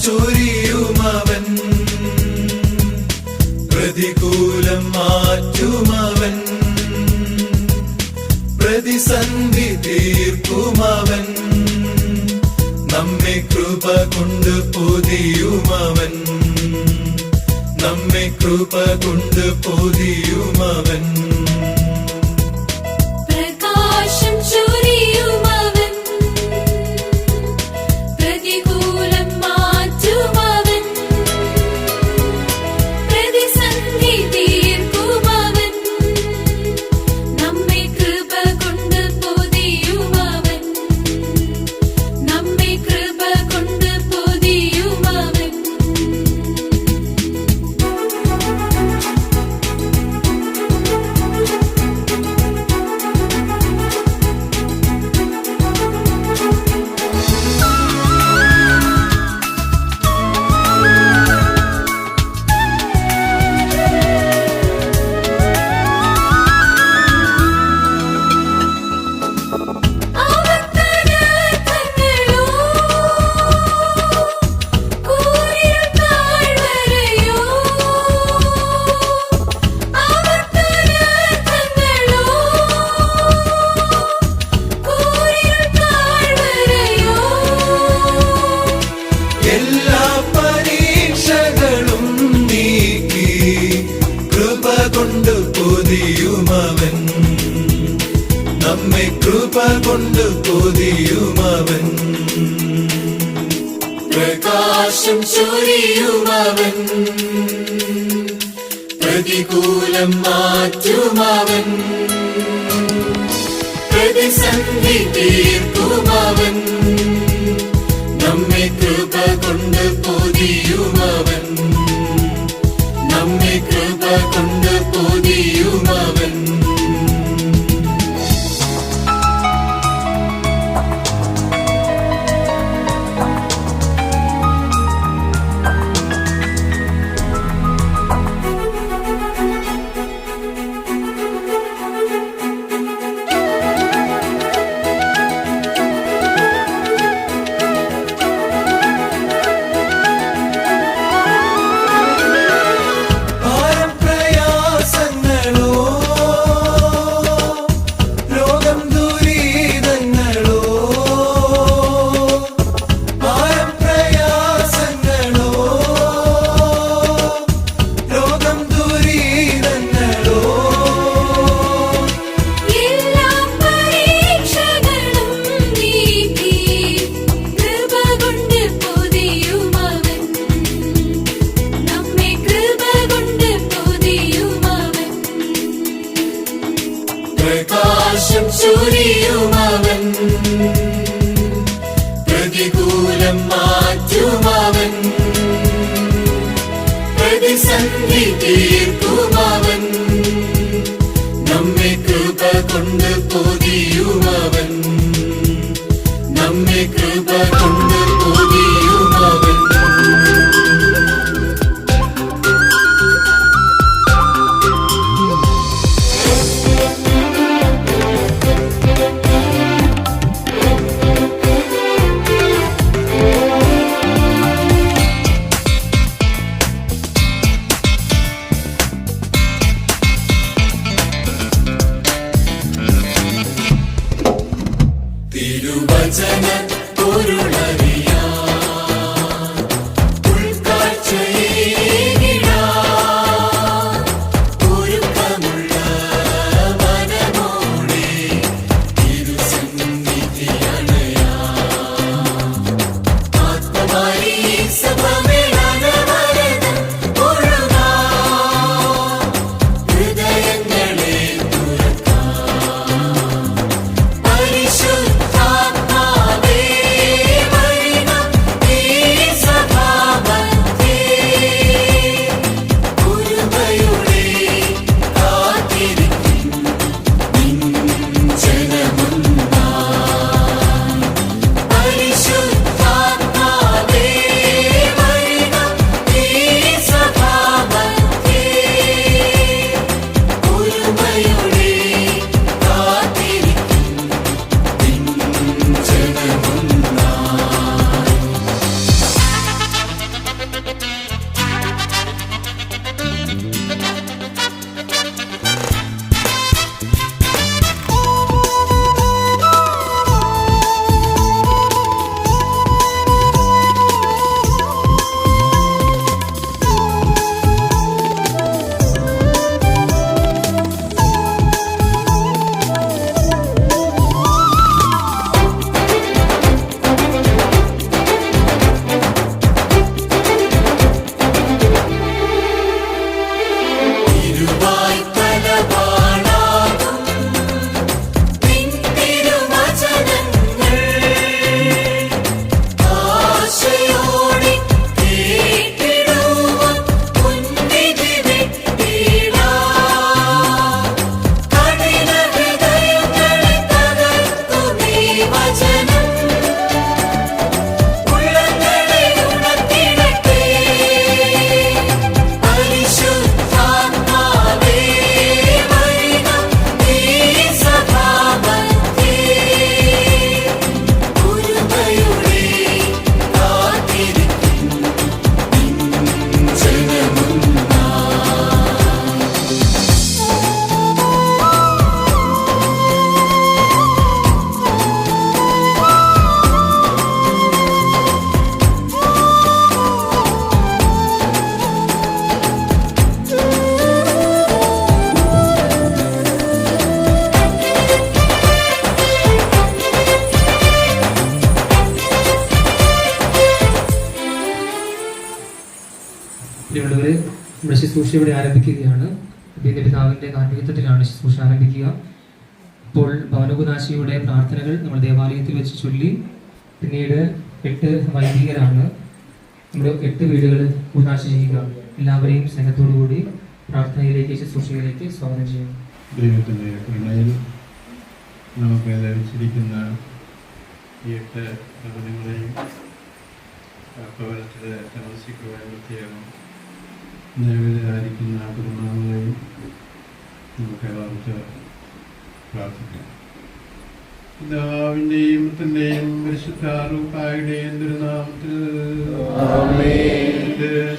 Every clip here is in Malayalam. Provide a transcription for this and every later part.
ചൊരിയുമവൻ പ്രതികൂലം മാറ്റുമവൻ പ്രതിസന്ധി തീർക്കുമവൻ നമ്മെ കൃപ കൊണ്ട് പൊതിയുമവൻ നമ്മെ കൃപ കൊണ്ട് പൊതിയുമവൻ പ്രകാശം ചൊരിയുമവൻ പ്രതികൂലം മാറ്റുമവൻ പ്രതിസന്ധി തീർക്കുമവൻ നമ്മെ കൃപ കൊണ്ട് പൊതിയുമവൻ നമ്മെ കൃപ കൊണ്ട് പൊതിയുമവൻ എല്ലാ പരീക്ഷകളും നീക്കി കൃപ കൊണ്ട് പൊതിയുമവൻ നമ്മെ കൃപ കൊണ്ട് പൊതിയുമവൻ പ്രകാശം ചൊരിയുമവൻ പ്രതികൂലം മാറ്റുമവൻ പ്രതിസന്ധി തീർക്കുമവൻ നമ്മെ കൃപ കൊണ്ട് പൊതിയുമവൻ നമ്മെ കൃപ കൊണ്ട് പൊതിയുമവൻ പ്രകാശം ചൊരിയുമവൻ പ്രതികൂലം മാറ്റുമവൻ പ്രതിസന്ധി തീർക്കുമവൻ നമ്മെ കൃപ കൊണ്ട് പൊതിയുമവൻ നമ്മെ കൃപ കൊണ്ട് പൊതിയുമവൻ തിരുവചന പൊരുളറിയാൻ ഉൾക്കാഴ്ചയേകിടാൻ ഒരുക്കമുള്ള മനമോടെ തിരുസന്നിധി അണയാൻ ആത്മമായി സഭമേളനവരതം ഒഴുകാൻ ഹൃദയങ്ങളെ തുറക്കാൻ പരിശുദ്ധാത്മാവേ നമ്മുടെ ശുശ്രൂഷ ഇവിടെ ആരംഭിക്കുകയാണ്. പിന്നെ പിതാവിൻ്റെ കാർമ്മികത്വത്തിലാണ് ശുശ്രൂഷ ആരംഭിക്കുക. ഇപ്പോൾ ഭവനകുദാശിയുടെ പ്രാർത്ഥനകൾ നമ്മൾ ദേവാലയത്തിൽ വെച്ച് ചൊല്ലി, പിന്നീട് 8 വൈദികരാണ് നമ്മുടെ 8 വീടുകൾ കുദാശ ചെയ്യുക. എല്ലാവരെയും സ്നേഹത്തോടുകൂടി പ്രാർത്ഥനയിലേക്ക് ശുശ്രൂഷയിലേക്ക് സ്വാഗതം ചെയ്യുന്നു. ദൈവത്തിൻ്റെ കരുണയിൽ നമുക്ക് ലഭിച്ചിരിക്കുന്ന ഈ 8 ഭവനങ്ങളെയും ഭവനത്തിൽ താമസിക്കുവാൻ പ്രത്യേകം നിലവിലായിരിക്കുന്ന കുടുംബാംഗങ്ങളെയും നമുക്ക് ഓർത്ത് പ്രാർത്ഥിക്കാം. പിതാവിന്റെയും പുത്രന്റെയും പരിശുദ്ധ റൂഹായുടെയും തിരുനാമത്തിൽ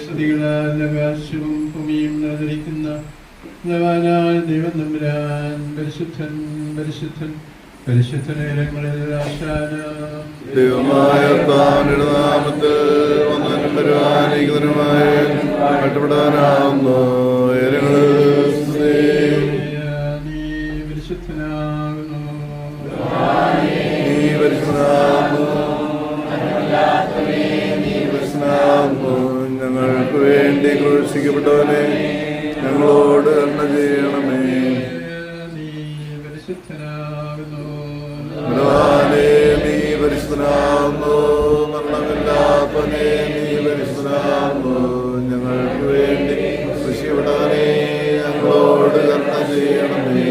സ്തുതികളാൽ ആകാശവും ഭൂമിയും നിറഞ്ഞിരിക്കുന്ന ഭഗവാനായ ദൈവം തമ്പുരാൻ പരിശുദ്ധൻ പരിശുദ്ധൻ പരിശുദ്ധനേരങ്ങളിൽ ആശാന ദൈവമായ നാമത്തിൽ വന്നവനും പരിപാലിക്കുന്നതിനുമായ കട്ടുപെടാനാവുന്നു. നീ പരിശുദ്ധനാകുന്നു, നീ പരിശുദ്ധനാകുന്നു, നീ പരിശുദ്ധനാകുന്നു. ഞങ്ങൾക്ക് വേണ്ടി ക്രൂശിക്കപ്പെട്ടവനെ ഞങ്ങളോട് കരുണ ചെയ്യണമേ. നീ പരിശുദ്ധനാകുന്നു, നീ പരിശുദ്ധനാകുന്നു, മരണമില്ലാത്തവനെ നീ പരിശുദ്ധനാകുന്നു. ഞങ്ങൾക്ക് വേണ്ടി ക്രൂശിക്കപ്പെട്ടവനെ ഞങ്ങളോട് കരുണ ചെയ്യണമേ.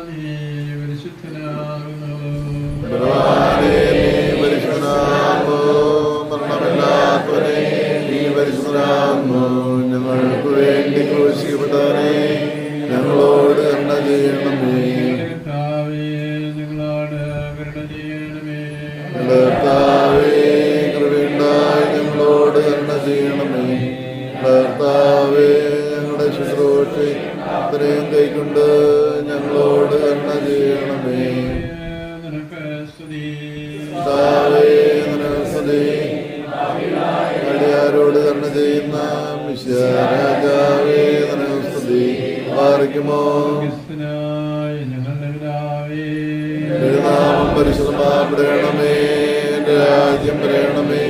നീ പരിശുദ്ധനാകുന്നു, നീ പരിശുദ്ധനാകുന്നു, മരണമില്ലാത്തവനെ നീ പരിശുദ്ധനാകുന്നു. ഞങ്ങൾക്ക് വേണ്ടി ക്രൂശിക്കപ്പെട്ടവനെ ഞങ്ങളോട് കരുണ ചെയ്യണമേ. കർത്താവേ, ഞങ്ങളോട് കരുണ ചെയ്യണമേ. കർത്താവേ, കൃപയുണ്ടായി ഞങ്ങളോട് കരുണ ചെയ്യണമേ. കർത്താവേ, ഞങ്ങളുടെ ശുശ്രൂഷ ഇത്രയും കൈക്കൊണ്ട് ഞങ്ങളോട് കരുണ ചെയ്യണമേ. നിനക്ക് സ്തുതി. കർത്താവേ, നിനക്ക് സ്തുതി. അടിയാരോട് കരുണ ചെയ്യുന്ന രാജാവേ, നിനക്ക് സ്തുതി. പാറിക്കുമോ ക്രിസ്തുനായ ഞങ്ങളുടെ പിതാവേ, നാമം പരിശുദ്ധമാപ്പെടണമേ. രാജ്യം വരണമേ.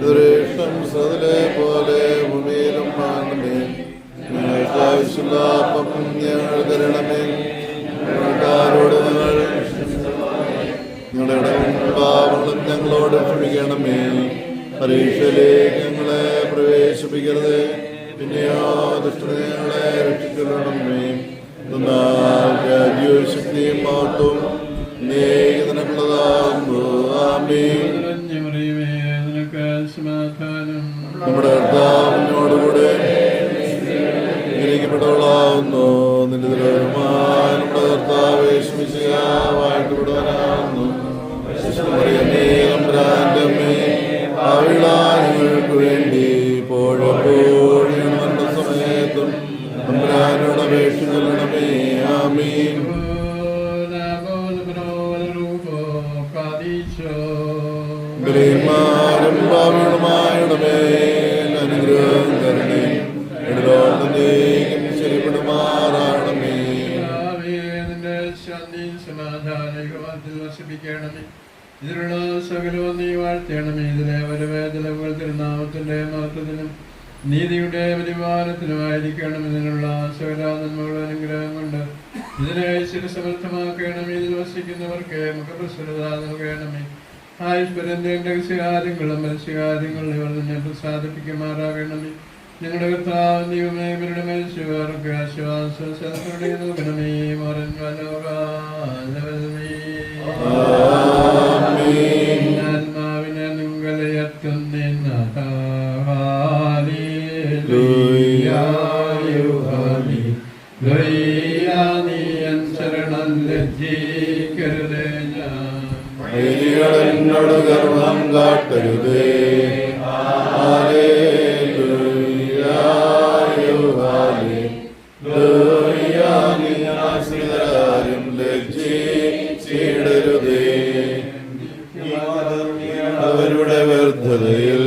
ദുരേഷ്ടം സതിലെ പോലെ ഭൂമിയിലും കാണണമേ. ഞങ്ങൾക്ക് ആവശ്യമുള്ള അപ്പം ഞങ്ങൾ തരണമേ. ഞങ്ങൾക്കാരോട് ഞങ്ങളുടെ പാപങ്ങളും ഞങ്ങളോട് ക്ഷമിക്കണമേ. പരീക്ഷയിലേക്ക് ഞങ്ങളെ പ്രവേശിപ്പിക്കരുത്, പിന്നെയോ ദുഷ്ടനെ ഞങ്ങളെ രക്ഷിക്കണമേ. രാജ്യവും ശക്തിയും മഹത്വവും നിനക്കുള്ളതാകുന്നു. ആമേൻ. നിറഞ്ഞമറിയമേ, നിനക്ക് സമാധാനം. നമ്മുടെ കർത്താവിനോടുകൂടെ ഗ്രഹിക്കപ്പെട്ടവളാവുന്നു. നിന്റെ ദുരമായ നമ്മുടെ കർത്താവേ വാഴ്ത്തപ്പെടുവാനാവുന്നു. ഞങ്ങൾക്ക് വേണ്ടി ഇപ്പോഴെപ്പോഴും നമ്മുടെ സമയത്തും തമ്പുരാനോട് അപേക്ഷിക്കണമേ. ആമീൻ. ും പാപികളുമായുടെ അനുഗ്രഹം തരണേ. ശരിപ്പെടുമാറാണമേ. നിന്റെ ശാന്തി സമാധാനം വസിപ്പിക്കണമേ. ഇതിലുള്ള സകലവും നീ വാഴ്ത്തണമേ. ഇതിലെ വരവേദനകൾ തിരുനാമത്തിന്റെ മഹത്വത്തിനും നീതിയുടെ പരിപാലനത്തിനുമായിരിക്കണം. ഇതിനുള്ള സകല നന്മകളും അനുഗ്രഹം കൊണ്ട് ഇതിനെ ശിരസമർത്ഥമാക്കണമേ. ഇതിൽ വസിക്കുന്നവർക്ക് മുഖപ്രസന്നത നൽകണമേ. ആയുഷ്പര്യന്റെ രഹസ്യകാര്യങ്ങളും മത്സ്യകാര്യങ്ങളും ഇവർ നിന്നെ പ്രസാദിപ്പിക്കുമാറാകണമേ. ഞങ്ങളുടെ കർത്താവ് ദൈവമേ, ഇവരുടെ മനുഷ്യർക്ക് ആശ്വാസനമേ. മറൻ ആത്മാവിനെ ശരണം ലജ്ജിക്കരുതേ. എന്നോട് ഗർവം കാട്ടരുതേ. ആശ്രിതരാരും ലജ്ജിച്ചിടരുതേ. അവരുടെ വ്യർത്ഥതയിൽ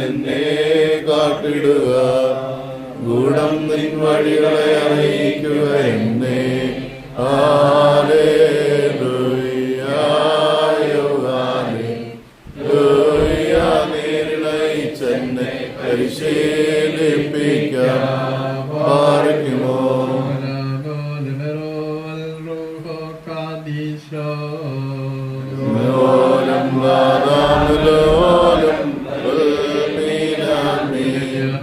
എന്നെ കാട്ടിടുക. ഗൂഢം നിൻ വഴികളെ അറിയിക്കുക എന്നെ. ഹല്ലേലൂയ. പരിശീലിപ്പിക്കാം പാർക്കുമോ ലോലം വാദാമുലോലം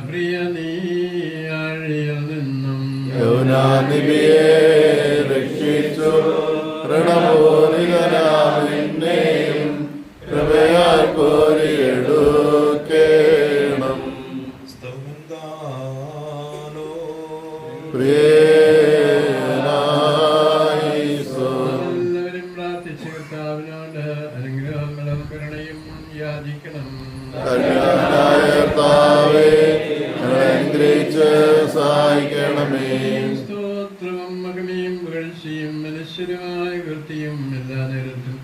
പ്രിയ നീ ആഴിയിൽ നിന്നും യൗനാനിബിയെ രക്ഷിച്ചു ഋണമൂലികനാമിന്നെയും കൃപയാൽ കോരിയെടുക്കേണം പ്രിയനായിസോ എല്ലാവരും പ്രാർത്ഥിച്ച് കർത്താവിനോട് അനുഗ്രഹങ്ങളും കരുണയും യാചിക്കണം. കല്യാണായ കർത്താവേ ഞങ്ങളെ അനുഗ്രഹിച്ച് സഹായിക്കണമേ സ്തോത്രവും മഹിമയും പുകഴ്ചയും മനുഷ്യരുമായ വൃത്തിയും എല്ലാ നേരത്തും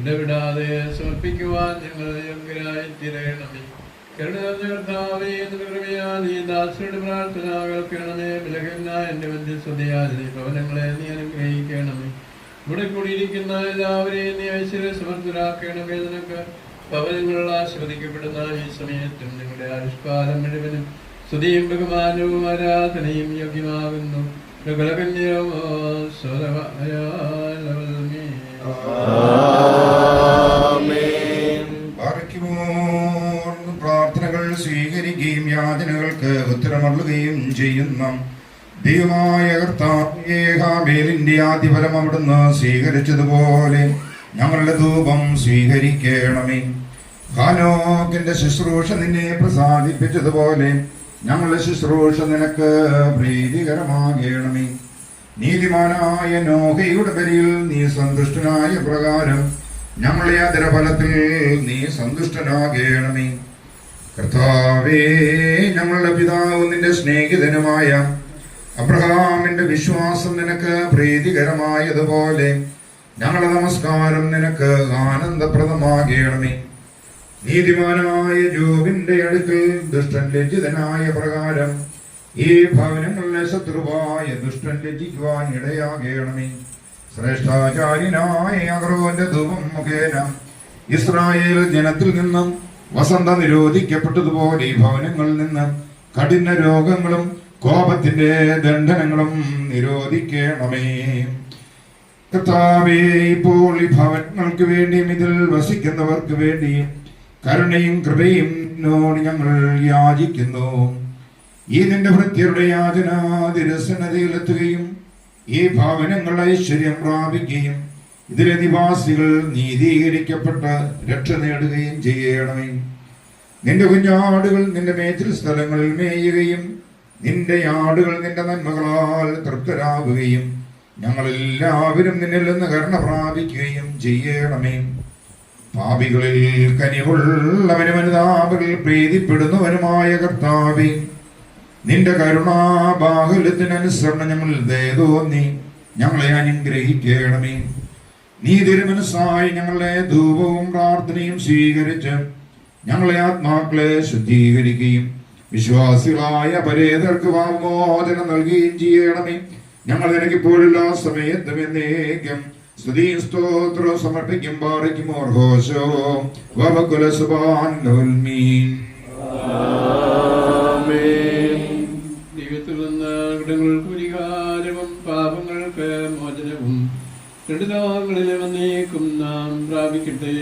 ഇടവിടാതെ സമർപ്പിക്കുവാൻ ഞങ്ങൾ യോഗ്യരായി തീരണമേ. കരുണ കർത്താവേ കൃപയാൽ ഈ ദാസരുടെ പ്രാർത്ഥന കേൾക്കണമേ. ബലഹീനനായ എൻ്റെ മധ്യസ്ഥതയാൽ ഈ ഭവനങ്ങളെ നീ അനുഗ്രഹിക്കണമേ. ഇവിടെ കൂടിയിരിക്കുന്ന എല്ലാവരെയും നീ ഐശ്വര്യ സമർത്ഥരാക്കണമേ. നിനക്ക് ഭവനങ്ങളിൽ ആസ്വദിക്കപ്പെടുന്ന ഈ സമയത്തും നിങ്ങളുടെ ആയുഷ്കാലം മുഴുവനും സ്തുതിയും ബഹുമാനവും ആരാധനയും യോഗ്യമാകുന്നു. പ്രാർത്ഥനകൾ സ്വീകരിക്കുകയും യാചനകൾക്ക് ഉത്തരമരുളുകയും ചെയ്യുന്ന ദൈവമായ കർത്താവേ, ഹാബേലിന്റെ ആദ്യഫലം അവിടുന്ന് സ്വീകരിച്ചതുപോലെ ഞങ്ങളുടെ ധൂപം സ്വീകരിക്കണമേ. ഹാനോക്കിന്റെ ശുശ്രൂഷ നിന്നെ പ്രസാദിപ്പിച്ചതുപോലെ ഞങ്ങളുടെ ശുശ്രൂഷ നിനക്ക് പ്രീതികരമാകണമേ. നീതിമാനായ നോഹയുടെ ബലിയിൽ നീ സന്തുഷ്ടനായ പ്രകാരം ഞങ്ങളുടെ ആദരഫലത്തിൽ നീ സന്തുഷ്ടനാകണമേ. കർത്താവേ, ഞങ്ങളുടെ പിതാവ് നിന്റെ സ്നേഹിതനുമായ അബ്രഹാമിന്റെ വിശ്വാസം നിനക്ക് പ്രീതികരമായതുപോലെ ഞങ്ങളുടെ നമസ്കാരം നിനക്ക് ആനന്ദപ്രദമാകണമേ. നീതിമാനായ ജോബിന്റെ അടുക്കൽ ദുഷ്ടൻ ലജ്ജിതനായ പ്രകാരം ഈ ഭവനങ്ങളിലെ ശത്രുവായ ദുഷ്ടൻ ലജ്ജിക്കുവാൻ ഇടയാകണമേ. ശ്രേഷ്ഠാചാര്യനായ അഹ്റോന്റെ ധൂപം മുഖേന ഇസ്രായേൽ ജനത്തിൽ നിന്നും വസന്ത നിരോധിക്കപ്പെട്ടതുപോലെ ഈ ഭവനങ്ങളിൽ നിന്ന് കഠിന രോഗങ്ങളും കോപത്തിന്റെ ദണ്ഡനങ്ങളും നിരോധിക്കണമേ. കർത്താവേ, ഇപ്പോൾ ഈ ഭവനങ്ങൾക്ക് വേണ്ടിയും ഇതിൽ വസിക്കുന്നവർക്ക് വേണ്ടിയും കരുണയും കൃപയും നോട് ഞങ്ങൾ യാചിക്കുന്നു. ഈ നിന്റെ ഭൃത്യരുടെ യാചന തിരുസന്നതിയിലെത്തുകയും ഈ ഭവനങ്ങൾ ഐശ്വര്യം പ്രാപിക്കുകയും ഇതിലെ നിവാസികൾ നീതീകരിക്കപ്പെട്ട് രക്ഷ നേടുകയും ചെയ്യണമേ. നിന്റെ കുഞ്ഞാടുകൾ നിന്റെ മേച്ചിൽ സ്ഥലങ്ങളിൽ മേയുകയും നിന്റെ ആടുകൾ നിന്റെ നന്മകളാൽ തൃപ്തരാകുകയും ഞങ്ങളെല്ലാവരും നിന്നിൽ നിന്ന് കരുണ പ്രാപിക്കുകയും ചെയ്യണമേ. പാപികളിൽ കനിവുള്ളവനും അനുതാപങ്ങളിൽ പ്രീതിപ്പെടുന്നവനുമായ കർത്താവേ, നിന്റെ കരുണാബാഹുല്യത്തിനനുസരണം ഞങ്ങൾ ദയതോന്നി ഞങ്ങളെ അനുഗ്രഹിക്കണമേ. നീ തിരുമനസ്സായി ഞങ്ങളുടെ ധൂപവും പ്രാർത്ഥനയും സ്വീകരിച്ച് ഞങ്ങളെ ആത്മാക്കളെ ശുദ്ധീകരിക്കുകയും വിശ്വാസികളായ പരേതർക്ക് വാമോചനം നൽകുകയും ചെയ്യണമേ. ഞങ്ങൾ നിനക്കിപ്പോഴെല്ലാ സമയത്തും എന്നേക്കും സ്തുതിയും സ്തോത്രവും സമർപ്പിക്കും. പാറയ്ക്കും ഓർഹോശോ വബകുലസുബാൻ ലോൽമീൻ. ദൈവത്തിൽ നിന്ന് കടങ്ങൾക്ക് പരിഹാരവും പാപങ്ങൾക്ക് മോചനവും രണ്ട് ലോകങ്ങളിലെ വന്നേക്കും നാം പ്രാപിക്കട്ടെ.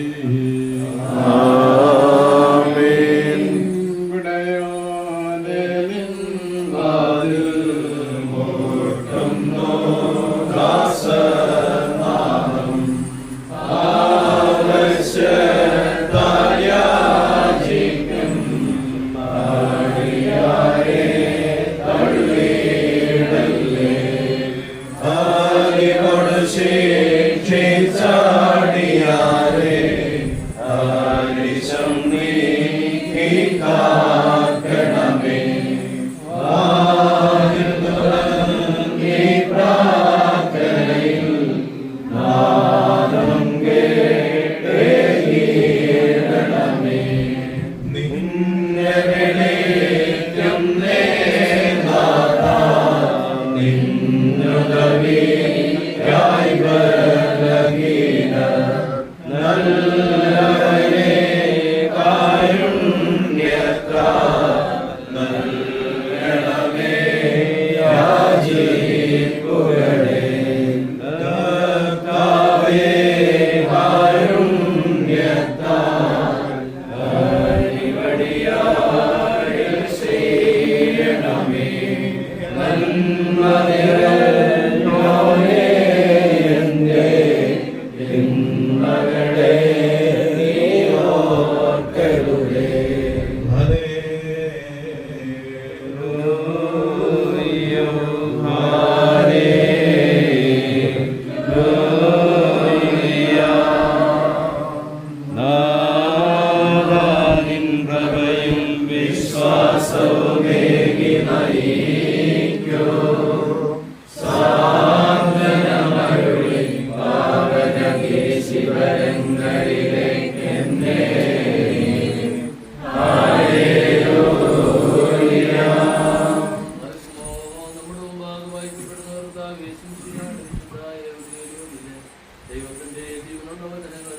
ദൈവത്തിന്റെ ജീവനുള്ള ജനങ്ങൾ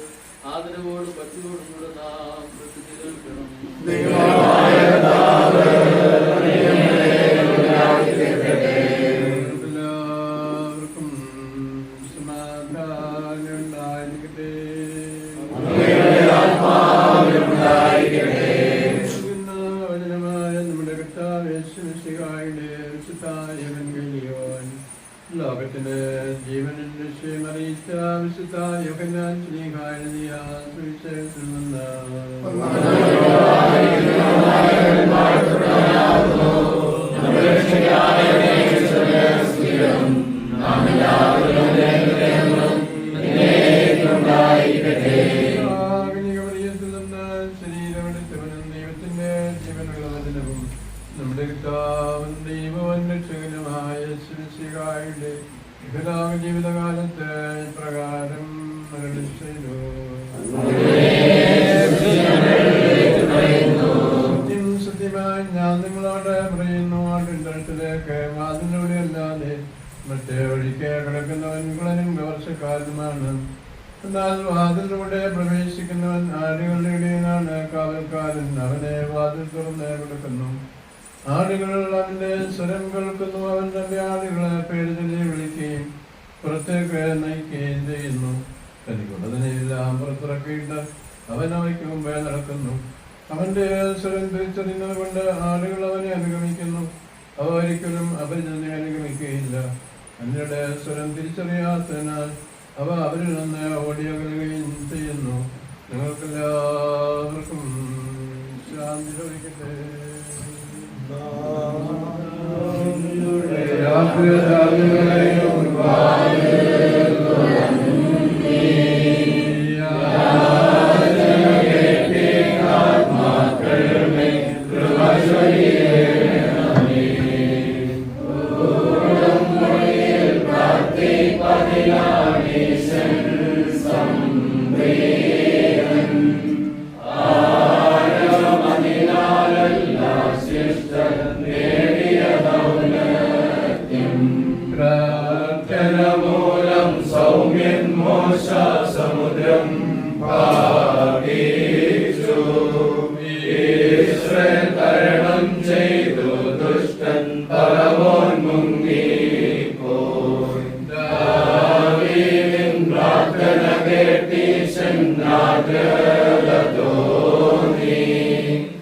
ആദരവോടും ഭക്തിയോടും കൂടെ നാം പ്രസിദ്ധി കേൾക്കണം. എല്ലാവർക്കും സമാധാനം ഉണ്ടായിരിക്കട്ടെ. വചനമായ നമ്മുടെ കർത്താവ് യേശുമിശിഹായുടെ വിശുദ്ധായ എവങ്കേലിയോൻ ലോകത്തിന് ജീവനും നിശ്ചയം അറിയിച്ച വിശുദ്ധ യോഹന്നാൻ ശ്ലീഹായ എഴുതിയ സുവിശേഷത്തിൽ നിന്ന് ശരീരമെടുത്തവനും ദൈവത്തിന്റെ ജീവനുള്ള വചനവും നമ്മുടെ കർത്താവും ദൈവവും രക്ഷകനുമായ യേശുമിശിഹായുടെ ഇഹലോക ജീവിതകാലത്ത് പ്രകാരം മരണം ചെയ്തു. സത്യമായി ഞാൻ നിങ്ങളോട് പറയുന്നു, ആട്ടിന്റെ അടുത്തിലേക്ക് വാതിലൂടെ അല്ലാതെ മറ്റേ വഴിക്ക് കിടക്കുന്നവൻ കുളനും വർഷക്കാരനുമാണ്. എന്നാൽ വാതിലൂടെ പ്രവേശിക്കുന്നവൻ ആടുകളുടെ ഇടയിലാണ് കാവൽക്കാരൻ. അവനെ വാതിൽ തുറന്ന് കൊടുക്കുന്നു. ആടുകൾ അവന്റെ സ്വരം കേൾക്കുന്നു. അവൻ തന്റെ ആടുകളെ പേര് ചൊല്ലി വിളിക്കുകയും പുറത്തേക്ക് നയിക്കുകയും ചെയ്യുന്നു. തനിക്കുള്ളതിനെല്ലാം പുറത്തിറക്കിയിട്ട് അവൻ അവയ്ക്ക് മുമ്പേ നടക്കുന്നു. അവന്റെ സ്വരം തിരിച്ചറിയുന്നത് കൊണ്ട് ആടുകൾ അവനെ അനുഗമിക്കുന്നു. അവ ഒരിക്കലും അപരിചിതനെ അനുഗമിക്കുകയില്ല. അന്യരുടെ സ്വരം തിരിച്ചറിയാത്തതിനാൽ അവ അവരിൽ നിന്ന് ഓടിയകലുകയും ചെയ്യുന്നു. നിങ്ങൾക്കെല്ലാവർക്കും ശാന്തി ലഭിക്കട്ടെ. മൂലം സൗമ്യൻ മോശ സമുദ്രം പാപിച്ചു. ഇസ്രായേൽ തരണം ചെയ്തു. ദുഷ്ടൻ പരമോൻ മുങ്ങിപ്പോയി. ദാവീദിൻ പ്രാർത്ഥന കേട്ടീശൻ ആഗ്രഹ തോന്നി.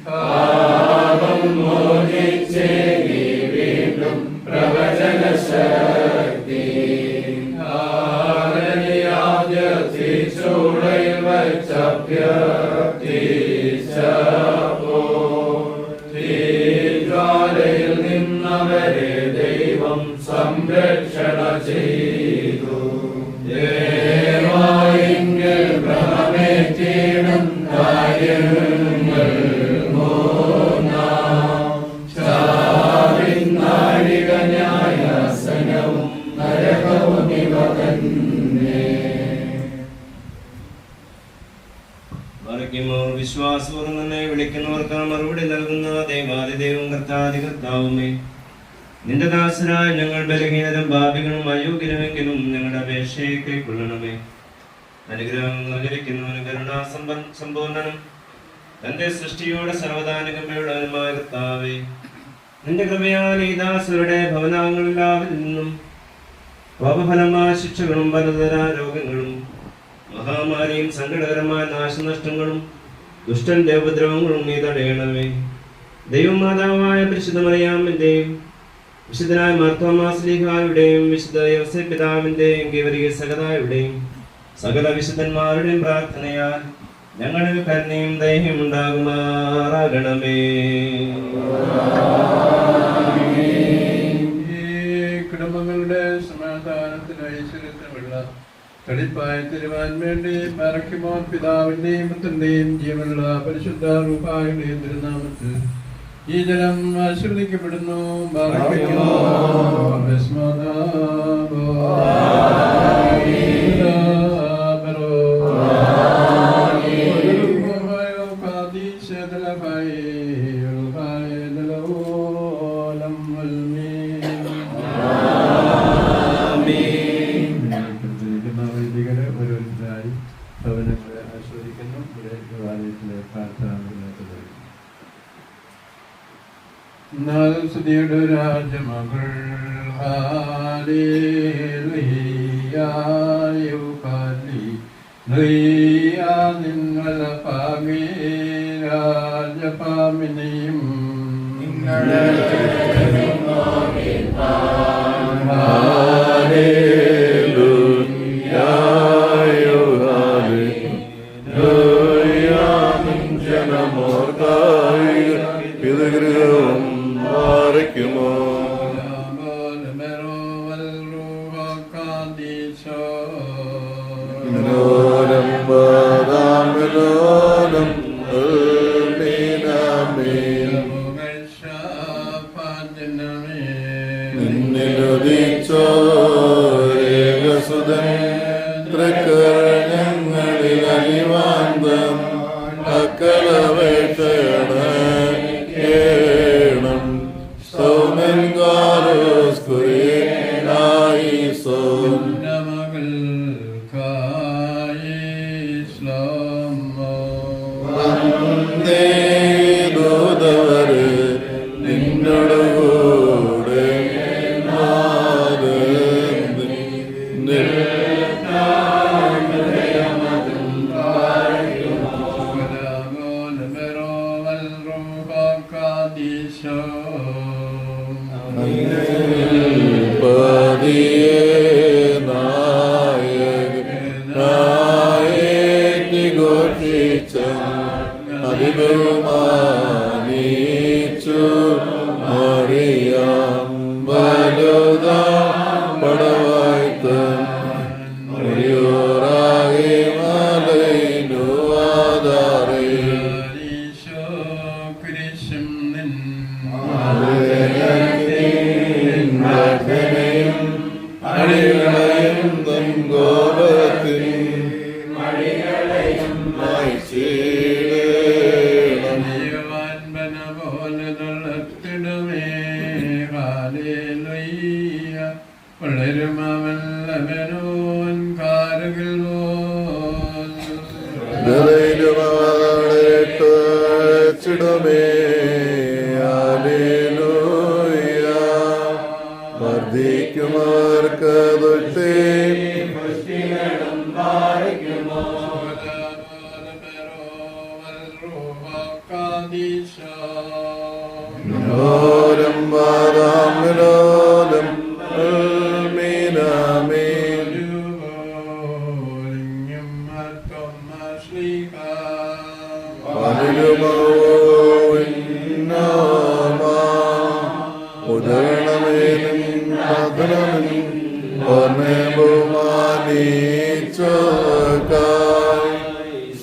പാപം മോചിച്ചേകി വീണ്ടും പ്രവചന ശക്തി. ചൂടയിൽ വച്ചഭ്യർത്ഥിച്ചപ്പോൾ നിന്നവരെ ദൈവം സംരക്ഷണ ചെയ്തു. ദേവായെങ്കിൽ ഭ്രമേറ്റിടും കാര്യങ്ങൾ നാഴിക ന്യായാസനവും നരകവും ഇവ തന്നെ. വിശ്വാസപൂർവ്വം തന്നെ വിളിക്കുന്നവർക്ക് മറുപടി നൽകുന്ന ദൈവാദിദൈവം കർത്താദികർത്താവുമേ, നിന്റെ ദാസരായ ഞങ്ങൾ ബലഹീനരും പാപികളും അയോഗ്യരുമെങ്കിലും ഞങ്ങളുടെ അപേക്ഷയെ കൈക്കൊള്ളണമേ. അനുഗ്രഹം നിറഞ്ഞിരിക്കുന്നവനും കരുണാസമ്പൂർണനും തന്റെ സൃഷ്ടിയോടെ സർവദാനകമയുള്ളവനുമായ കർത്താവേ, നിന്റെ കൃപയാൽ ഈ ദാസരുടെ ഭവനാംഗങ്ങളെല്ലാവരിൽ നിന്നും പാപഫലമായ ശിക്ഷകളും പലതര രോഗങ്ങളും മഹാമാരിയും സങ്കടകരമായ നാശനഷ്ടങ്ങളും ദുഷ്ടന്റെ ഉപദ്രവങ്ങളും നീ തടയണമേ. ദൈവമാതാവായ പരിശുദ്ധ മറിയാമിന്റെയും വിശുദ്ധനായ മാർത്തോമാസ്ലീഹായുടെയും വിശുദ്ധ യോസേപ്പ് പിതാവിന്റെയും ഗീവരിക സകതായുടെയും സകല വിശുദ്ധന്മാരുടെയും പ്രാർത്ഥനയാൽ ഞങ്ങളിൽ കരുണയും ദയയും ഉണ്ടാകുമാറാകണമേ. ഈ കുടുംബങ്ങളുടെ സമാധാനത്തിന് ഐശ്വര്യത്തിനുള്ള കളിപ്പായ തരുവാൻ വേണ്ടി മറയ്ക്കുമോ പിതാവിന്റെയും പുത്രന്റെയും ജീവനുള്ള പരിശുദ്ധ റൂഹായുടെയും തിരുനാമത്തിൽ ഈ ജലം ആശീർവദിക്കപ്പെടുന്നു. ഓരോരുത്തരായി ഭവനങ്ങളെ ആസ്വദിക്കുന്നു. ഇവിടെ ദേവാലയത്തിലെ പ്രാർത്ഥന സ്തുതിയുടെ രാജമകൾ നിങ്ങള പാമി രാജപാമിനിയും പിതൃഗൃഹവും മാറിക്കുമോ മനോരം പദാമലോലം നിന്നിലുദിച്ചോരേകസുതൻ തൃക്കരങ്ങളിൽ അലിവാന്തം അക്കലവേട്ടണം സൗമൻ ഗാരോസ്കുരേനായി സോം വന്ദേ ദൂതവര് നിന്നോടുകൂടെ പതിയെ നായകനായി ഘോഷിച്ച അതിബഹുമാനിച്ചു മറിയാം വലുത പടവായ്ത്ത് മറിയോറാകെ മലയിനുവാദാറേ അടികളയും തൻ ഗോപത്തിൽ ചിടുമേ വർദ്ധിക്കുമാർക്ക് തൊട്ടേ മനോരം വാദാമലോലം മീനാമീൻ ഉദരണമേനും മധുരമേനും ഓർമ്മ ബഹുമാനിച്ചോക്കായി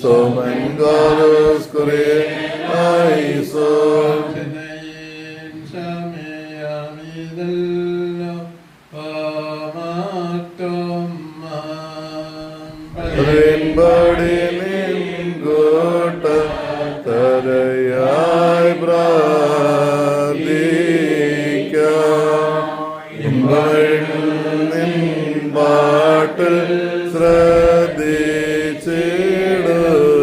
സോമൻ ഗാലോസ്കുരേ ആയി സോം ോട്ട തരയായി പ്രാർത്ഥിക്കാം പാട്ട്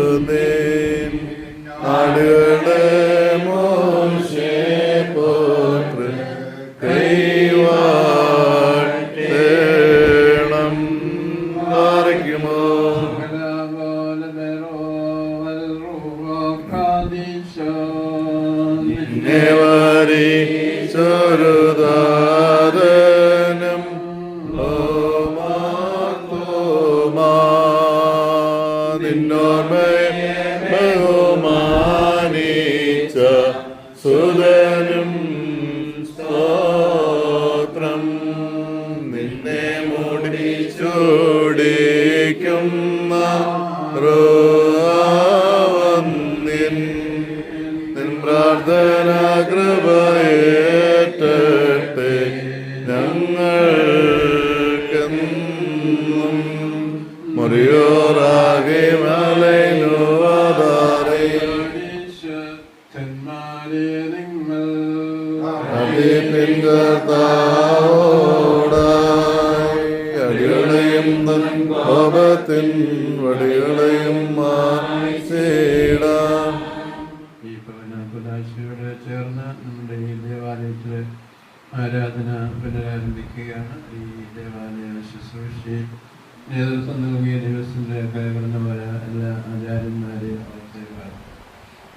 ശ്രദ്ധിച്ചിടുന്നേൻ ആടുകളുടെ മോശേ പോത്ര കൈവാട്ടേണം മാറിക്കുമോ നെവരി ചൊരുതാ മുറിയോറാകെ മലൈനു ആധാരേ അതിൻ കർത്താവോടായി അടികളെയും തൻ പാപത്തിൻ വടികളെയും മാറ്റിടാം. ഈ പവനകുദാശയോട് ചേർന്ന് നമ്മുടെ ഈ ദേവാലയത്തിലെ ആരാധന പുനരാരംഭിക്കുകയാണ്. ഈ ദേവാലയ ശുശ്രൂഷയിൽ നേതൃത്വം നൽകിയ ദിവസത്തിൻ്റെ കടന്നുപോയ എല്ലാ ആചാര്യന്മാരെയും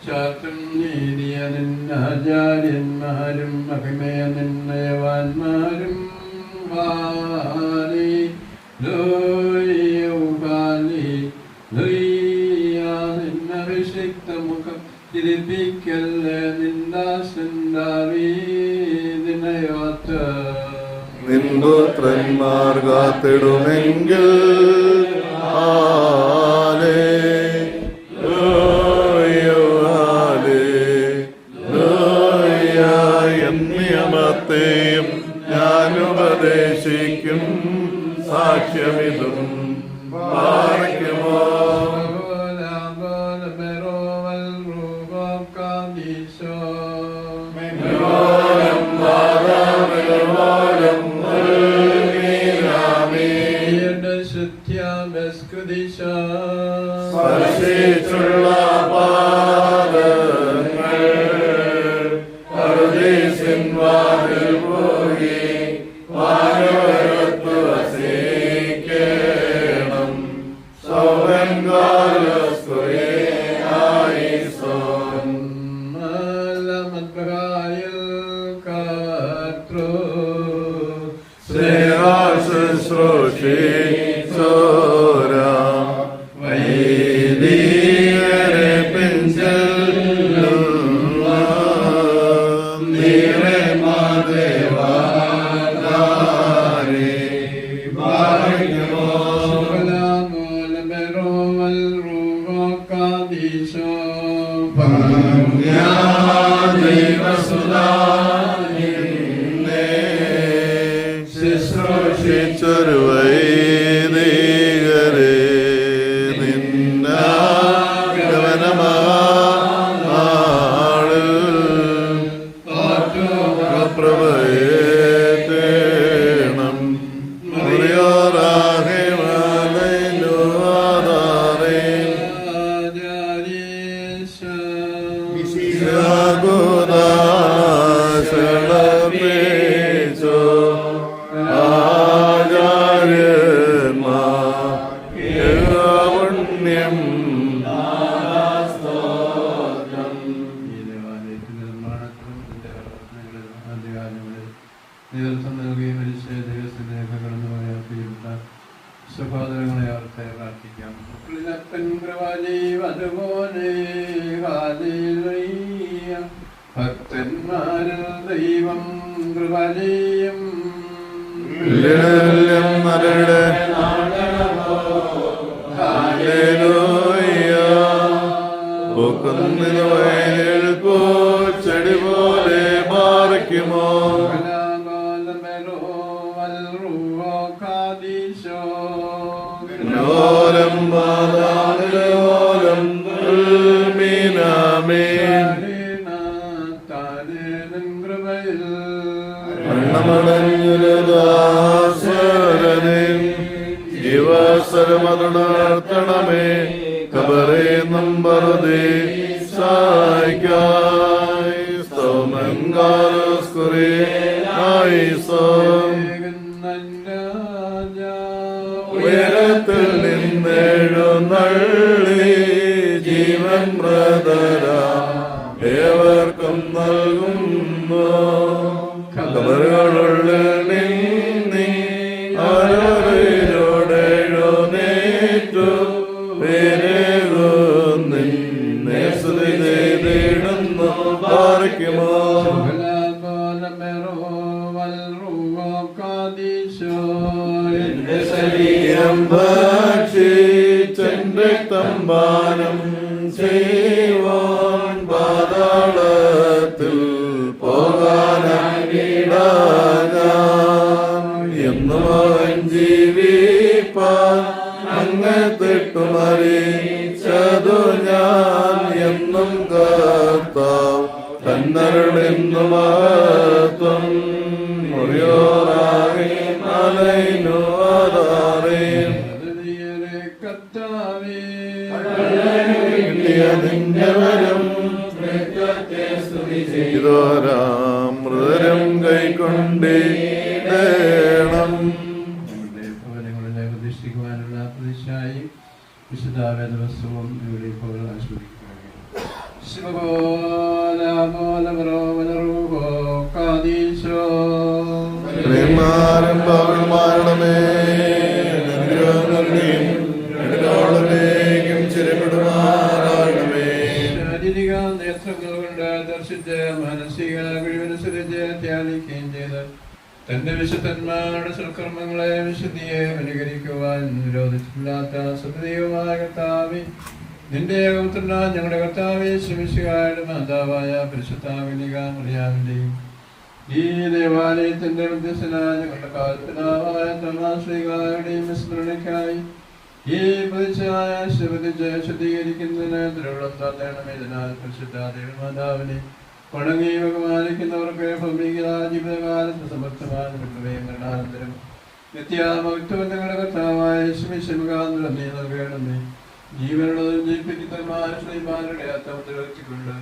ശാസ്ത്രം നേടിയ നിന്നാചാര്യന്മാരും മഹിമയ നിർണയവാന്മാരും വാലി നിന്നഭിഷിക്ത മുഖം തിരിപ്പിക്കല്ല നിന്ദാസന്ദാവീതിനയോത്ത നിൻപുത്രന്മാർ കാത്തിടുമെങ്കിൽ നിയമത്തെയും ഞാൻ ഉപദേശിക്കും. സാക്ഷ്യമിതും പാലിക്കുമോ? സ്പർശിച്ചുള്ള പാദങ്ങൾ പരദേശിൻ വാതിൽ പോയി വാനവരത്തു വസിക്കണം. സൗരംഗാലസ്തുയേനായിസോൻ ശ്രേയാശുശ്രൂഷി ശുശ്രൂഷിച്ചൊരു വൈദികരെ നിന്നാഗമനമാള് പ്രഭയേണം. മുറിയോറാകെ മലൈനു ആധാരേ ശളപേച്ചോ ആചാര്യന്മാണ്യം. നേതൃത്വം നൽകിയ മരിച്ച ദിവസത്തിലേക്ക് കടന്നുപോയ പ്രിയപ്പെട്ട സഹോദരങ്ങളെ ഓർത്ത് പ്രാർത്ഥിക്കാം. അതുപോലെ ഭക്തന്മാരിൽ ദൈവം കൃപലയും ചെടി പോലെ മാറിക്കുമോ? ലോലം ബാലോലം മീനാമേ ജീവസരമരണമേ കബറേ നമ്പറുദേ സായിക്കായി സ്തോമങ്കാലസ്കുരേ ആയിസോം. ഉയരത്തിൽ നിന്നെഴുന്നള്ളി ജീവൻ മൃതരാ ഏവർക്കും നൽകുന്നു. കബറുകളുള്ളിൽ നിന്നീ അവരോടെഴുന്നേറ്റു നിന്നെ സ്തുതി ചെയ്തിടുന്നു. പാർക്കുമോ? എന്റെ ശരീരം ഭക്ഷിച്ചെന്റെ രക്തംപാനം ചെയ്യുവാൻ പാതാളത്തിൽ പോകാനായിടാൻ എന്നും ജീവിപ്പാൻ അങ്ങ് കൈക്കൊണ്ടേണം. ഞങ്ങളുടെ ഭവനങ്ങളിലെ പ്രതിഷ്ഠിക്കുവാനുള്ള പ്രതിഷ്ഠയായി വിശുദ്ധ വേദവസ്തുവും ഇവിടെ ഇപ്പോൾ ആസ്വദിക്കുകയാണ്. പ്രിയന്മാരും പൗരന്മാരുടമേ, ചിരപ്പെടുമാറാകണമേ. ശാരീരിക നേത്രങ്ങൾ കൊണ്ട് ദർശിച്ച് മാനസിക കഴിവനുസരിച്ച് ധ്യാനിക്കുകയും ചെയ്ത് തന്റെ വിശുദ്ധന്മാരുടെ സൽക്കർമ്മങ്ങളെ വിശുദ്ധിയെ അനുകരിക്കുവാൻ നിരോധിച്ചിട്ടില്ലാത്ത സത്യദൈവമായ കർത്താവേ, നിന്റെ ഏകപുത്രനായ ഞങ്ങളുടെ കർത്താവേ ശിമിശിഹായുടെ മാതാവായ പരിശുദ്ധ കന്യക മറിയാമിന്റെയും ഈ ദേവാലയത്തിന്റെ മധ്യസ്ഥനായ ഞങ്ങളുടെ കാൽപിതാവായ തോമാശ്ലീഹായുടെയും വിസ്മരണയ്ക്കായി ഈ പ്രതിച്ഛായ ശ്രദ്ധിച്ച് ശുദ്ധീകരിക്കുന്നതിന് തിരുവള്ളം താത്തേണമേ. ഇതിനാൽ പരിശുദ്ധ ദേവമാതാവിനെ വണങ്ങി ബഹുമാനിക്കുന്നവർക്ക് ഭൗമിക ജീവിതകാലത്ത് സമർത്ഥമായ മരണാനന്തരം നിത്യാമഹത്വങ്ങളുടെ കർത്താവായ ശിമിശിമുഖാന്തരം നീ നൽകണമേ. ജീവനുള്ളതും ജീവിപ്പിക്കുന്നവരുടെ അത്തമത്തിൽ വ്യക്തിക്കൊണ്ട്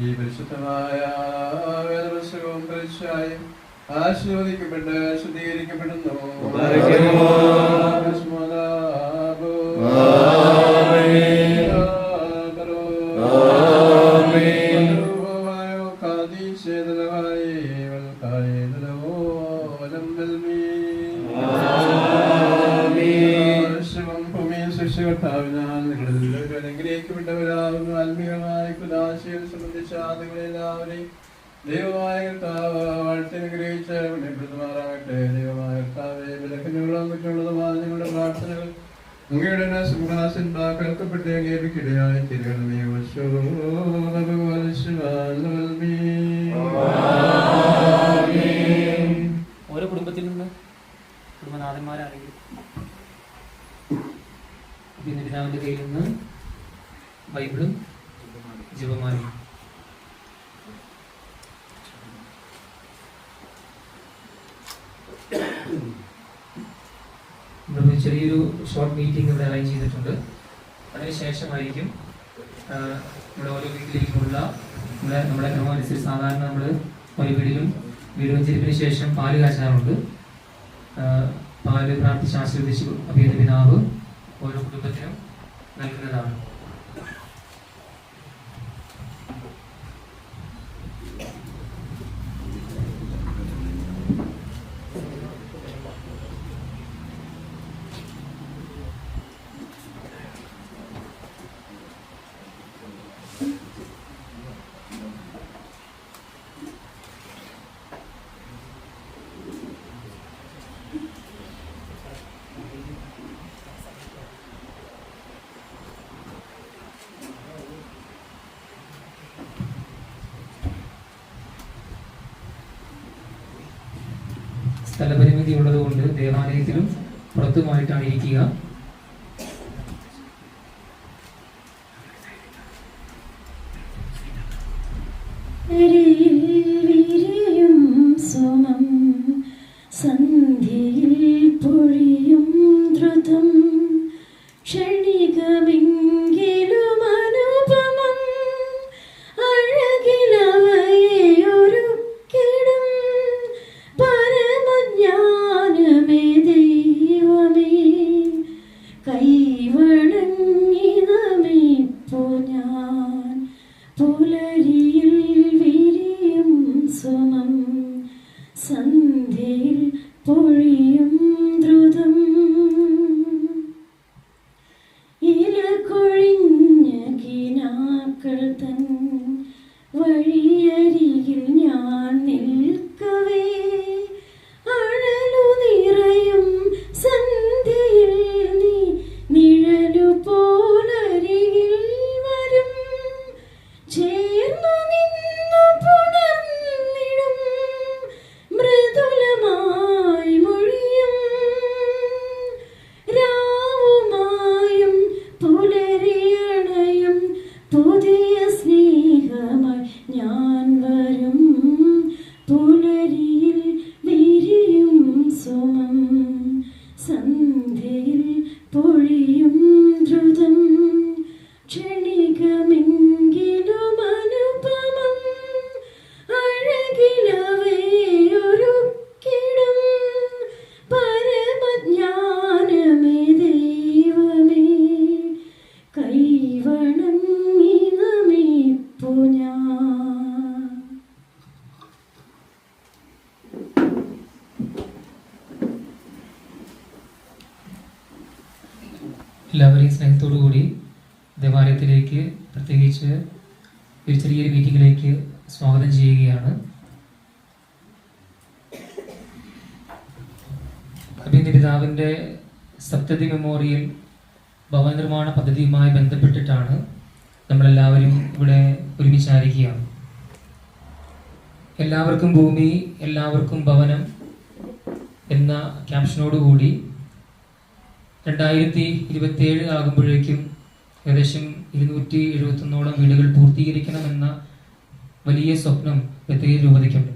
ഈ പരിശുദ്ധമായ വേദപുസ്തകവും പരീക്ഷായും ആശീർവദിക്കപ്പെട്ട് ശുദ്ധീകരിക്കപ്പെടുന്നു. അനുഗ്രഹിക്കപ്പെട്ടവരാകുന്നു. ആത്മീയമായ കുദാശയിൽ സംബന്ധിച്ച ആദ്യങ്ങളെല്ലാവരെയും ദൈവമായ കർത്താവ് വാഴ്ത്തി അനുഗ്രഹിച്ച് പുണ്യപ്പെടുത്തുമാറാകട്ടെ. ദൈവമായ കർത്താവെ, വിലക്കിനുള്ളതും കുറ്റമുള്ളതുമായ നിങ്ങളുടെ പ്രാർത്ഥനകൾ അങ്ങയുടെ സിംഹാസൻ കേൾക്കപ്പെട്ട് അംഗീകരിക്കിടയായി തിരികണമേ. ഓരോ കുടുംബത്തിൽ നിന്ന് കുടുംബനാഥന്മാരാണെങ്കിൽ പിതാവിന്റെ കയ്യിൽ നിന്ന് ബൈബിളും ജപമാലയും. നമ്മൾ ചെറിയൊരു ഷോർട്ട് മീറ്റിംഗ് ഇവിടെ അറേഞ്ച് ചെയ്തിട്ടുണ്ട്. അതിനുശേഷമായിരിക്കും നമ്മുടെ ഓരോ വീട്ടിലേക്കുമുള്ള നമ്മുടെ ക്രമമനുസരിച്ച് സാധാരണ നമ്മൾ ഓരോ വീട് വെഞ്ചരിപ്പിന് ശേഷം പാല് കാച്ചാറുണ്ട്. പാല് പ്രാർത്ഥിച്ച് ആശീർവദിച്ച് അഭിയുടെ പിതാവ് ഓരോ കുടുംബത്തിനും നൽകുന്നതാണ്. സ്ഥലപരിമിതി ഉള്ളതുകൊണ്ട് ദേവാലയത്തിലും പുറത്തുമായിട്ടാണ് ഇരിക്കുക. സന്ധ്യയിൽ പൊഴിയും ദ്രുതം ക്ഷണികമെങ്കിലും അനുപമം അഴകിലവയൊരുക്കിടും പരമജ്ഞാനമേ ദൈവമേ. കൈവണങ്ങി നമിപ്പു ഞാൻ പുലരിയിൽ വിരിയും സുമം സന്ധ്യയിൽ പൊഴിയും ദ്രുതം. ഇല കൊഴിഞ്ഞ കിനാക്കൾ തൻ വഴിയരികിൽ ഞാൻ നിൽക്കവേ അഴലു നിറയും സന്ധ്യയിൽ നീ നിഴലു പോലരികിൽ വരും. ചേർന്നു നിന്നു പുണർന്നിടും മൃദുലമായി മൊഴി എല്ലാവരെയും സ്നേഹത്തോടു കൂടി ദേവാലയത്തിലേക്ക്, പ്രത്യേകിച്ച് ഒരു ചെറിയൊരു മീറ്റിങ്ങിലേക്ക് സ്വാഗതം ചെയ്യുകയാണ്. അഭിനന്ദ പിതാവിൻ്റെ സപ്തതി മെമ്മോറിയൽ ഭവന നിർമ്മാണ പദ്ധതിയുമായി ബന്ധപ്പെട്ടിട്ടാണ് നമ്മളെല്ലാവരും ഇവിടെ ഒരുമിച്ചായിരിക്കുകയാണ്. എല്ലാവർക്കും ഭൂമി, എല്ലാവർക്കും ഭവനം എന്ന ക്യാപ്ഷനോടുകൂടി 2027 ആകുമ്പോഴേക്കും ഏകദേശം 271 വീടുകൾ പൂർത്തീകരിക്കണമെന്ന വലിയ സ്വപ്നം ബത്തേരി രൂപതയ്ക്കുണ്ട്.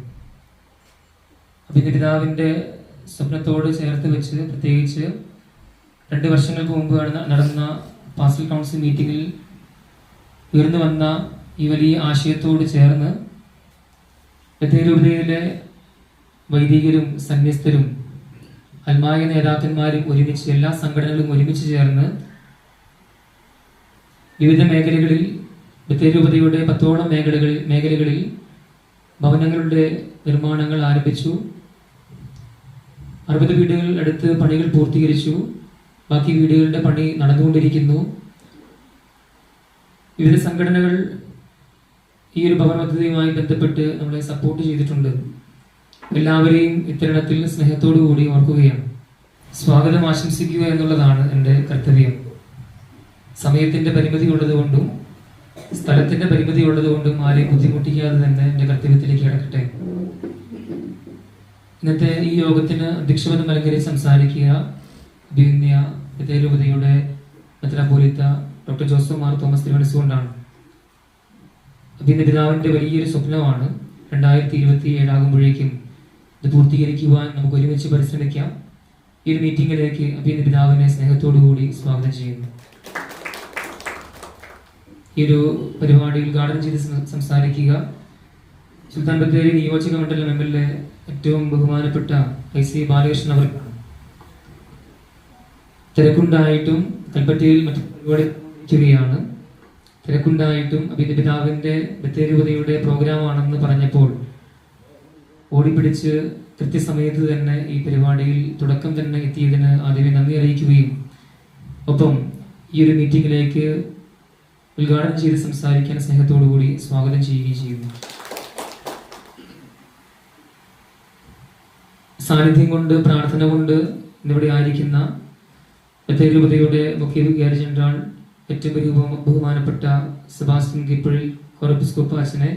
അഭിനന്ദ പിതാവിൻ്റെ സ്വപ്നത്തോട് ചേർത്ത് വെച്ച്, പ്രത്യേകിച്ച് 2 വർഷങ്ങൾക്ക് മുമ്പ് നടന്ന പാസ്റ്റൽ കൗൺസിൽ മീറ്റിംഗിൽ ഉയർന്നു വന്ന ഈ വലിയ ആശയത്തോട് ചേർന്ന് ബത്തേരി രൂപതയിലെ വൈദികരും സന്യസ്തരും അൽമായ നേതാക്കന്മാരും ഒരുമിച്ച്, എല്ലാ സംഘടനകളും ഒരുമിച്ച് ചേർന്ന് വിവിധ മേഖലകളിൽ, ബത്തേരി രൂപതയുടെ 10ഓളം മേഖലകളിൽ ഭവനങ്ങളുടെ നിർമ്മാണങ്ങൾ ആരംഭിച്ചു. 60 വീടുകൾ അടുത്ത് പണികൾ പൂർത്തീകരിച്ചു. ബാക്കി വീടുകളുടെ പണി നടന്നുകൊണ്ടിരിക്കുന്നു. വിവിധ സംഘടനകൾ ഈ ഒരു ഭവന പദ്ധതിയുമായി ബന്ധപ്പെട്ട് നമ്മളെ സപ്പോർട്ട് ചെയ്തിട്ടുണ്ട്. എല്ലാവരെയും ഇത്തരണത്തിൽ സ്നേഹത്തോടു കൂടി ഓർക്കുകയാണ്. സ്വാഗതം ആശംസിക്കുക എന്നുള്ളതാണ് എൻ്റെ കർത്തവ്യം. സമയത്തിൻ്റെ പരിമിതി ഉള്ളതുകൊണ്ടും സ്ഥലത്തിൻ്റെ പരിമിതി ഉള്ളതുകൊണ്ടും ആരെയും ബുദ്ധിമുട്ടിക്കാതെ തന്നെ എൻ്റെ കർത്തവ്യത്തിലേക്ക് കിടക്കട്ടെ. ഇന്നത്തെ ഈ യോഗത്തിന് അധ്യക്ഷപദം അലങ്കരിച്ച് സംസാരിക്കുക ബത്തേരി രൂപതയുടെ മെത്രാപ്പോലീത്ത ഡോക്ടർ ജോസഫ് മാർ തോമസ് തിരുവനന്തപുരമാണ്. അഭിനന്ദ പിതാവിൻ്റെ വലിയൊരു സ്വപ്നമാണ് 2027 ആകുമ്പോഴേക്കും ഇത് പൂർത്തീകരിക്കുവാൻ നമുക്ക് ഒരുമിച്ച് പരിശ്രമിക്കാം. ഈ ഒരു മീറ്റിംഗിലേക്ക് അഭിനന്ദ പിതാവിനെ സ്നേഹത്തോടു കൂടി സ്വാഗതം ചെയ്യുന്നു. ഈ ഒരു പരിപാടി ഉദ്ഘാടനം ചെയ്ത് സംസാരിക്കുക സുൽത്താൻ ബത്തേരി നിയോജക മണ്ഡലം MLA ഏറ്റവും ബഹുമാനപ്പെട്ട IC ബാലകൃഷ്ണൻ അവർക്കാണ്. തിരക്കുണ്ടായിട്ടും കൽപ്പറ്റയിൽ മറ്റു പരിപാടി ാണ് തിരക്കുണ്ടായിട്ടും അഭിനന്ദ പിതാവിൻ്റെ ബത്തേരി രൂപതയുടെ പ്രോഗ്രാമാണെന്ന് പറഞ്ഞപ്പോൾ ഓടിപ്പിടിച്ച് കൃത്യസമയത്ത് തന്നെ ഈ പരിപാടിയിൽ തുടക്കം തന്നെ എത്തിയതിന് ആദ്യമേ നന്ദി അറിയിക്കുകയും ഒപ്പം ഈ ഒരു മീറ്റിംഗിലേക്ക് ഉദ്ഘാടനം ചെയ്ത് സംസാരിക്കാൻ സ്നേഹത്തോടു കൂടി സ്വാഗതം ചെയ്യുകയും ചെയ്യുന്നു. സാന്നിധ്യം കൊണ്ട്, പ്രാർത്ഥന കൊണ്ട് ഇന്നിവിടെ ആയിരിക്കുന്ന ബത്തേരി രൂപതയുടെ മുഖ്യ വികാരി ജനറൽ ഏറ്റവും വലിയ ബഹുമാനപ്പെട്ട സെബാസ്റ്റ്യൻ കിപ്പിളിൽ കോറെപ്പിസ്കോപ്പ അച്ഛനെ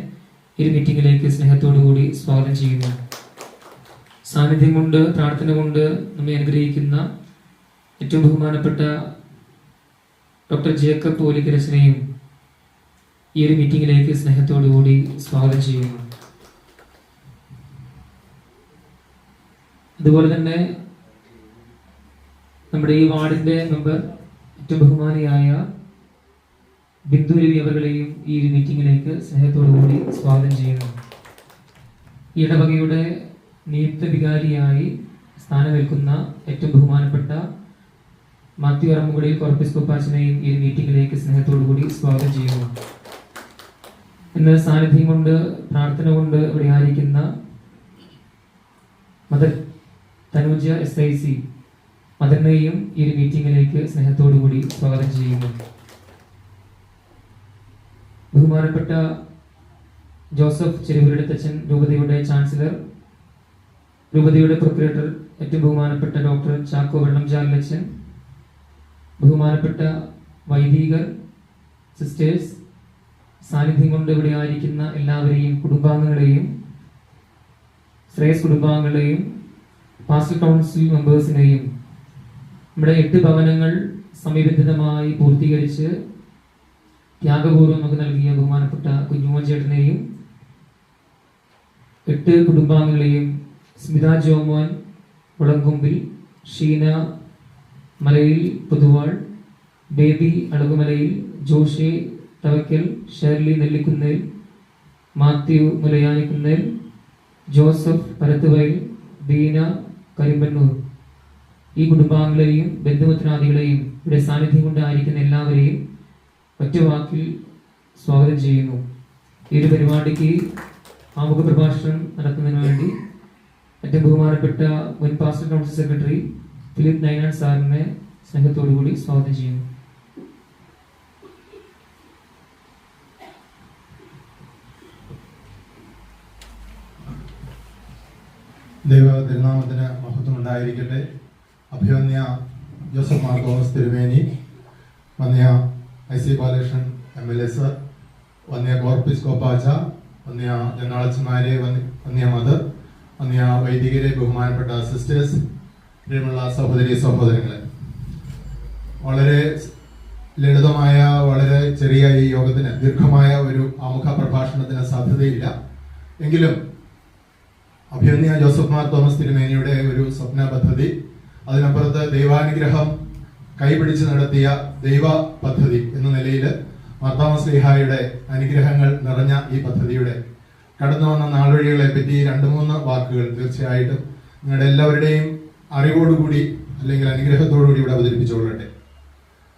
ഈ മീറ്റിംഗിലേക്ക് സ്നേഹത്തോടു കൂടി സ്വാഗതം ചെയ്യുന്നു. സാന്നിധ്യം കൊണ്ട്, പ്രാർത്ഥന കൊണ്ട് നമ്മെ അനുഗ്രഹിക്കുന്ന ഏറ്റവും ബഹുമാനപ്പെട്ട ഡോക്ടർ ജേക്കബ് പോലിക്കരച്ചനെയും ഈ ഒരു മീറ്റിംഗിലേക്ക് സ്നേഹത്തോടു കൂടി സ്വാഗതം ചെയ്യുന്നു. അതുപോലെ തന്നെ നമ്മുടെ ഈ വാർഡിന്റെ മെമ്പർ ഏറ്റവും ബഹുമാനിയായ ബിന്ദു രവി അവர்களെയും ഈ ഒരു മീറ്റിംഗിലേക്ക് സ്നേഹത്തോടു കൂടി സ്വാഗതം ചെയ്യുന്നു. ഈ ഇടവകയുടെ നിയുക്ത വികാരിയായി സ്ഥാനമേൽക്കുന്ന ഏറ്റവും ബഹുമാനപ്പെട്ട മാത്യു അറമുകളിൽ കോർപ്പിസ്കോപ്പാച്ചനെയും ഈ ഒരു മീറ്റിംഗിലേക്ക് സ്നേഹത്തോടു കൂടി സ്വാഗതം ചെയ്യുന്നു. ഇന്ന് സാന്നിധ്യം കൊണ്ട്, പ്രാർത്ഥന കൊണ്ട് ഇവിടെ ആയിരിക്കുന്ന മദർ തനുജ SIC മദറിനെയും ഈ ഒരു മീറ്റിംഗിലേക്ക് സ്നേഹത്തോടു കൂടി സ്വാഗതം ചെയ്യുന്നു. ബഹുമാനപ്പെട്ട ജോസഫ് ചെരുവിലടുത്തച്ഛൻ രൂപതയുടെ ചാൻസലർ, രൂപതയുടെ പ്രൊക്യുറേറ്റർ ഏറ്റവും ബഹുമാനപ്പെട്ട ഡോക്ടർ ചാക്കോ വെള്ളംചാലച്ചൻ, ബഹുമാനപ്പെട്ട വൈദികർ, സിസ്റ്റേഴ്സ്, സാന്നിധ്യം കൊണ്ട് ഇവിടെ ആയിരിക്കുന്ന എല്ലാവരെയും, കുടുംബാംഗങ്ങളെയും, ശ്രേയസ് കുടുംബാംഗങ്ങളെയും, പാസ്റ്റൽ കൗൺസിൽ മെമ്പേഴ്സിനെയും, നമ്മുടെ 8 ഭവനങ്ങൾ സമയബന്ധിതമായി പൂർത്തീകരിച്ച് ത്യാഗപൂർവ്വം നമുക്ക് നൽകിയ ബഹുമാനപ്പെട്ട കുഞ്ഞുമോൻ ചേട്ടനെയും 8 കുടുംബാംഗങ്ങളെയും, സ്മിത ജോമോൻ മുളങ്കൊമ്പിൽ, ഷീന മലയിൽ പൊതുവാൾ, ബേബി അളകുമലയിൽ, ജോഷി തവക്കൽ, ഷേർലി നെല്ലിക്കുന്നേൽ, മാത്യു മുലയാനിക്കുന്നേൽ, ജോസഫ് പരത്തുവയൽ, ബീന കരിമ്പന്നൂർ, ഈ കുടുംബാംഗങ്ങളെയും ബന്ധുമിത്രാദികളെയും ഇവിടെ സാന്നിധ്യം കൊണ്ടായിരിക്കുന്ന എല്ലാവരെയും ഒറ്റ വാക്കിൽ സ്വാഗതം ചെയ്യുന്നു. ഈ ഒരു പരിപാടിക്ക് ആമുഖ പ്രഭാഷണം നടത്തുന്നതിന് വേണ്ടി ഏറ്റവും ബഹുമാനപ്പെട്ട മുൻ pastoral council secretary Philip Ninan സാറിനെ സ്നേഹത്തോടു കൂടി സ്വാഗതം ചെയ്യുന്നു. തിരുനാമത്തിന് മഹത്വം ഉണ്ടായിരിക്കട്ടെ. അഭിവന്യ ജോസഫ് മാർ തോമസ് തിരുമേനി, വന്യ IC ബാലകൃഷ്ണൻ MLA സർ, വന്യ കോർപ്പിസ് കോപ്പാച്ച, വന്യ ജനാളച്ചന്മാരെ, വന്യ മദർ, വന്യ വൈദികരെ, ബഹുമാനപ്പെട്ട സിസ്റ്റേഴ്സ്, പ്രിയമുള്ള സഹോദരി സഹോദരങ്ങളെ, വളരെ ലളിതമായ വളരെ ചെറിയ ഈ യോഗത്തിന് ദീർഘമായ ഒരു ആമുഖ പ്രഭാഷണത്തിന് സാധ്യതയില്ല. എങ്കിലും അഭിവന്യ ജോസഫ് മാർ തോമസ് തിരുമേനിയുടെ ഒരു സ്വപ്ന പദ്ധതി, അതിനപ്പുറത്ത് ദൈവാനുഗ്രഹം കൈപിടിച്ച് നടത്തിയ ദൈവ പദ്ധതി എന്ന നിലയിൽ മാർത്തോമാ ശ്ലീഹായുടെ അനുഗ്രഹങ്ങൾ നിറഞ്ഞ ഈ പദ്ധതിയുടെ കടന്നു വന്ന നാൾവഴികളെ പറ്റി 2-3 വാക്കുകൾ തീർച്ചയായിട്ടും നിങ്ങളുടെ എല്ലാവരുടെയും അറിവോടുകൂടി അല്ലെങ്കിൽ അനുഗ്രഹത്തോടുകൂടി ഇവിടെ അവതരിപ്പിച്ചുകൊള്ളട്ടെ.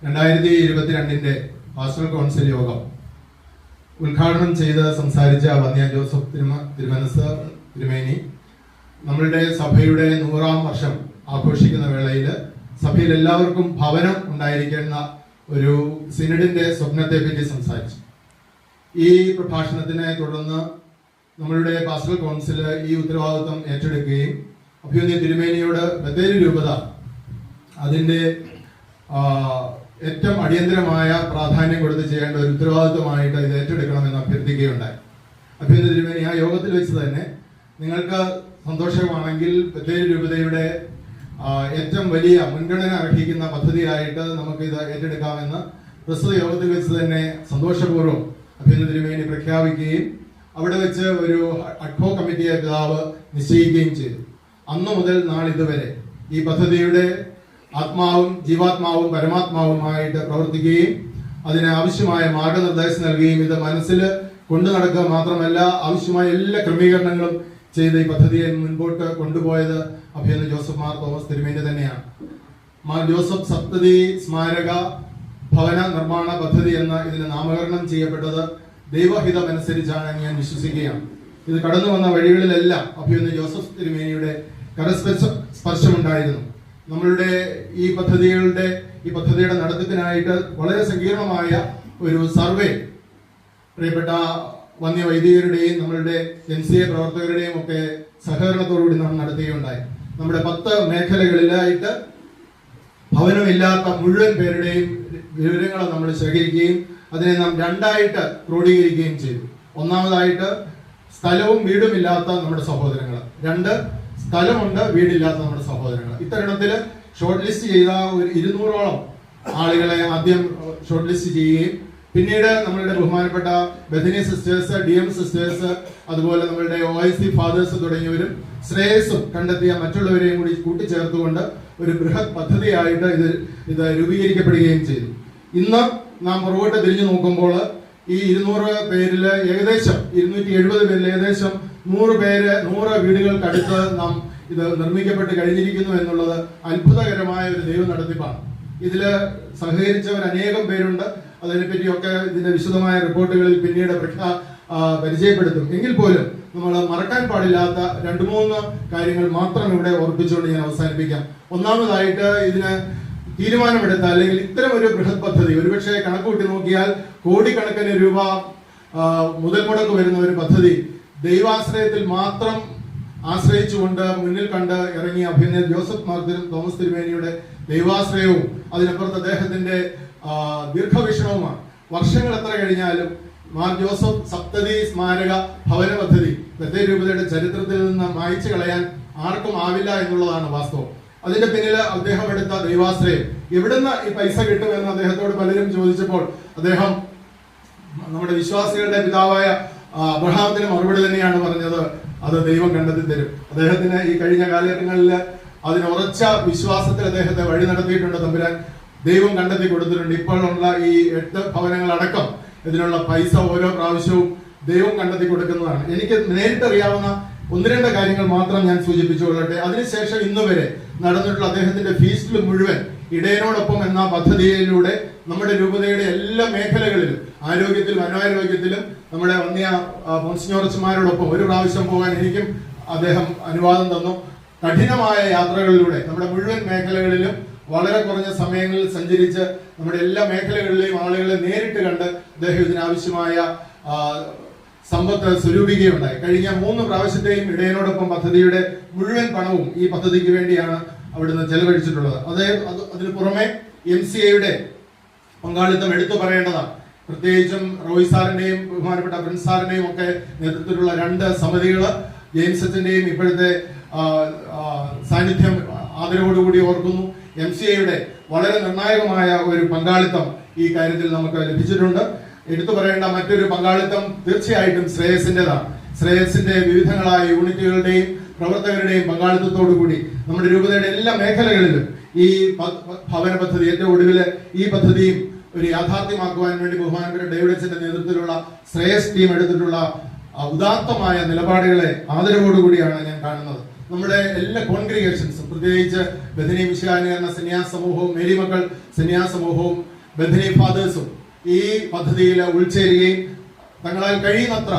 2022 പാസ്റ്ററൽ കൗൺസിൽ യോഗം ഉദ്ഘാടനം ചെയ്ത് സംസാരിച്ച വന്യ ജോസഫ് തിരുമനസ് തിരുമേനി, നമ്മളുടെ സഭയുടെ 100-ാം വർഷം ആഘോഷിക്കുന്ന വേളയിൽ സഭയിൽ എല്ലാവർക്കും ഭവനം ഉണ്ടായിരിക്കുന്ന ഒരു സിനഡിന്റെ സ്വപ്നത്തെ പറ്റി സംസാരിച്ചു. ഈ പ്രഭാഷണത്തിനെ തുടർന്ന് നമ്മളുടെ പാസ്റ്ററൽ കൗൺസിൽ ഈ ഉത്തരവാദിത്വം ഏറ്റെടുക്കുകയും അഭിവന്യ തിരുമേനിയോട് ബത്തേരി രൂപത അതിന്റെ ഏറ്റവും അടിയന്തരമായ പ്രാധാന്യം കൊടുത്ത് ചെയ്യേണ്ട ഒരു ഉത്തരവാദിത്വമായിട്ട് ഇത് ഏറ്റെടുക്കണമെന്ന് അഭ്യർത്ഥിക്കുകയുണ്ടായി. അഭിവന്യ തിരുമേനി ആ യോഗത്തിൽ വെച്ച് തന്നെ നിങ്ങൾക്ക് സന്തോഷമാണെങ്കിൽ ബത്തേരി രൂപതയുടെ ഏറ്റവും വലിയ മുൻഗണന അർഹിക്കുന്ന പദ്ധതിയായിട്ട് നമുക്ക് ഇത് ഏറ്റെടുക്കാമെന്ന് പ്രസ്തുത യോഗത്തിൽ വെച്ച് തന്നെ സന്തോഷപൂർവ്വം അഭിനന്ദ തിരുമേനി പ്രഖ്യാപിക്കുകയും അവിടെ വെച്ച് ഒരു അഡ്ഹോ കമ്മിറ്റിയെ പിതാവ് നിശ്ചയിക്കുകയും ചെയ്തു. അന്നു മുതൽ നാളിതുവരെ ഈ പദ്ധതിയുടെ ആത്മാവും ജീവാത്മാവും പരമാത്മാവുമായിട്ട് പ്രവർത്തിക്കുകയും അതിന് ആവശ്യമായ മാർഗനിർദ്ദേശം നൽകുകയും ഇത് മനസ്സിൽ കൊണ്ടു നടക്കുക മാത്രമല്ല ആവശ്യമായ എല്ലാ ക്രമീകരണങ്ങളും ചെയ്ത് ഈ പദ്ധതിയെ മുൻപോട്ട് കൊണ്ടുപോയത് അഭിനന്ദ ജോസഫ് മാർ തോമസ് തിരുമേനി തന്നെയാണ്. മാർ ജോസഫ് സപ്തതി സ്മാരക ഭവന നിർമ്മാണ പദ്ധതി എന്ന ഇതിന് നാമകരണം ചെയ്യപ്പെട്ടത് ദൈവഹിതമനുസരിച്ചാണ് ഞാൻ വിശ്വസിക്കുകയാണ്. ഇത് കടന്നു വന്ന വഴികളിലെല്ലാം അഭിനന്ദ ജോസഫ് തിരുമേനിയുടെ കരസ്പർശമുണ്ടായിരുന്നു. നമ്മളുടെ ഈ പദ്ധതിയുടെ നടത്തിപ്പിനായിട്ട് വളരെ സങ്കീർണമായ ഒരു സർവേ പ്രിയപ്പെട്ട വന്യ വൈദികരുടെയും നമ്മളുടെ NCA പ്രവർത്തകരുടെയും ഒക്കെ സഹകരണത്തോടുകൂടി നാം നടത്തുകയുണ്ടായി. നമ്മുടെ 10 മേഖലകളിലായിട്ട് ഭവനമില്ലാത്ത മുഴുവൻ പേരുടെയും വിവരങ്ങൾ നമ്മൾ ശേഖരിക്കുകയും അതിനെ നാം 2ആയിട്ട് ക്രോഡീകരിക്കുകയും ചെയ്തു. ഒന്നാമതായിട്ട് സ്ഥലവും വീടും ഇല്ലാത്ത നമ്മുടെ സഹോദരങ്ങൾ, 2 സ്ഥലമുണ്ട് വീടില്ലാത്ത നമ്മുടെ സഹോദരങ്ങൾ. ഇത്തരണത്തില് ഷോർട്ട് ലിസ്റ്റ് ചെയ്ത ഒരു 200ഓളം ആളുകളെ ആദ്യം ഷോർട്ട് ലിസ്റ്റ് ചെയ്യുകയും പിന്നീട് നമ്മളുടെ ബഹുമാനപ്പെട്ട ബഥനി സിസ്റ്റേഴ്സ്, DM സിസ്റ്റേഴ്സ്, അതുപോലെ നമ്മളുടെ OIC ഫാദേഴ്സ് തുടങ്ങിയവരും ശ്രേയസ്സും കണ്ടെത്തിയ മറ്റുള്ളവരെയും കൂടി കൂട്ടിച്ചേർത്തുകൊണ്ട് ഒരു ബൃഹത് പദ്ധതിയായിട്ട് ഇത് രൂപീകരിക്കപ്പെടുകയും ചെയ്തു. ഇന്ന് നാം പുറകോട്ട് തിരിഞ്ഞു നോക്കുമ്പോൾ ഈ 200 പേരിൽ ഏകദേശം 270 പേരിൽ ഏകദേശം 100 വീടുകൾക്കടുത്ത് നാം ഇത് നിർമ്മിക്കപ്പെട്ട് കഴിഞ്ഞിരിക്കുന്നു എന്നുള്ളത് അത്ഭുതകരമായ ഒരു ദൈവ നടത്തിപ്പാണ്. ഇതില് സഹകരിച്ചവർ അനേകം പേരുണ്ട്. അതിനെപ്പറ്റിയൊക്കെ ഇതിന്റെ വിശദമായ റിപ്പോർട്ടുകളിൽ പിന്നീട് പരിചയപ്പെടുത്തും. എങ്കിൽ പോലും നമ്മൾ മറക്കാൻ പാടില്ലാത്ത 2-3 കാര്യങ്ങൾ മാത്രം ഇവിടെ ഓർപ്പിച്ചുകൊണ്ട് ഞാൻ അവസാനിപ്പിക്കാം. ഒന്നാമതായിട്ട് ഇതിന് തീരുമാനമെടുത്ത അല്ലെങ്കിൽ ഇത്തരം ഒരു ബൃഹത് പദ്ധതി ഒരുപക്ഷെ കണക്കുകൂട്ടി നോക്കിയാൽ കോടിക്കണക്കിന് രൂപ മുതൽ മുടക്ക് വരുന്ന ഒരു പദ്ധതി ദൈവാശ്രയത്തിൽ മാത്രം ആശ്രയിച്ചുകൊണ്ട് മുന്നിൽ കണ്ട് ഇറങ്ങിയ അഭിനന്ദ ജോസഫ് മാർ തോമസ് തിരുമേനിയുടെ ദൈവാശ്രയവും അതിനപ്പുറത്ത് അദ്ദേഹത്തിന്റെ ദീർഘവീക്ഷണവുമാണ്. വർഷങ്ങൾ എത്ര കഴിഞ്ഞാലും മാർ ജോസഫ് സപ്തതി സ്മാരക ഭവന പദ്ധതി ബത്തേരി രൂപതയുടെ ചരിത്രത്തിൽ നിന്ന് മായ്ച്ചു കളയാൻ ആർക്കും ആവില്ല എന്നുള്ളതാണ് വാസ്തവം. അതിന്റെ പിന്നിൽ അദ്ദേഹം എടുത്ത ദൈവാശ്രയം, എവിടുന്ന് ഈ പൈസ കിട്ടുമെന്ന് അദ്ദേഹത്തോട് പലരും ചോദിച്ചപ്പോൾ അദ്ദേഹം നമ്മുടെ വിശ്വാസികളുടെ പിതാവായ അബ്രഹാമത്തിന് മറുപടി തന്നെയാണ് പറഞ്ഞത്, അത് ദൈവം കണ്ടെത്തി തരും. അദ്ദേഹത്തിന് ഈ കഴിഞ്ഞ കാലഘട്ടങ്ങളിൽ അതിന് ഉറച്ച വിശ്വാസത്തിൽ അദ്ദേഹത്തെ വഴി നടത്തിയിട്ടുണ്ട് തമ്പുരാൻ. ദൈവം കണ്ടെത്തി കൊടുത്തിട്ടുണ്ട്. ഇപ്പോഴുള്ള ഈ 8 ഭവനങ്ങളടക്കം ഇതിനുള്ള പൈസ ഓരോ പ്രാവശ്യവും ദൈവം കണ്ടെത്തി കൊടുക്കുന്നതാണ്. എനിക്ക് നേരിട്ടറിയാവുന്ന 1-2 കാര്യങ്ങൾ മാത്രം ഞാൻ സൂചിപ്പിച്ചുകൊള്ളട്ടെ. അതിനുശേഷം ഇന്ന് വരെ നടന്നിട്ടുള്ള അദ്ദേഹത്തിന്റെ ഫീസ്റ്റിൽ മുഴുവൻ ഇടയനോടൊപ്പം എന്ന പദ്ധതിയിലൂടെ നമ്മുടെ രൂപതയുടെ എല്ലാ മേഖലകളിലും ആരോഗ്യത്തിലും അനാരോഗ്യത്തിലും നമ്മുടെ വന്യ മോൺസിഞ്ഞോറച്ചന്മാരോടൊപ്പം ഒരു പ്രാവശ്യം പോകാൻ എനിക്കും അദ്ദേഹം അനുവാദം തന്നു. കഠിനമായ യാത്രകളിലൂടെ നമ്മുടെ മുഴുവൻ മേഖലകളിലും വളരെ കുറഞ്ഞ സമയങ്ങളിൽ സഞ്ചരിച്ച് നമ്മുടെ എല്ലാ മേഖലകളിലെയും ആളുകളെ നേരിട്ട് കണ്ട് അദ്ദേഹം ഇതിനാവശ്യമായ സമ്പത്ത് സ്വരൂപിക്കുകയുണ്ടായി. കഴിഞ്ഞ 3 പ്രാവശ്യത്തെയും ഇടയനോടൊപ്പം പദ്ധതിയുടെ മുഴുവൻ പണവും ഈ പദ്ധതിക്ക് വേണ്ടിയാണ് അവിടുന്ന് ചെലവഴിച്ചിട്ടുള്ളത്. അതിന് പുറമെ MCAയുടെ പങ്കാളിത്തം എടുത്തു പറയേണ്ടതാണ്. പ്രത്യേകിച്ചും റോയ് സാറിന്റെയും ബഹുമാനപ്പെട്ട പ്രിൻസ് സാറിന്റെയും ഒക്കെ നേതൃത്വത്തിലുള്ള 2 സമിതികൾ, ജെയിംസ് അച്ഛന്റെയും ഇപ്പോഴത്തെ സാന്നിധ്യം ആദരവോടുകൂടി ഓർക്കുന്നു. MCAയുടെ വളരെ നിർണായകമായ ഒരു പങ്കാളിത്തം ഈ കാര്യത്തിൽ നമുക്ക് ലഭിച്ചിട്ടുണ്ട്. എടുത്തു പറയേണ്ട മറ്റൊരു പങ്കാളിത്തം തീർച്ചയായിട്ടും ശ്രേയസിൻ്റെതാണ്. ശ്രേയസിന്റെ വിവിധങ്ങളായ യൂണിറ്റുകളുടെയും പ്രവർത്തകരുടെയും പങ്കാളിത്തത്തോടു കൂടി നമ്മുടെ രൂപതയുടെ എല്ലാ മേഖലകളിലും ഈ ഭവന പദ്ധതി, ഏറ്റവും ഒടുവില് ഈ പദ്ധതിയും ഒരു യാഥാർത്ഥ്യമാക്കുവാൻ വേണ്ടി ബഹുമാനപ്പെട്ട ഡേവിഡ് അച്ഛന്റെ നേതൃത്വത്തിലുള്ള ശ്രേയസ് ടീം എടുത്തിട്ടുള്ള ഉദാത്തമായ നിലപാടുകളെ ആദരവോടുകൂടിയാണ് ഞാൻ കാണുന്നത്. നമ്മുടെ എല്ലാ കോൺഗ്രിഗേഷൻസും, പ്രത്യേകിച്ച് ബഥനി വിശാലീകരണ സന്യാസ സമൂഹവും മേരി മക്കൾ സന്യാസ സമൂഹവും ബഥനി ഫാദേഴ്സും ഈ പദ്ധതിയിൽ ഉൾച്ചേരുകയും തങ്ങളാൽ കഴിയുന്നത്ര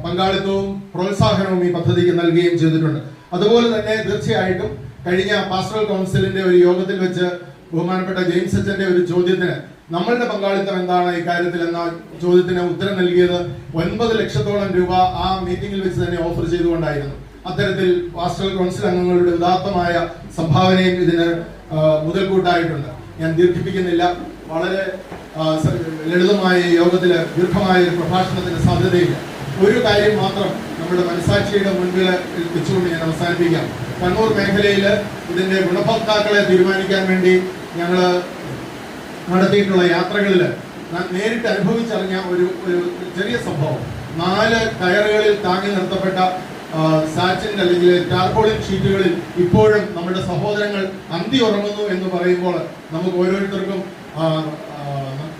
പങ്കാളിത്തവും പ്രോത്സാഹനവും ഈ പദ്ധതിക്ക് നൽകുകയും ചെയ്തിട്ടുണ്ട്. അതുപോലെ തന്നെ തീർച്ചയായിട്ടും കഴിഞ്ഞ പാസ്റ്ററൽ കൗൺസിലിന്റെ ഒരു യോഗത്തിൽ വെച്ച് ബഹുമാനപ്പെട്ട ജെയിംസ് അച്ഛന്റെ ഒരു ചോദ്യത്തിന് നമ്മളുടെ പങ്കാളിത്തം എന്താണ് ഇക്കാര്യത്തിൽ എന്ന ചോദ്യത്തിന് ഉത്തരം നൽകിയത് 9 ലക്ഷത്തോളം രൂപ ആ മീറ്റിംഗിൽ വെച്ച് തന്നെ ഓഫർ ചെയ്തുകൊണ്ടായിരുന്നു. അത്തരത്തിൽ പാസ്റ്ററൽ കൗൺസിൽ അംഗങ്ങളുടെ ഉദാത്തമായ സംഭാവനയും ഇതിന് മുതൽക്കൂട്ടായിട്ടുണ്ട്. ഞാൻ ദീർഘിപ്പിക്കുന്നില്ല. വളരെ ലളിതമായ യോഗത്തില് ദീർഘമായ ഒരു പ്രഭാഷണത്തിന് സാധ്യതയില്ല. ഒരു കാര്യം മാത്രം നമ്മുടെ മനസാക്ഷിയുടെ മുൻപിൽ വെച്ചുകൊണ്ട് ഞാൻ അവസാനിപ്പിക്കാം. കണ്ണൂർ മേഖലയിൽ ഇതിന്റെ ഗുണഭോക്താക്കളെ തീരുമാനിക്കാൻ വേണ്ടി ഞങ്ങൾ നടത്തിയിട്ടുള്ള യാത്രകളിൽ നേരിട്ട് അനുഭവിച്ചറിഞ്ഞ ഒരു ചെറിയ സംഭവം. 4 കയറുകളിൽ താങ്ങി നിർത്തപ്പെട്ട സാറ്റിന്റെ അല്ലെങ്കിൽ ടാർപോളിൻ ഷീറ്റുകളിൽ ഇപ്പോഴും നമ്മുടെ സഹോദരങ്ങൾ അന്തി ഉറങ്ങുന്നു എന്ന് പറയുമ്പോൾ നമുക്ക് ഓരോരുത്തർക്കും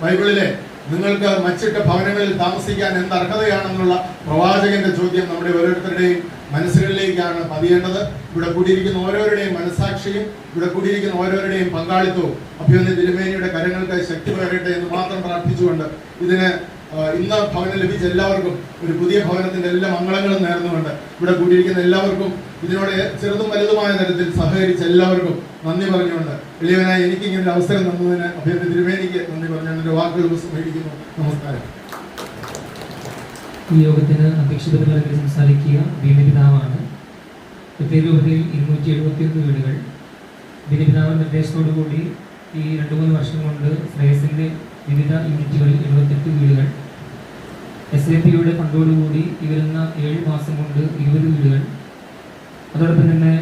ബൈബിളിലെ നിങ്ങൾക്ക് മച്ചിട്ട ഭവനങ്ങളിൽ താമസിക്കാൻ എന്ത് അർഹതയാണെന്നുള്ള പ്രവാചകന്റെ ചോദ്യം നമ്മുടെ ഓരോരുത്തരുടെയും മനസ്സുകളിലേക്കാണ് പതിയേണ്ടത്. ഇവിടെ കൂടിയിരിക്കുന്ന ഓരോരുടെയും മനസാക്ഷിയും ഇവിടെ കൂടിയിരിക്കുന്ന ഓരോരുടെയും പങ്കാളിത്തവും അഭിമന്യ തിരുമേനിയുടെ കരങ്ങൾക്ക് ശക്തി പകരട്ടെ എന്ന് മാത്രം പ്രാർത്ഥിച്ചുകൊണ്ട് ഇതിന് ഇന്ന് ഭവനം ലഭിച്ച എല്ലാവർക്കും ഒരു പുതിയ ഭവനത്തിന്റെ എല്ലാ മംഗളങ്ങളും നേർന്നുകൊണ്ട് ഇവിടെ കൂടിയിരിക്കുന്ന എല്ലാവർക്കും ഇതിനോട് ചെറുതും വലുതുമായ തരത്തിൽ സഹകരിച്ച എല്ലാവർക്കും നന്ദി പറഞ്ഞുകൊണ്ട് എളിയവനായി എനിക്ക് ഇങ്ങനെ ഒരു അവസരം തന്നതിന് അഭിമന്യ തിരുമേനിക്ക് നന്ദി പറഞ്ഞുകൊണ്ട് എൻ്റെ വാക്കുകൾ ഉപസംഹരിക്കുന്നു. നമസ്കാരം. ഈ യോഗത്തിന് അധ്യക്ഷതപരമായി സംസാരിക്കുക ഭീമപിതാവാണ്. രൂപതയിൽ 271 വീടുകൾ ഭീമപിതാവിന്റെ നിർദ്ദേശത്തോടുകൂടി ഈ 2-3 വർഷം കൊണ്ട് ശ്രേയസിന്റെ വിവിധ യൂണിറ്റുകളിൽ 78 വീടുകൾ, SAPയുടെ ഫണ്ടോടുകൂടി ഈ വരുന്ന 7 മാസം കൊണ്ട് 20 വീടുകൾ, അതോടൊപ്പം തന്നെ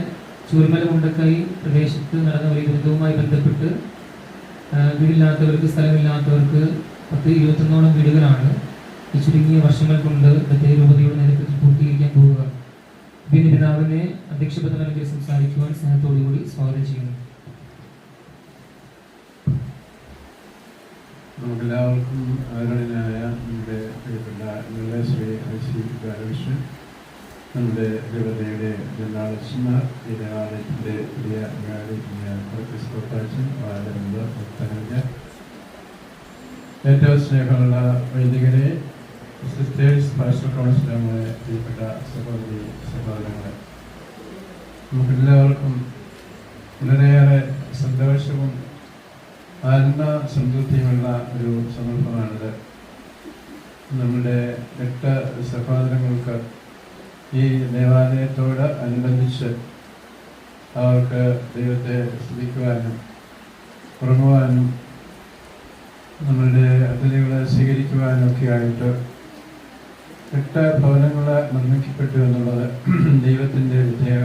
ചൂരമല മുണ്ടക്കൈ പ്രദേശത്ത് നടന്ന ഒരു ദുരന്തവുമായി ബന്ധപ്പെട്ട് വീടില്ലാത്തവർക്ക്, സ്ഥലമില്ലാത്തവർക്ക് 10-21 വീടുകളാണ് ഈ ചുരുങ്ങിയ വർഷങ്ങൾ കൊണ്ട് രൂപതയുടെ നേതൃത്വത്തിൽ പൂർത്തീകരിക്കാൻ പോവുക. ഭീമപിതാവിനെ അധ്യക്ഷപദത്തിൽ സംസാരിക്കുവാൻ സ്നേഹത്തോടുകൂടി സ്വാഗതം ചെയ്യുന്നു. നമുക്കെല്ലാവർക്കും ആദരണീയനായ നമ്മുടെ പ്രിയപ്പെട്ട ശ്രീ IC ബാലകൃഷ്ണൻ, നമ്മുടെ രൂപതയുടെ ജനറൽമാർ, ഈ ദേവാലയത്തിൻ്റെ പ്രിയ ക്രിസ്തോപ്പാച്ചൻ, വാഴമുള്ള ഭക്തനജ, ഏറ്റവും സ്നേഹമുള്ള വൈദികരെ, സിസ്റ്റേഴ്സ്, പാസ്റ്റർ കൗൺസിലർമാരെ, പ്രിയപ്പെട്ട സഹോദരി സഹോദരങ്ങളെ, നമുക്കെല്ലാവർക്കും വളരെയേറെ സന്തോഷവും ആത്മസംതൃപ്തിയുമുള്ള ഒരു സന്ദർഭമാണിത്. നമ്മുടെ 8 സഹോദരങ്ങൾക്ക് ഈ ദേവാലയത്തോട് അനുബന്ധിച്ച് അവർക്ക് ദൈവത്തെ സ്തുതിക്കുവാനും ഉറങ്ങുവാനും നമ്മളുടെ അതിഥികളെ സ്വീകരിക്കുവാനും ഒക്കെ ആയിട്ട് 8 ഭവനങ്ങൾ നിർമ്മിക്കപ്പെട്ടു എന്നുള്ളത് ദൈവത്തിൻ്റെ പ്രത്യേക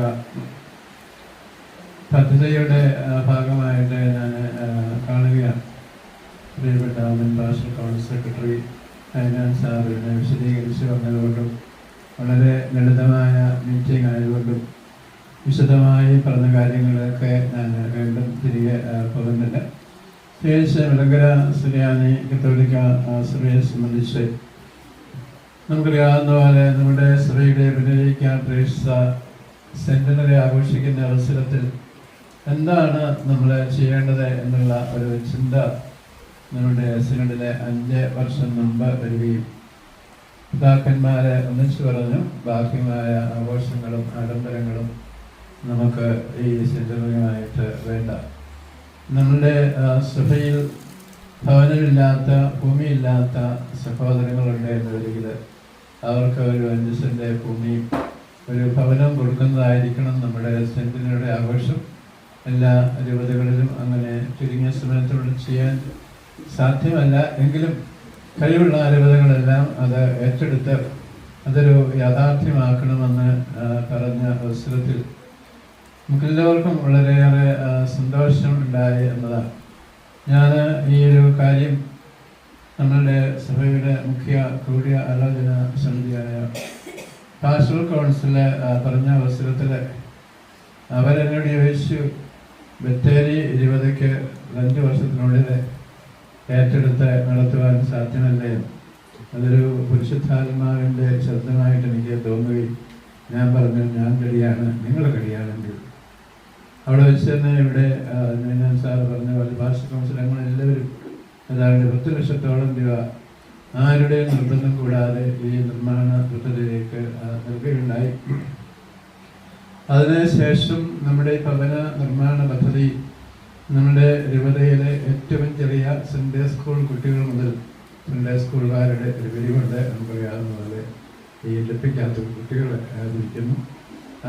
പദ്ധതിയുടെ ഭാഗമായിട്ട് ഞാൻ കാണുകയാണ്. പ്രിയപ്പെട്ട മുൻ പാസ്റ്റർ കൗൺസിൽ സെക്രട്ടറി ഫൈനാൻസ് സാറിനെ വിശദീകരിച്ച് പറഞ്ഞതുകൊണ്ടും വളരെ ലളിതമായ മീറ്റിംഗ് ആയതുകൊണ്ടും വിശദമായി പറഞ്ഞ കാര്യങ്ങളൊക്കെ ഞാൻ വീണ്ടും തിരികെ പോകുന്നില്ല. പ്രത്യേകിച്ച് വിളങ്കര സുറിയാനി കത്തോലിക്ക സഭയെ സംബന്ധിച്ച് നമുക്കറിയാവുന്ന പോലെ നമ്മുടെ സഭയുടെ പുനരുദ്ധരിക്കാൻ പ്രേക്ഷിച്ച സെന്റിനറി ആഘോഷിക്കുന്ന അവസരത്തിൽ എന്താണ് നമ്മൾ ചെയ്യേണ്ടത് എന്നുള്ള ഒരു ചിന്ത നമ്മുടെ സിനഡിലെ 5 വർഷം മുമ്പ് വരികയും പിതാക്കന്മാരെ ഒന്നിച്ചു പറഞ്ഞു ബാഹ്യമായ ആഘോഷങ്ങളും ആഡംബരങ്ങളും നമുക്ക് ഈ സെന്റിനറിയുമായിട്ട് വേണ്ട. നമ്മളുടെ സഭയിൽ ഭവനമില്ലാത്ത, ഭൂമിയില്ലാത്ത സഹോദരങ്ങളുണ്ട് എന്ന രീതിയിൽ അവർക്ക് ഒരു 5 സെന്റ് ഭൂമിയും ഒരു ഭവനം കൊടുക്കുന്നതായിരിക്കണം നമ്മുടെ സെന്റിനയുടെ ആഘോഷം. എല്ലാ രൂപതകളിലും അങ്ങനെ ചുരുങ്ങിയ സമയത്തോടെ ചെയ്യാൻ സാധ്യമല്ല. എങ്കിലും കഴിവുള്ള രൂപതകളെല്ലാം അത് ഏറ്റെടുത്ത് അതൊരു യാഥാർത്ഥ്യമാക്കണമെന്ന് പറഞ്ഞ അവസരത്തിൽ നമുക്കെല്ലാവർക്കും വളരെയേറെ സന്തോഷം ഉണ്ടായി എന്നതാണ്. ഞാൻ ഈ ഒരു കാര്യം നമ്മളുടെ സഭയുടെ മുഖ്യ കൂടിയ ആലോചന സമിതിയായ പാസ്റ്ററൽ കൗൺസില് പറഞ്ഞ അവസരത്തിൽ അവരെന്നോട് ചോദിച്ചു, ബത്തേരി രൂപതയ്ക്ക് 5 വർഷത്തിനുള്ളിൽ ഏറ്റെടുത്ത് നടത്തുവാൻ സാധ്യമല്ലേ? അതൊരു പുരുഷാത്മാവിൻ്റെ ശബ്ദമായിട്ട് എനിക്ക് തോന്നുകയും ഞാൻ പറഞ്ഞു, ഞാൻ റെഡിയാണ്, നിങ്ങൾ റെഡിയാണെങ്കിൽ. അവിടെ വെച്ച് തന്നെ ഇവിടെ ഞാൻ സാർ പറഞ്ഞ പോലെ പാസ്റ്റർ കൗൺസിൽ ഞങ്ങളെല്ലാവരും ഏതാണ്ട് 10 ലക്ഷത്തോളം രൂപ ആരുടെയും നിർബന്ധം കൂടാതെ ഈ നിർമ്മാണ പദ്ധതിയിലേക്ക് നൽകുകയുണ്ടായി. അതിനുശേഷം നമ്മുടെ ഭവന നിർമ്മാണ പദ്ധതി നമ്മുടെ രൂപതയിലെ ഏറ്റവും ചെറിയ സൺഡേ സ്കൂൾ കുട്ടികൾ മുതൽ സൺഡേ സ്കൂളുകാരുടെ ഒരു പിരിവുണ്ട്. നമുക്കറിയാവുന്ന പോലെ ഈ ലഭിക്കാത്ത കുട്ടികൾ ഇരിക്കുന്നു.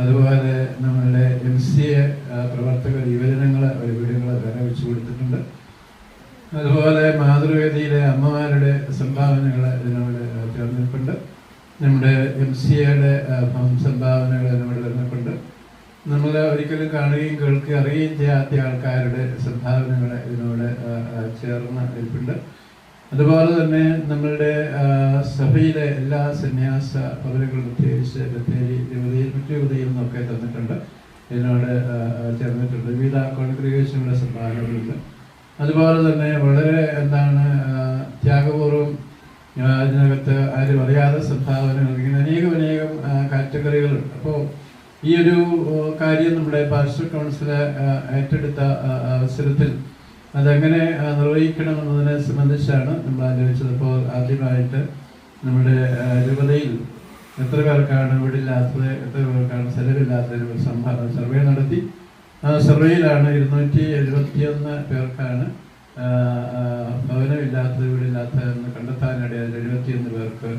അതുപോലെ നമ്മളുടെ MCA പ്രവർത്തകർ യുവജനങ്ങൾ ഒരു വീടുകൾ വേറെ വെച്ച് കൊടുത്തിട്ടുണ്ട്. അതുപോലെ മാതൃവേദിയിലെ അമ്മമാരുടെ സംഭാവനകൾ ഇതിനോട് ചേർന്നിട്ടുണ്ട്. നമ്മുടെ MCAയുടെ സംഭാവനകൾ ഇതിനോട് ചേർന്നിട്ടുണ്ട്. നമ്മൾ ഒരിക്കലും കാണുകയും കേൾക്കുകയും അറിയുകയും ചെയ്യാത്ത ആൾക്കാരുടെ സംഭാവനകൾ ഇതിനോട് ചേർന്ന് ഇരിപ്പുണ്ട്. അതുപോലെ തന്നെ നമ്മളുടെ സഭയിലെ എല്ലാ സന്യാസ പദവികളും പ്രത്യേകിച്ച് ബത്തേരി യുവതിയിൽ മറ്റു യുവതിയിൽ നിന്നൊക്കെ തന്നിട്ടുണ്ട്, ഇതിനോട് ചേർന്നിട്ടുണ്ട്. വിവിധ കോൺഗ്രിഗേഷനുകളുടെ സംഭാവനകളുണ്ട്. അതുപോലെ തന്നെ വളരെ ത്യാഗപൂർവം ഇതിനകത്ത് ആരും അറിയാതെ സംഭാവനകൾ, ഇങ്ങനെ അനേകം കാറ്റഗറികൾ. അപ്പോൾ ഈ ഒരു കാര്യം നമ്മുടെ പാസ്റ്റർ കൗൺസിൽ ഏറ്റെടുത്ത അവസരത്തിൽ അതെങ്ങനെ നിർവഹിക്കണമെന്നതിനെ സംബന്ധിച്ചാണ് നമ്മൾ ആലോചിച്ചത്. അപ്പോൾ ആദ്യമായിട്ട് നമ്മുടെ രൂപതയിൽ എത്ര പേർക്കാണ് വീടില്ലാത്തത്, എത്ര പേർക്കാണ് സ്ഥലമില്ലാത്തത് സർവേ നടത്തി. ആ സർവേയിലാണ് 271 പേർക്കാണ് ഭവനമില്ലാത്തത്, വീടില്ലാത്തതെന്ന് കണ്ടെത്താനിടയായത്. 71 പേർക്ക്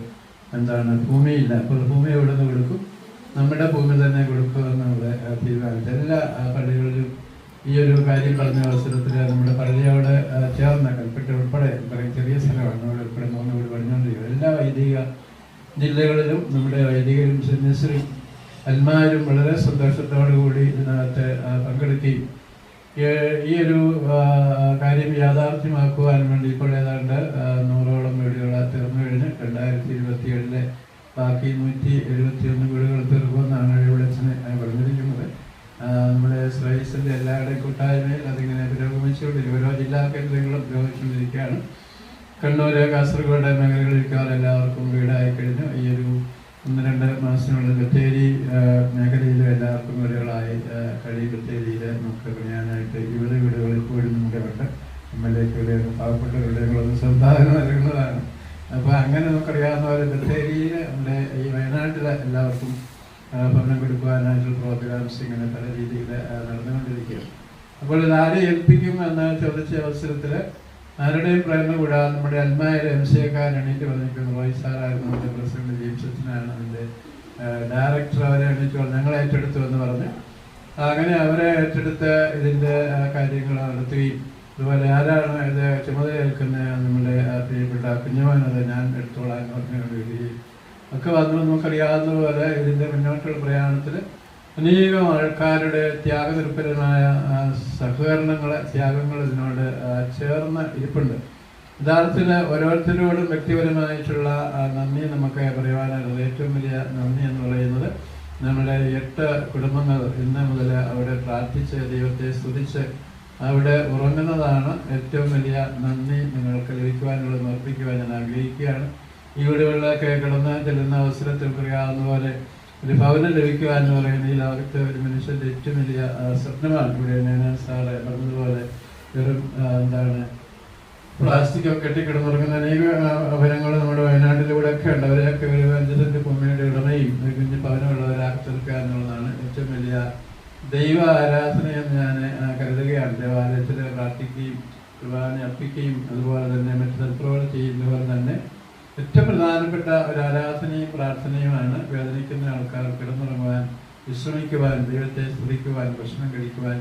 ഭൂമിയില്ല. അപ്പോൾ ഭൂമി എവിടെ നിന്ന് കൊടുക്കും? നമ്മുടെ ഭൂമി തന്നെ കൊടുക്കുമെന്നുള്ള തീരുമാനിച്ചു. എല്ലാ പള്ളികളിലും ഈ ഒരു കാര്യം പറഞ്ഞ അവസരത്തിൽ നമ്മുടെ പള്ളിയോട് ചേർന്ന കൽപ്പറ്റ ഉൾപ്പെടെ ചെറിയ സ്ഥലമാണ്, അവിടെ ഉൾപ്പെടെ 3 വീട് പണിഞ്ഞുകൊണ്ടിരിക്കുന്നത്. എല്ലാ വൈദിക ജില്ലകളിലും നമ്മുടെ വൈദികരും സന്യസ്തരും അൽമാരും വളരെ സന്തോഷത്തോടു കൂടി ഇതിനകത്ത് പങ്കെടുക്കുകയും ഈ ഒരു കാര്യം യാഥാർത്ഥ്യമാക്കുവാൻ വേണ്ടി ഇപ്പോൾ ഏതാണ്ട് 100ഓളം വീടുകൾ തീർന്നു കഴിഞ്ഞ് 2027 ബാക്കി 171 വീടുകൾ തീർക്കുമെന്നാണ് വിളിച്ചന് പറഞ്ഞിരിക്കുന്നത്. നമ്മുടെ ശ്രേയസിൻ്റെ എല്ലാവരുടെയും കൂട്ടായ്മയിൽ അതിങ്ങനെ പുരോഗമിച്ചുകൊണ്ടിരിക്കും. ഓരോ ജില്ലാ കേന്ദ്രങ്ങളും പുരോഗമിച്ചുകൊണ്ടിരിക്കുകയാണ്. കണ്ണൂർ, കാസർഗോഡ് മേഖലകളിൽ എല്ലാവർക്കും വീടായി കഴിഞ്ഞു. ഈ ഒരു 1-2 മാസത്തിനുള്ളിൽ ബത്തേരി മേഖലയിൽ എല്ലാവർക്കും വീടുകളായി കഴിയും. ബത്തേരിയിൽ നമുക്ക് പണിയാനായിട്ട് 20 വീടുകൾ ഇപ്പോഴും നമ്മുടെ ഉണ്ട്. MLA പാവപ്പെട്ട വീടുകളൊന്നും സംഭാവന നൽകുന്നതാണ്. അപ്പോൾ അങ്ങനെ നമുക്കറിയാവുന്ന പോലെ ബത്തേരിയിൽ നമ്മുടെ ഈ വയനാട്ടിലെ എല്ലാവർക്കും ഭവനം കൊടുക്കുവാനായിട്ടുള്ള പ്രോഗ്രാംസ് ഇങ്ങനെ പല രീതിയിൽ നടന്നുകൊണ്ടിരിക്കുകയാണ്. അപ്പോൾ ഇതാരെ ഏൽപ്പിക്കും എന്ന് ചോദിച്ച അവസരത്തിൽ ആരുടെയും പ്രേരണ കൂടാതെ നമ്മുടെ അൽമായിലെ MCAക്കാർ എണീറ്റ് വന്നിരിക്കുന്നു. റോയ് സാറായിരുന്നു നമ്മുടെ പ്രസിഡന്റ്, ജെയിംസ് അച്ഛനാണ് അതിൻ്റെ ഡയറക്ടർ. അവരെ എണീറ്റ് ഞങ്ങളെ ഏറ്റെടുത്തു എന്ന് പറഞ്ഞ് അങ്ങനെ അവരെ ഏറ്റെടുത്ത് ഇതിൻ്റെ കാര്യങ്ങൾ നടത്തുകയും അതുപോലെ ആരാണ് ഇത് ചുമതലയേൽക്കുന്ന നമ്മുടെ പ്രിയപ്പെട്ട കുഞ്ഞുമാനത് ഞാൻ എടുത്തോളാൻ പറഞ്ഞുകൊണ്ടിരിക്കുകയും ഒക്കെ വന്നു. നമുക്കറിയാവുന്ന പോലെ ഇതിൻ്റെ മുന്നോട്ടുള്ള പ്രയാണത്തിൽ അനേകം ആൾക്കാരുടെ ത്യാഗനിർഭരമായ ത്യാഗങ്ങൾ ഇതിനോട് ചേർന്ന് ഇരിപ്പുണ്ട്. യഥാർത്ഥത്തിൽ ഓരോരുത്തരോടും വ്യക്തിപരമായിട്ടുള്ള നന്ദി നമുക്ക് പറയുവാനായിട്ടുള്ളത്. ഏറ്റവും വലിയ നന്ദി എന്ന് പറയുന്നത് നമ്മുടെ 8 കുടുംബങ്ങൾ ഇന്ന് മുതൽ അവിടെ പ്രാർത്ഥിച്ച് ദൈവത്തെ സ്തുതിച്ച് അവിടെ ഉറങ്ങുന്നതാണ് ഏറ്റവും വലിയ നന്ദി നിങ്ങൾക്ക് ലഭിക്കുവാനുള്ളത് അർപ്പിക്കുവാൻ ഞാൻ ആഗ്രഹിക്കുകയാണ്. ഈ വീടുകളിലൊക്കെ കിടന്ന് ചെല്ലുന്ന അവസരത്തിൽ പറയാവുന്ന പോലെ ഒരു ഭവനം ലഭിക്കുക എന്ന് പറയുന്നത് ഈ ലോകത്തെ ഒരു മനുഷ്യൻ്റെ ഏറ്റവും വലിയ സ്വപ്നമാണ്. ഇവിടെ ഞാൻ സാറ് പറഞ്ഞതുപോലെ വെറും പ്ലാസ്റ്റിക്കൊക്കെ കെട്ടിക്കിടന്നുറങ്ങുന്ന അനേക ഭവനങ്ങൾ നമ്മുടെ വയനാട്ടിലൂടെ ഒക്കെ ഉണ്ട്. അവരെയൊക്കെ ഒരു 5 സെന്റ് ഭൂമിയുടെ ഉടമയും ഒരു കുഞ്ഞ് ഭവനമുള്ളവരാക്കി തീർക്കുക എന്നുള്ളതാണ് ഏറ്റവും വലിയ ദൈവ ആരാധനയെന്ന് ഞാൻ കരുതുകയാണ്. ദേവാലയത്തിൽ പ്രാർത്ഥിക്കുകയും കുർബാന അർപ്പിക്കുകയും അതുപോലെ തന്നെ മറ്റു തൽപ്രവൃത്തി ചെയ്യുന്നതുപോലെ തന്നെ ഏറ്റവും പ്രധാനപ്പെട്ട ഒരു ആരാധനയും പ്രാർത്ഥനയുമാണ് വേദനിക്കുന്ന ആൾക്കാർ കിടന്നുറങ്ങുവാൻ, വിശ്രമിക്കുവാൻ, ദൈവത്തെ സ്തുതിക്കുവാൻ, ഭക്ഷണം കഴിക്കുവാൻ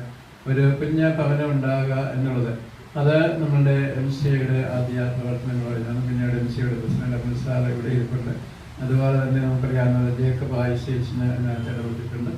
ഒരു കുഞ്ഞ ഭവനം ഉണ്ടാകുക എന്നുള്ളത്. അത് നമ്മളുടെ MCAയുടെ ആദ്യ പ്രവർത്തനങ്ങളാണ്. പിന്നീട് MCAയുടെ പ്രസിഡന്റ് അബ്ദുൽ സാർ ഇവിടെ ഇരിപ്പുണ്ട്. അതുപോലെ തന്നെ നമുക്കറിയാവുന്ന ജേക്കബ് ആയിഷേച്ചിന് അതിനകത്ത് ഇടപെട്ടിട്ടുണ്ട്.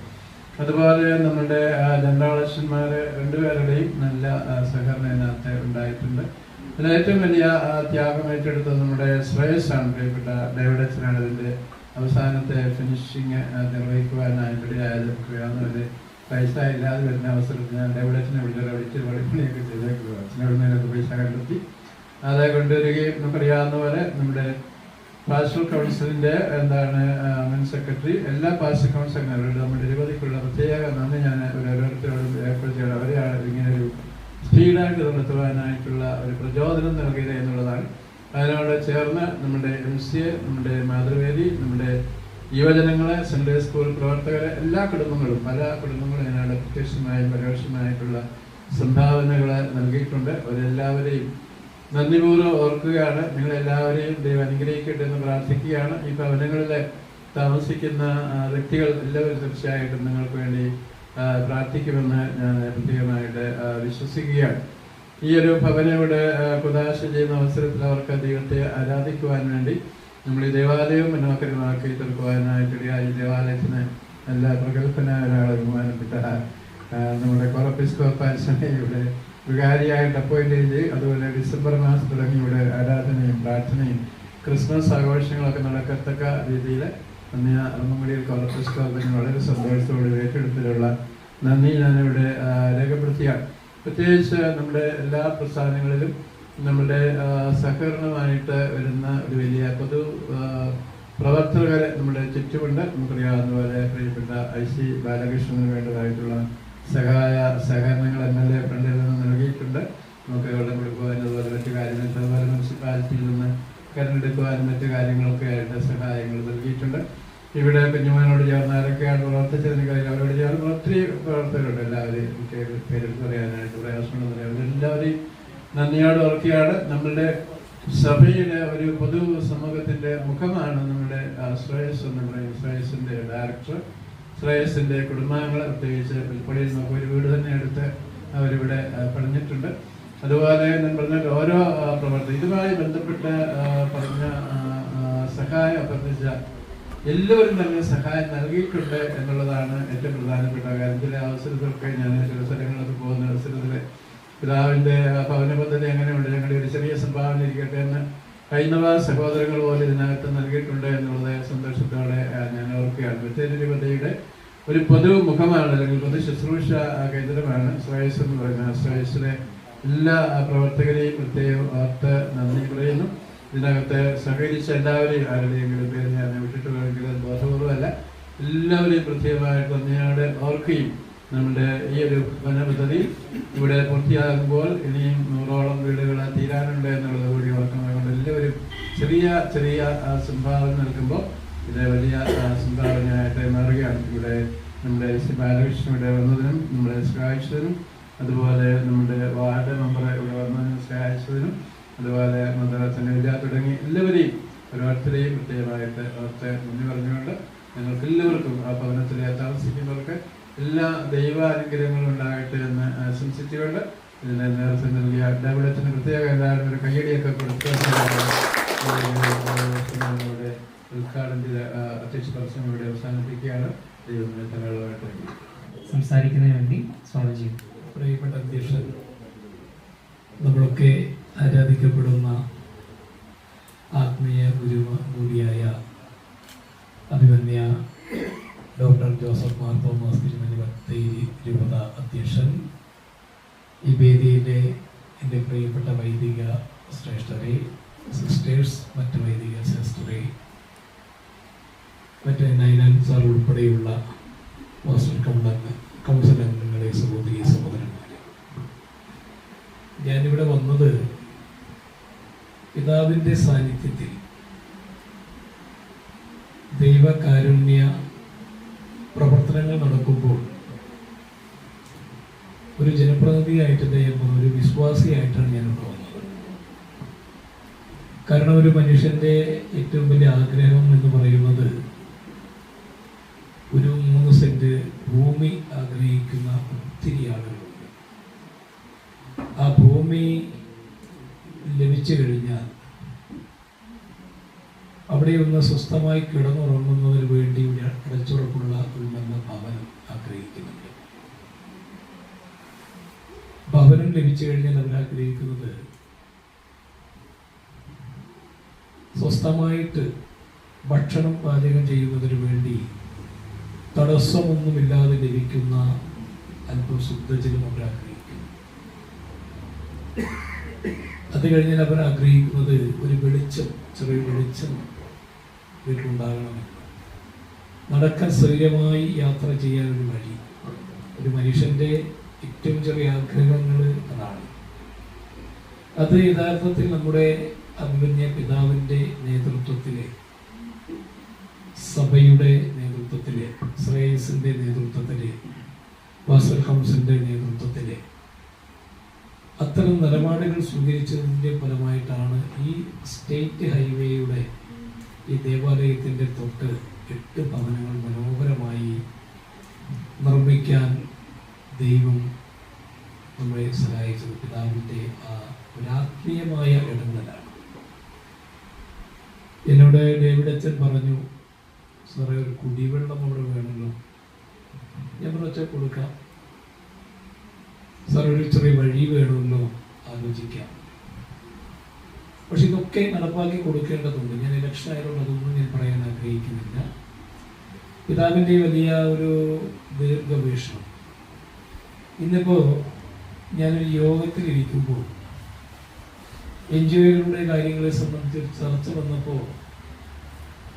അതുപോലെ നമ്മുടെ ജനറാളന്മാർ രണ്ടുപേരുടെയും നല്ല സഹകരണം ഇതിനകത്ത് ഉണ്ടായിട്ടുണ്ട്. ഇതിൽ ഏറ്റവും വലിയ ത്യാഗം ഏറ്റെടുത്തത് നമ്മുടെ ശ്രേയസ്സാണ്. പ്രിയപ്പെട്ട ഡേവിഡ് അച്ഛനാണ് ഇതിൻ്റെ അവസാനത്തെ ഫിനിഷിങ് നിർവഹിക്കുവാനായിട്ടിടയായത്. അറിയാവുന്നവര് പൈസ ഇല്ലാതെ വരുന്ന അവസരത്തിൽ ഞാൻ ഡേവിഡ് അച്ഛനെ വിളിച്ച് വെളിപ്പണിയൊക്കെ ചെയ്തേക്കുക. അച്ഛനെവിടുന്നതിനൊക്കെ പൈസ കണ്ടെത്തി അത് കൊണ്ടുവരികയും നമുക്കറിയാവുന്ന പോലെ നമ്മുടെ പാസ്റ്റൽ കൗൺസിലിൻ്റെ മുൻ സെക്രട്ടറി, എല്ലാ പാസ്റ്റൽ കൗൺസിൽ അംഗങ്ങളോടും നമ്മുടെ ഇരുപതിക്കുള്ള പ്രത്യേക നന്ദി ഞാൻ ഓരോരുത്തരോടും ഏർപ്പെടുത്തിയാണ്. അവരെയാണ് ഇങ്ങനെ ഒരു സ്പീഡായിട്ട് നടത്തുവാനായിട്ടുള്ള ഒരു പ്രചോദനം നൽകിയത് എന്നുള്ളതാണ്. അതിനോട് ചേർന്ന് നമ്മുടെ MCA, നമ്മുടെ മാതൃവേദി, നമ്മുടെ യുവജനങ്ങളെ, സൺഡേ സ്കൂൾ പ്രവർത്തകരെ, എല്ലാ കുടുംബങ്ങളും, പല കുടുംബങ്ങളും അതിനോട് പ്രത്യക്ഷമായും പരോക്ഷമായിട്ടുള്ള സംഭാവനകൾ നൽകിയിട്ടുണ്ട്. അവരെല്ലാവരെയും നന്ദിപൂർവ്വം ഓർക്കുകയാണ്. നിങ്ങളെല്ലാവരെയും ദൈവം അനുഗ്രഹിക്കട്ടെ എന്ന് പ്രാർത്ഥിക്കുകയാണ്. ഈ ഭവനങ്ങളിൽ താമസിക്കുന്ന വ്യക്തികൾ എല്ലാവരും തീർച്ചയായിട്ടും നിങ്ങൾക്ക് വേണ്ടി പ്രാർത്ഥിക്കുമെന്ന് ഞാൻ പ്രത്യേകമായിട്ട് വിശ്വസിക്കുകയാണ്. ഈ ഒരു ഭവനയുടെ കുദാശ ചെയ്യുന്ന അവസരത്തിൽ അവർക്ക് ദൈവത്തെ ആരാധിക്കുവാൻ വേണ്ടി നമ്മൾ ഈ ദേവാലയവും മനോഹരമാക്കി തീർക്കുവാനായിട്ടിടയായി. ഈ ദേവാലയത്തിന് എല്ലാ പ്രഗത്ഭനായ ഒരാളെ ബഹുമാനപ്പെട്ട നമ്മുടെ കൊറപ്പിസ്കോപ്പാൻസിനെ ഇവിടെ വികാരിയായിട്ട് അപ്പോയിന്റ് ചെയ്ത്, അതുപോലെ ഡിസംബർ മാസം തുടങ്ങി ഇവിടെ ആരാധനയും പ്രാർത്ഥനയും ക്രിസ്മസ് ആഘോഷങ്ങളൊക്കെ നടക്കത്തക്ക രീതിയിൽ അമ്മമുടിയിൽ കൊറപ്പിസ്കോപ്പിന് വളരെ സന്തോഷത്തോടെ ഏറ്റെടുത്തിലുള്ള നന്ദി ഞാനിവിടെ രേഖപ്പെടുത്തിയാണ്. പ്രത്യേകിച്ച് നമ്മുടെ എല്ലാ പ്രസ്ഥാനങ്ങളിലും നമ്മുടെ സഹകരണമായിട്ട് വരുന്ന ഒരു വലിയ പൊതു പ്രവർത്തകരെ നമ്മുടെ ചുറ്റുമുണ്ട്. നമുക്കറിയാവുന്ന പോലെ പ്രിയപ്പെട്ട IC ബാലകൃഷ്ണന് വേണ്ടതായിട്ടുള്ള സഹകരണങ്ങൾ MLA ഫണ്ടിൽ നിന്ന് നൽകിയിട്ടുണ്ട്. നമുക്ക് വെള്ളം കൊടുക്കുവാനും അതുപോലെ മറ്റു കാര്യങ്ങൾ, അതുപോലെ മുനിസിപ്പാലിറ്റിയിൽ നിന്ന് കരണ്ടെടുക്കുവാനും മറ്റു കാര്യങ്ങളൊക്കെ ആയിട്ട് സഹായങ്ങൾ നൽകിയിട്ടുണ്ട്. ഇവിടെ കുഞ്ഞുമോനോട് ചേർന്ന് ആരൊക്കെയാണ് പ്രവർത്തിച്ചതിന് കാര്യം അവരോട് ചേർന്ന് ഒത്തിരി പ്രവർത്തകരുണ്ട്. എല്ലാവരെയും എനിക്ക് പേരെടുത്ത് പറയാനായിട്ട് പ്രയാസമുണ്ടെന്ന് പറയാം. എല്ലാവരെയും നന്ദിയോട് ഓർക്കുകയാണ്. നമ്മളുടെ സഭയുടെ ഒരു പൊതു സമൂഹത്തിൻ്റെ മുഖമാണ് നമ്മുടെ ശ്രേയസ് എന്ന് പറയും. ശ്രേയസിൻ്റെ ഡയറക്ടർ, ശ്രേയസിൻ്റെ കുടുംബാംഗങ്ങൾ, പ്രത്യേകിച്ച് പുൽപ്പള്ളിയിൽ നമുക്ക് ഒരു വീട് തന്നെ എടുത്ത് അവരിവിടെ പണിഞ്ഞിട്ടുണ്ട്. അതുപോലെ ഞാൻ പറഞ്ഞ ഓരോ പ്രവർത്തനം ഇതുമായി ബന്ധപ്പെട്ട് പറഞ്ഞ സഹായം അഭ്യർത്ഥിച്ച എല്ലാവരും തന്നെ സഹായം നൽകിയിട്ടുണ്ട് എന്നുള്ളതാണ് ഏറ്റവും പ്രധാനപ്പെട്ട കാര്യം. ചില അവസരത്തിലൊക്കെ ഞാൻ ചില സ്ഥലങ്ങളിലൊക്കെ പോകുന്ന അവസരത്തിൽ പിതാവിൻ്റെ ഭവന പദ്ധതി എങ്ങനെയുണ്ട്, ഞങ്ങളുടെ ഒരു ചെറിയ സംഭാവന ഇരിക്കട്ടെ എന്ന് ഹൈന്ദവ സഹോദരങ്ങൾ പോലെ ഇതിനകത്ത് നൽകിയിട്ടുണ്ട് എന്നുള്ളത് സന്തോഷത്തോടെ ഞാൻ ഓർക്കുകയാണ്. ബത്തേരി പദ്ധതിയുടെ ഒരു പൊതു മുഖമാണ്, അല്ലെങ്കിൽ പൊതു ശുശ്രൂഷ കേന്ദ്രമാണ് ശ്രേയസ് എന്ന് പറയുന്നത്. ശ്രേയസിലെ എല്ലാ പ്രവർത്തകരെയും പ്രത്യേകം ഓർത്ത് നന്ദി പറയുന്നു. ഇതിനകത്ത് സഹകരിച്ച എല്ലാവരെയും, ആരുടെയെങ്കിലും പേര് ഞാൻ വിട്ടിട്ടുള്ളതെങ്കിൽ ബോധപൂർവ്വമല്ല, എല്ലാവരെയും പ്രത്യേകമായിട്ട് നന്ദിയോടെ ഓർക്കുകയും നമ്മുടെ ഈ ഒരു വനപദ്ധതി ഇവിടെ പൂർത്തിയാകുമ്പോൾ ഇനിയും 100ഓളം വീടുകൾ തീരാനുണ്ട് എന്നുള്ളത് കൂടി ഓർക്കുന്നതുകൊണ്ട് എല്ലാവരും ചെറിയ ചെറിയ സംഭാവന നൽകുമ്പോൾ ഇത് വലിയ സംഭാവനയായിട്ട് മാറുകയാണ്. ഇവിടെ നമ്മുടെ ബാലകൃഷ്ണൻ ഇവിടെ വന്നതിനും നമ്മളെ സഹായിച്ചതിനും, അതുപോലെ നമ്മുടെ വാർഡ് മെമ്പർ ഇവിടെ വന്നതിനും സഹായിച്ചതിനും, അതുപോലെ മന്ത്രത്തിന് വിദ്യ തുടങ്ങി എല്ലാവരെയും ഓരോരുത്തരെയും പ്രത്യേകമായിട്ട് ഓർത്ത് നന്ദി പറഞ്ഞുകൊണ്ട് ഞങ്ങൾക്ക് എല്ലാവർക്കും ആ ഭവനത്തിൽ താമസിക്കുന്നവർക്ക് എല്ലാ ദൈവാനുഗ്രഹങ്ങളും ഉണ്ടാകട്ടെ എന്ന് ആശംസിച്ചുകൊണ്ട് ഇതിനെ നേതൃത്വം നൽകിയ ഡേവിഡത്തിന് പ്രത്യേക എല്ലാവരും ഒരു കയ്യടിയൊക്കെ കൊടുത്ത് ഉദ്ഘാടനം ചെയ്ത അധ്യക്ഷ പ്രസംഗം ഇവിടെ അവസാനിപ്പിക്കുകയാണ്. ദൈവത്തിന്റെ തലകളായിട്ട് സംസാരിക്കുന്നതിന് വേണ്ടി സ്വാഗതം ചെയ്യും. പ്രിയപ്പെട്ട അധ്യക്ഷൻ, നമ്മളൊക്കെ ആരാധിക്കപ്പെടുന്ന ആത്മീയ ഗുരു കൂടിയായ അഭിമന്യ ഡോക്ടർ ജോസഫ് മാർ തോമസ് തിരുമേനി ബത്തേരി രൂപത അധ്യക്ഷൻ, ഈ വേദിയിലെ എൻ്റെ പ്രിയപ്പെട്ട വൈദിക ശ്രേഷ്ഠരെ, സിസ്റ്റേഴ്സ്, മറ്റ് വൈദിക സിസ്റ്ററെ, മറ്റ് നൈനാൻ സാർ ഉൾപ്പെടെയുള്ള പോസ്റ്റൽ കൗൺസിൽ അംഗങ്ങളെ, സഹോദരി സഹോദരന്മാരെ, ഞാനിവിടെ വന്നത് പിതാവിൻ്റെ സാന്നിധ്യത്തിൽ ദൈവകാരുണ്യ പ്രവർത്തനങ്ങൾ നടക്കുമ്പോൾ ഒരു ജനപ്രതിനിധിയായിട്ട് ഒരു വിശ്വാസിയായിട്ടാണ് ഞാനിവിടെ വന്നത്. കാരണം ഒരു മനുഷ്യൻ്റെ ഏറ്റവും വലിയ ആഗ്രഹം എന്ന് പറയുന്നത് ഒരു 3 സെന്റ് ഭൂമി ആഗ്രഹിക്കുന്ന ഒത്തിരി ആളുകളുണ്ട്. ആ ഭൂമി ലഭിച്ചു കഴിഞ്ഞാൽ അവിടെ ഒന്ന് സ്വസ്ഥമായി കിടന്നുറങ്ങുന്നതിന് വേണ്ടി അടച്ചുറപ്പുള്ള ഒരു നല്ല ഭവനം ആഗ്രഹിക്കുന്നുണ്ട്. ഭവനം ലഭിച്ചു കഴിഞ്ഞാൽ അവരാഗ്രഹിക്കുന്നത് സ്വസ്ഥമായിട്ട് ഭക്ഷണം പാചകം ചെയ്യുന്നതിന് വേണ്ടി തടസ്സമൊന്നുമില്ലാതെ ലഭിക്കുന്ന അല്പം ശുദ്ധജലം അവരാഗ്രഹിക്കുന്നു. അത് കഴിഞ്ഞാൽ അവരാഗ്രഹിക്കുന്നത് ഒരു വെളിച്ചം, ചെറിയ വെളിച്ചം വീട്ടിലുണ്ടാകണമെന്ന്, നടക്കാൻ സ്ഥിരമായി യാത്ര ചെയ്യാൻ ഒരു വഴി. ഒരു മനുഷ്യൻ്റെ ഏറ്റവും ചെറിയ ആഗ്രഹങ്ങൾ അതാണ്. അത് യഥാർത്ഥത്തിൽ നമ്മുടെ അഭിമന്യ പിതാവിൻ്റെ നേതൃത്വത്തിലെ, സഭയുടെ നേതൃത്വത്തിലെ, ശ്രേയസിൻ്റെ നേതൃത്വത്തിലെ, വാസൽ കൗൺസിലിൻ്റെ നേതൃത്വത്തിലെ അത്തരം നിലപാടുകൾ സ്വീകരിച്ചതിൻ്റെ ഫലമായിട്ടാണ് ഈ സ്റ്റേറ്റ് ഹൈവേയുടെ ഈ ദേവാലയത്തിൻ്റെ തൊട്ട് 8 ഭവനങ്ങൾ മനോഹരമായി നിർമ്മിക്കാൻ ദൈവം നമ്മളെ സഹായിച്ചത്. പിതാവിൻ്റെ ആ ഒരു ആത്മീയമായ ഇടപെടലാണ്. എന്നോട് ഡേവിഡ് അച്ഛൻ പറഞ്ഞു, സാറേ ഒരു കുടിവെള്ളം അവിടെ വേണമല്ലോ. ഞാൻ പറഞ്ഞാൽ കൊടുക്കാം. സാർ ഒരു ചെറിയ വഴി വേണമല്ലോ, ആലോചിക്കാം. പക്ഷെ ഇതൊക്കെ നടപ്പാക്കി കൊടുക്കേണ്ടതുണ്ട്. ഞാൻ ഇലക്ഷൻ ആയതുകൊണ്ട് അതൊന്നും ഞാൻ പറയാൻ ആഗ്രഹിക്കുന്നില്ല. പിതാവിൻ്റെ വലിയ ഒരു ദീർഘവീക്ഷണം. ഇന്നിപ്പോൾ ഞാനൊരു യോഗത്തിലിരിക്കുമ്പോൾ NGO-കളുടെ കാര്യങ്ങളെ സംബന്ധിച്ച് ചർച്ച വന്നപ്പോൾ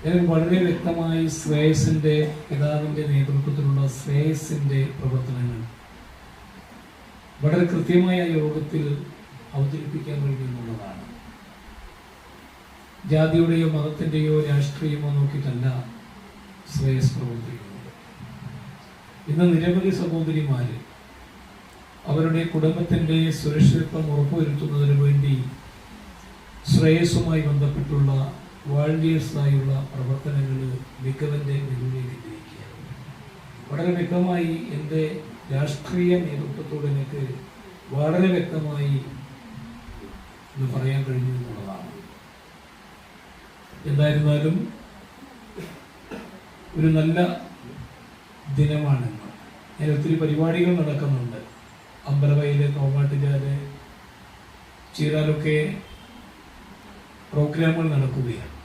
എനിക്ക് വളരെ വ്യക്തമായി ശ്രേയസിൻ്റെ, പിതാവിൻ്റെ നേതൃത്വത്തിലുള്ള ശ്രേയസിൻ്റെ പ്രവർത്തനങ്ങൾ വളരെ കൃത്യമായ യോഗത്തിൽ അവതരിപ്പിക്കാൻ കഴിയുമെന്നുള്ളതാണ്. ജാതിയുടെയോ മതത്തിൻ്റെയോ രാഷ്ട്രീയമോ നോക്കിയിട്ടല്ല ശ്രേയസ് പ്രവർത്തിക്കുന്നത്. ഇന്ന് നിരവധി സഹോദരിമാർ അവരുടെ കുടുംബത്തിൻ്റെ സുരക്ഷിതത്വം ഉറപ്പുവരുത്തുന്നതിന് വേണ്ടി ശ്രേയസ്സുമായി ബന്ധപ്പെട്ടുള്ള വാളണ്ടിയേഴ്സായുള്ള പ്രവർത്തനങ്ങൾ മികവിൻ്റെ നിലയിലേക്ക് എത്തിയിരിക്കുകയാണ്. വളരെ വ്യക്തമായി എൻ്റെ രാഷ്ട്രീയ നേതൃത്വത്തോട് എനിക്ക് വളരെ വ്യക്തമായി ഇത് പറയാൻ കഴിഞ്ഞു എന്നുള്ളതാണ്. എന്തായിരുന്നാലും ഒരു നല്ല ദിനമാണെന്ന്. ഞാൻ ഒത്തിരി പരിപാടികൾ നടക്കുന്നുണ്ട്. അമ്പലവയല്, കോമാട്ടുചാല്, ചീരാലൊക്കെ പ്രോഗ്രാമുകൾ നടക്കുകയാണ്.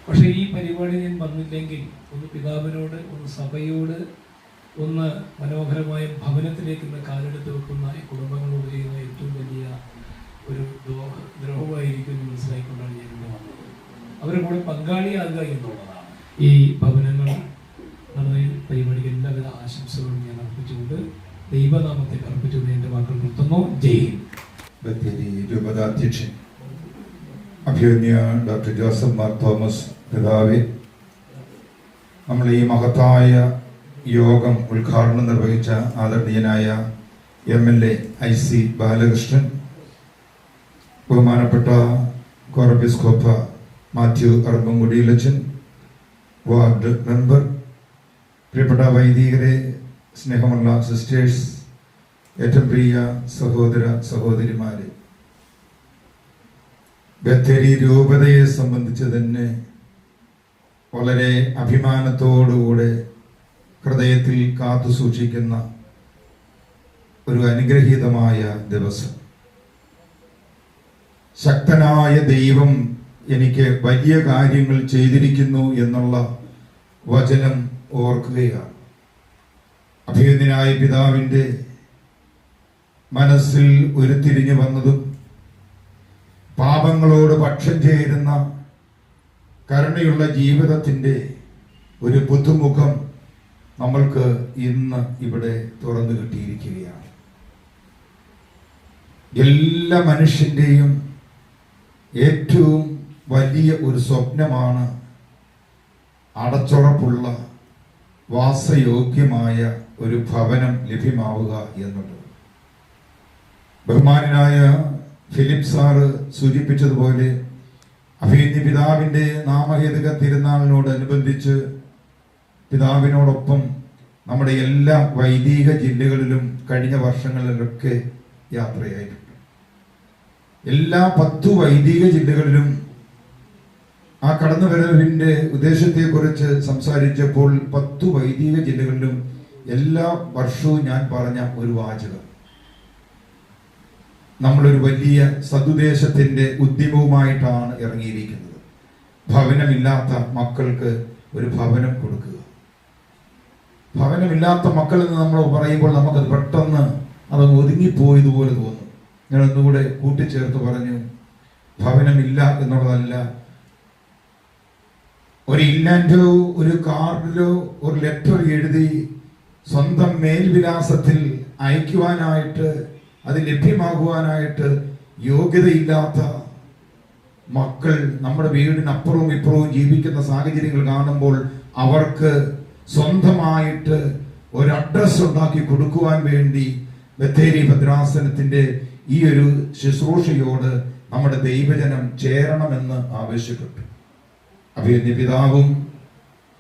പക്ഷേ ഈ പരിപാടി ഞാൻ വന്നില്ലെങ്കിൽ ഒന്ന് പിതാവിനോട്, ഒന്ന് സഭയോട്, ഒന്ന് മനോഹരമായ ഭവനത്തിലേക്ക് ഇന്ന് കാലെടുത്ത് വെക്കുന്ന ഈ കുടുംബങ്ങളോട് ചെയ്യുന്ന ഏറ്റവും വലിയ ഒരു ദ്രോഹമായിരിക്കും എന്ന് മനസ്സിലായിക്കൊണ്ടാണ് ഞാൻ ഇവിടെ വന്നത്. അവരുടെ കൂടെ പങ്കാളിയാകുക എന്നുള്ളതാണ്. ഈ ഭവനങ്ങൾ നടന്ന പരിപാടിക്ക് എല്ലാവിധ ആശംസകളും ഞാൻ അർപ്പിച്ചുകൊണ്ട്, ദൈവനാമത്തെ അർപ്പിച്ചുകൊണ്ട് എൻ്റെ വാക്കുകൾ നിർത്തുന്നു. ജയ് ഹിന്ദ്. ബത്തേരി രൂപതാധ്യക്ഷൻ അഭിമന്യ ഡോക്ടർ ജോസഫ് മാർ തോമസ് പിതാവേ, നമ്മൾ ഈ മഹത്തായ യോഗം ഉദ്ഘാടനം നിർവഹിച്ച ആദരണീയനായ MLA IC ബാലകൃഷ്ണൻ, ബഹുമാനപ്പെട്ട കോറബിസ്കോപ്പ മാത്യു അറമ്പുംകുടിയിലച്ചൻ, വാർഡ് മെമ്പർ, പ്രിയപ്പെട്ട വൈദികരെ, സ്നേഹമുള്ള സിസ്റ്റേഴ്സ്, ഏറ്റവും പ്രിയ സഹോദര സഹോദരിമാരെ, ബത്തേരി രൂപതയെ സംബന്ധിച്ച് തന്നെ വളരെ അഭിമാനത്തോടുകൂടെ ഹൃദയത്തിൽ കാത്തു സൂക്ഷിക്കുന്ന ഒരു അനുഗ്രഹീതമായ ദിവസം. ശക്തനായ ദൈവം എനിക്ക് വലിയ കാര്യങ്ങൾ ചെയ്തിരിക്കുന്നു എന്നുള്ള വചനം ഓർക്കുകയാണ്. അഭിനന്ദനായ പിതാവിൻ്റെ മനസ്സിൽ ഉരുത്തിരിഞ്ഞു വന്നതും പാപങ്ങളോട് പക്ഷം ചേരുന്ന കരുണയുള്ള ജീവിതത്തിൻ്റെ ഒരു പുതുമുഖം നമ്മൾക്ക് ഇന്ന് ഇവിടെ തുറന്നു കിട്ടിയിരിക്കുകയാണ്. എല്ലാ മനുഷ്യൻ്റെയും ഏറ്റവും വലിയ ഒരു സ്വപ്നമാണ് അടച്ചുറപ്പുള്ള വാസയോഗ്യമായ ഒരു ഭവനം ലഭ്യമാവുക എന്നുള്ളത്. ബഹുമാനായ ഫിലിപ്പ് സാറ് സൂചിപ്പിച്ചതുപോലെ അഭിനന്ദി പിതാവിൻ്റെ നാമഹേതുക തിരുനാളിനോടനുബന്ധിച്ച് പിതാവിനോടൊപ്പം നമ്മുടെ എല്ലാ വൈദിക ജില്ലകളിലും കഴിഞ്ഞ വർഷങ്ങളിലൊക്കെ യാത്രയായിട്ടുണ്ട്. എല്ലാ 10 വൈദിക ജില്ലകളിലും ആ കടന്നുവരവിൻ്റെ ഉദ്ദേശത്തെക്കുറിച്ച് സംസാരിച്ചപ്പോൾ 10 വൈദിക ജില്ലകളിലും എല്ലാ വർഷവും ഞാൻ പറഞ്ഞ ഒരു വാചകം, നമ്മളൊരു വലിയ സതുദ്ദേശത്തിൻ്റെ ഉദ്യമവുമായിട്ടാണ് ഇറങ്ങിയിരിക്കുന്നത്. ഭവനമില്ലാത്ത മക്കൾക്ക് ഒരു ഭവനം കൊടുക്കുക. ഭവനമില്ലാത്ത മക്കൾ എന്ന് നമ്മൾ പറയുമ്പോൾ നമുക്കത് പെട്ടെന്ന് അത് ഒതുങ്ങിപ്പോയതുപോലെ തോന്നും. ഞാൻ ഒന്നുകൂടെ കൂട്ടിച്ചേർത്ത് പറഞ്ഞു, ഭവനമില്ല എന്നുള്ളതല്ല, ഒരു ഇല്ലാൻഡോ ഒരു കാർഡിലോ ഒരു ലെറ്റർ എഴുതി സ്വന്തം മേൽവിലാസത്തിൽ അയക്കുവാനായിട്ട് അത് ലഭ്യമാകുവാനായിട്ട് യോഗ്യതയില്ലാത്ത മക്കൾ നമ്മുടെ വീടിനപ്പുറവും ഇപ്പുറവും ജീവിക്കുന്ന സാഹചര്യങ്ങൾ കാണുമ്പോൾ അവർക്ക് സ്വന്തമായിട്ട് ഒരു അഡ്രസ് ഉണ്ടാക്കി കൊടുക്കുവാൻ വേണ്ടി ബത്തേരി ഭദ്രാസനത്തിന്റെ ഈ ഒരു ശുശ്രൂഷയോട് നമ്മുടെ ദൈവജനം ചേരണമെന്ന് ആവശ്യപ്പെട്ടു. അഭിനന്ദി പിതാവും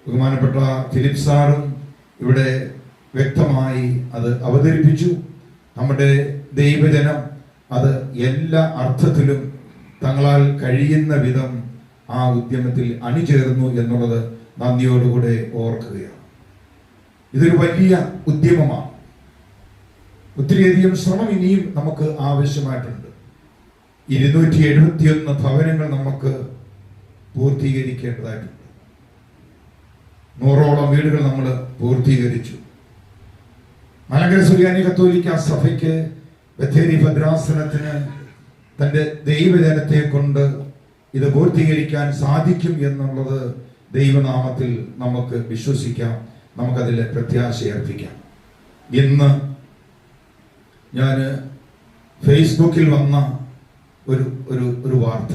ബഹുമാനപ്പെട്ട ഫിലിപ്പ് സാറും ഇവിടെ വ്യക്തമായി അത് അവതരിപ്പിച്ചു. നമ്മുടെ ദൈവജനം അത് എല്ലാ അർത്ഥത്തിലും തങ്ങളാൽ കഴിയുന്ന വിധം ആ ഉദ്യമത്തിൽ അണിചേർന്നു എന്നുള്ളത് നന്ദിയോടുകൂടെ ഓർക്കുകയാണ്. ഇതൊരു വലിയ ഉദ്യമമാണ്. ഒത്തിരിയധികം ശ്രമം ഇനിയും നമുക്ക് ആവശ്യമായിട്ടുണ്ട്. 271 ഭവനങ്ങൾ നമുക്ക് പൂർത്തീകരിക്കേണ്ടതായിട്ടുണ്ട്. 100ഓളം വീടുകൾ നമ്മൾ പൂർത്തീകരിച്ചു. മലങ്കര സുറിയാനി കത്തോലിക്ക സഭയ്ക്ക് ബത്തേരി ഭദ്രാസനത്തിന് തന്റെ ദൈവജനത്തെ കൊണ്ട് ഇത് പൂർത്തീകരിക്കാൻ സാധിക്കും എന്നുള്ളത് ദൈവനാമത്തിൽ നമുക്ക് വിശ്വസിക്കാം, നമുക്കതിൽ പ്രത്യാശ അർപ്പിക്കാം. ഇന്ന് ഞാൻ ഫേസ്ബുക്കിൽ വന്ന ഒരു വാർത്ത,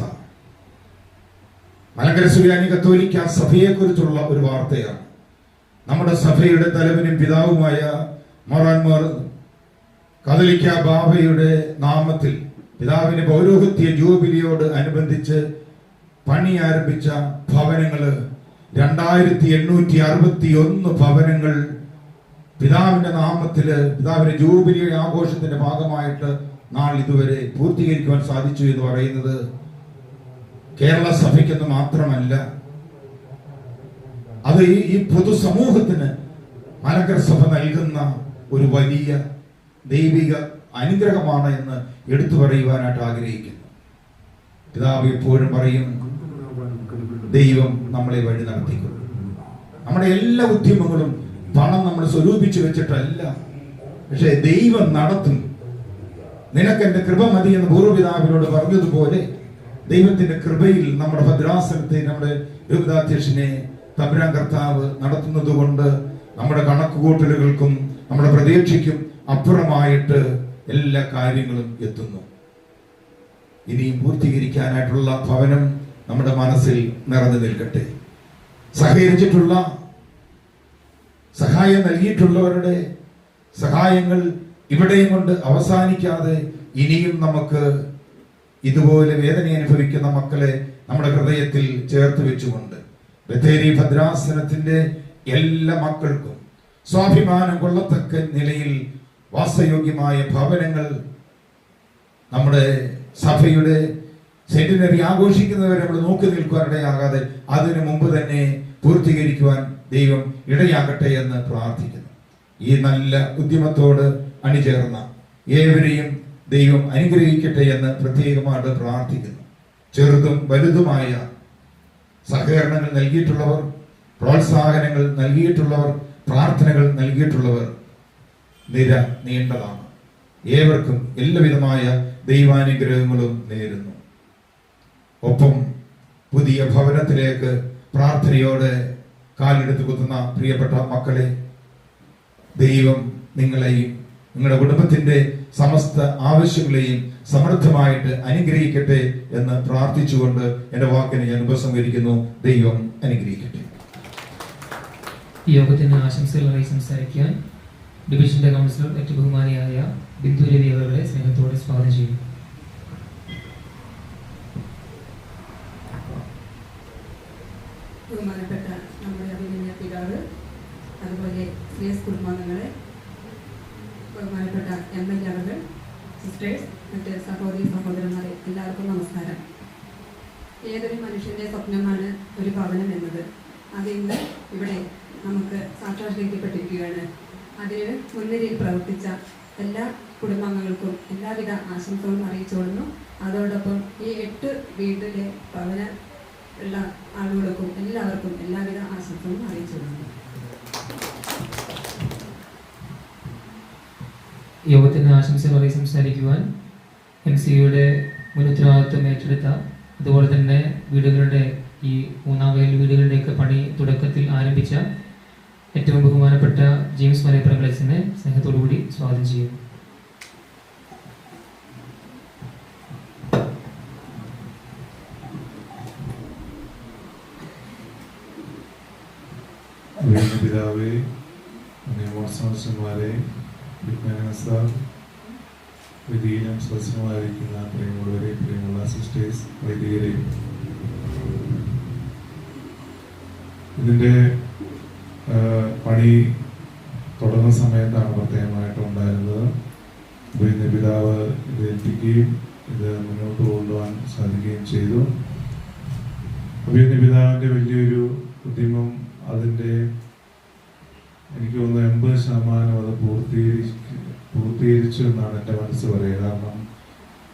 മലങ്കര സുറിയാനി കത്തോലിക്ക സഭയെക്കുറിച്ചുള്ള ഒരു വാർത്തയാണ്. നമ്മുടെ സഭയുടെ തലവനും പിതാവുമായ മോറാൻമാർ കത്തോലിക്ക ബാബയുടെ നാമത്തിൽ പിതാവിന്റെ പൗരോഹിത്യ ജൂബിലിയോട് അനുബന്ധിച്ച് പണി ആരംഭിച്ച ഭവനങ്ങള് 2861 ഭവനങ്ങൾ പിതാവിന്റെ നാമത്തില് പിതാവിന്റെ ജൂബിലി ആഘോഷത്തിന്റെ ഭാഗമായിട്ട് ഇതുവരെ പൂർത്തീകരിക്കുവാൻ സാധിച്ചു എന്ന് പറയുന്നത് കേരള സഭയ്ക്കെന്ന് മാത്രമല്ല, അത് ഈ പൊതുസമൂഹത്തിന് മലങ്കര സഭ നൽകുന്ന ഒരു വലിയ ദൈവിക അനുഗ്രഹമാണ് എന്ന് എടുത്തു പറയുവാനായിട്ട് ആഗ്രഹിക്കുന്നു. പിതാവ് എപ്പോഴും പറയും, ദൈവം നമ്മളെ വഴി നടത്തിക്കും. നമ്മുടെ എല്ലാ ഉദ്യമങ്ങളും പണം നമ്മൾ സ്വരൂപിച്ചു വെച്ചിട്ടല്ല, പക്ഷെ ദൈവം നടത്തും. നിനക്കെന്റെ കൃപ മതി എന്ന് പൂർവ്വപിതാവിനോട് പറഞ്ഞതുപോലെ ദൈവത്തിന്റെ കൃപയിൽ നമ്മുടെ ഭദ്രാസനത്തെ, നമ്മുടെ രൂപതാധ്യക്ഷനെ തമ്പുരാൻ കർത്താവ് നടത്തുന്നത് കൊണ്ട് നമ്മുടെ കണക്കുകൂട്ടലുകൾക്കും നമ്മുടെ പ്രതീക്ഷയ്ക്കും അപ്പുറമായിട്ട് എല്ലാ കാര്യങ്ങളും എത്തുന്നു. ഇനിയും പൂർത്തീകരിക്കാനായിട്ടുള്ള ഭവനം നമ്മുടെ മനസ്സിൽ നിറഞ്ഞു നിൽക്കട്ടെ. സഹകരിച്ചിട്ടുള്ള, സഹായം നൽകിയിട്ടുള്ളവരുടെ സഹായങ്ങൾ ഇവിടെയും കൊണ്ട് അവസാനിക്കാതെ ഇനിയും നമുക്ക് ഇതുപോലെ വേദന അനുഭവിക്കുന്ന മക്കളെ നമ്മുടെ ഹൃദയത്തിൽ ചേർത്ത് വെച്ചുകൊണ്ട് ബത്തേരി ഭദ്രാസനത്തിന്റെ എല്ലാ മക്കൾക്കും സ്വാഭിമാനം കൊള്ളത്തക്ക നിലയിൽ വാസയോഗ്യമായ ഭവനങ്ങൾ നമ്മുടെ സഭയുടെ സെന്റിനറി ആഘോഷിക്കുന്നവരെ നമ്മൾ നോക്കി നിൽക്കുവാനിടയാകാതെ അതിനു മുമ്പ് തന്നെ പൂർത്തീകരിക്കുവാൻ ദൈവം ഇടയാകട്ടെ എന്ന് പ്രാർത്ഥിക്കുന്നു. ഈ നല്ല ഉദ്യമത്തോട് അണിചേർന്ന ഏവരെയും ദൈവം അനുഗ്രഹിക്കട്ടെ എന്ന് പ്രത്യേകമായിട്ട് പ്രാർത്ഥിക്കുന്നു. ചെറുതും വലുതുമായ സഹകരണങ്ങൾ നൽകിയിട്ടുള്ളവർ, പ്രോത്സാഹനങ്ങൾ നൽകിയിട്ടുള്ളവർ, പ്രാർത്ഥനകൾ നൽകിയിട്ടുള്ളവർ നിര നീണ്ടതാണ്. ഏവർക്കും എല്ലാവിധമായ ദൈവാനുഗ്രഹങ്ങളും നേരുന്നു. ഒപ്പം പുതിയ ഭവനത്തിലേക്ക് പ്രാർത്ഥനയോടെ കാലെടുത്ത് കുത്തുന്ന പ്രിയപ്പെട്ട മക്കളെ, ദൈവം നിങ്ങളെയും നിങ്ങളുടെ കുടുംബത്തിന്റെ സമസ്ത ആവശ്യങ്ങളെയും സമൃദ്ധമായിട്ട് അനുഗ്രഹിക്കട്ടെ എന്ന് പ്രാർത്ഥിച്ചുകൊണ്ട് എന്റെ വാക്കിനെ ഞാൻ ഉപസംഹരിക്കുന്നു. ദൈവം അനുഗ്രഹിക്കട്ടെ. ഈ യോഗത്തിന് ആശംസകളായി സംസാരിക്കാൻ ഡിവിഷന്റെ കൗൺസിലർ ഏറ്റവും ബഹുമാനിയായ ബിന്ദു രവി അവരുടെ സ്നേഹത്തോടെ സ്വാഗതം ചെയ്യുന്നു. MLA അവർ, സിസ്റ്റേഴ്സ്, മറ്റ് സഹോദരി സഹോദരന്മാരെ എല്ലാവർക്കും നമസ്കാരം. ഏതൊരു മനുഷ്യൻ്റെ സ്വപ്നമാണ് ഒരു ഭവനം എന്നത്. അത് ഇന്ന് ഇവിടെ നമുക്ക് സാക്ഷാത്കരിക്കപ്പെട്ടിരിക്കുകയാണ്. അതിന് മുൻനിരയിൽ പ്രവർത്തിച്ച എല്ലാ കുടുംബാംഗങ്ങൾക്കും എല്ലാവിധ ആശംസകളും അറിയിച്ചുകൊള്ളുന്നു. അതോടൊപ്പം ഈ 8 വീട്ടിലെ ഭവന ഉള്ള ആളുകൾക്കും എല്ലാവർക്കും എല്ലാവിധ ആശംസകളും അറിയിച്ചുകൊള്ളുന്നു. യോഗത്തിന് ആശംസ പറയി സംസാരിക്കുവാൻ MCയുടെ മുൻ ഉത്തരവാദിത്വം ഏറ്റെടുത്ത, അതുപോലെ തന്നെ വീടുകളുടെ ഈ 3-ാം വയൽ വീടുകളുടെയൊക്കെ പണി തുടക്കത്തിൽ ആരംഭിച്ച ഏറ്റവും ബഹുമാനപ്പെട്ട ജെയിംസ് മലയപ്പുറങ്ങളെ സ്നേഹത്തോടുകൂടി സ്വാഗതം ചെയ്യുന്നു. പിതാവേ, നിയമോത്സവന്മാരെ, വിജ്ഞാന സാർ, വിധിയിലും സ്വസ്ഥമായിരിക്കുന്ന പ്രിയമുള്ളവരെ, പ്രിയമുള്ള സിസ്റ്റേഴ്സ്, വൈദികരെ, ഇതിൻ്റെ പണി തുടങ്ങുന്ന സമയത്താണ് പ്രത്യേകമായിട്ട് ഉണ്ടായിരുന്നത്. പിന്നെ പിതാവ് ഇത് ഏൽപ്പിക്കുകയും ഇത് മുന്നോട്ട് കൊണ്ടുപോകാൻ സാധിക്കുകയും ചെയ്തു. പിന്നെ പിതാവിൻ്റെ വലിയൊരു ഉദ്യമം, അതിൻ്റെ എനിക്ക് തോന്നുന്നു 80% അത് പൂർത്തീകരിച്ചു എന്നാണ് എൻ്റെ മനസ്സ് പറയുക. കാരണം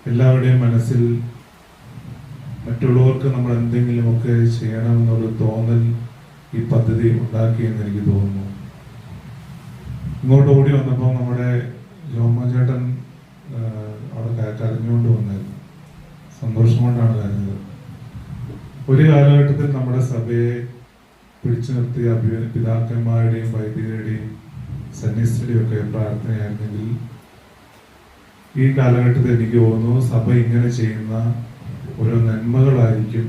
എല്ലാവരുടെയും മനസ്സിൽ മറ്റുള്ളവർക്ക് നമ്മൾ എന്തെങ്കിലുമൊക്കെ ചെയ്യണമെന്നൊരു തോന്നൽ ഈ പദ്ധതി ഉണ്ടാക്കിയെന്ന് എനിക്ക് തോന്നുന്നു. ഇങ്ങോട്ട് ഓടി വന്നപ്പോൾ നമ്മുടെ ജോമോൻ ചേട്ടൻ അവിടെ കരഞ്ഞുകൊണ്ട് വന്നായിരുന്നു. സന്തോഷം കൊണ്ടാണ് കരഞ്ഞത്. ഒരു കാലഘട്ടത്തിൽ നമ്മുടെ സഭയെ പിടിച്ചു നിർത്തിയ പിതാക്കന്മാരുടെയും വൈദികരുടെയും സന്യസ്തരുടെയും ഒക്കെ പ്രാർത്ഥനയായിരുന്നെങ്കിൽ ഈ കാലഘട്ടത്തിൽ എനിക്ക് തോന്നുന്നു സഭ ഇങ്ങനെ ചെയ്യുന്ന ഓരോ നന്മകളായിരിക്കും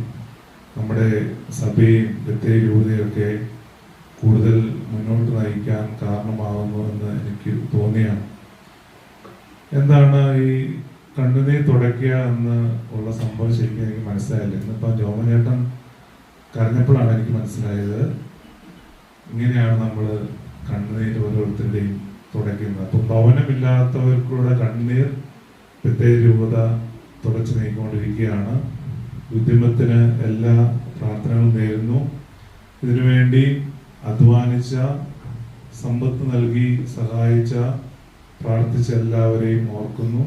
നമ്മുടെ സഭയും ബത്തേരി രൂപതയൊക്കെ കൂടുതൽ മുന്നോട്ട് നയിക്കാൻ കാരണമാകുന്നു എന്ന് എനിക്ക് തോന്നിയാണ്. എന്താണ് ഈ കണ്ണുനീർ തുടയ്ക്കുക എന്ന് ഉള്ള സംഭവം ശരിക്കും എനിക്ക് മനസ്സിലായില്ല. ഇന്നിപ്പം ജോമനേട്ടൻ കരഞ്ഞപ്പോഴാണ് എനിക്ക് മനസ്സിലായത് ഇങ്ങനെയാണ് നമ്മൾ കണ്ണുനീർ ഓരോരുത്തരുടെയും തുടയ്ക്കുന്നത്. അപ്പം ഭവനമില്ലാത്തവർക്കുള്ള കണ്ണുനീർ ബത്തേരി രൂപത തുടച്ചു നീക്കിക്കൊണ്ടിരിക്കുകയാണ്. ഉദ്യമത്തിന് എല്ലാ പ്രാർത്ഥനകളും നേരുന്നു. ഇതിനുവേണ്ടി അധ്വാനിച്ച, സമ്പത്ത് നൽകി സഹായിച്ച, പ്രാർത്ഥിച്ച എല്ലാവരെയും ഓർക്കുന്നു.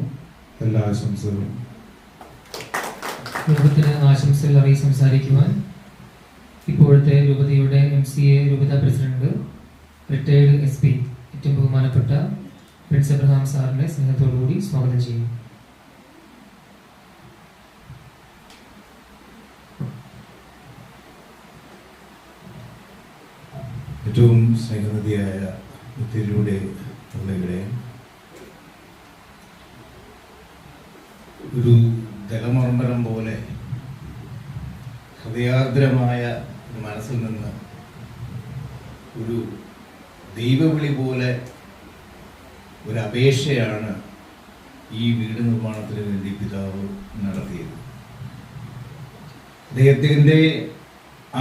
എല്ലാ ആശംസകളും. യോഗത്തിന് ആശംസകൾ അറിയി സംസാരിക്കുവാൻ ഇപ്പോഴത്തെ രൂപതയുടെ MCA രൂപത പ്രസിഡന്റ്, റിട്ടയർഡ് SP, ഏറ്റവും ബഹുമാനപ്പെട്ട പ്രിൻസ് എബ്രഹാം സാറിനെ സ്നേഹത്തോടുകൂടി സ്വാഗതം ചെയ്യുന്നു. ഏറ്റവും സ്നേഹനിധിയായ ബത്തേരിയുടെ പള്ളികളെ, ഒരു ജലമർമ്മരം പോലെ ഹൃദയാർദ്രമായ ഒരു മനസ്സിൽ നിന്ന് ഒരു ദൈവവിളി പോലെ ഒരു അപേക്ഷയാണ് ഈ വീട് നിർമ്മാണത്തിന് വേണ്ടി പിതാവ് നടത്തിയത്. അദ്ദേഹത്തിൻ്റെ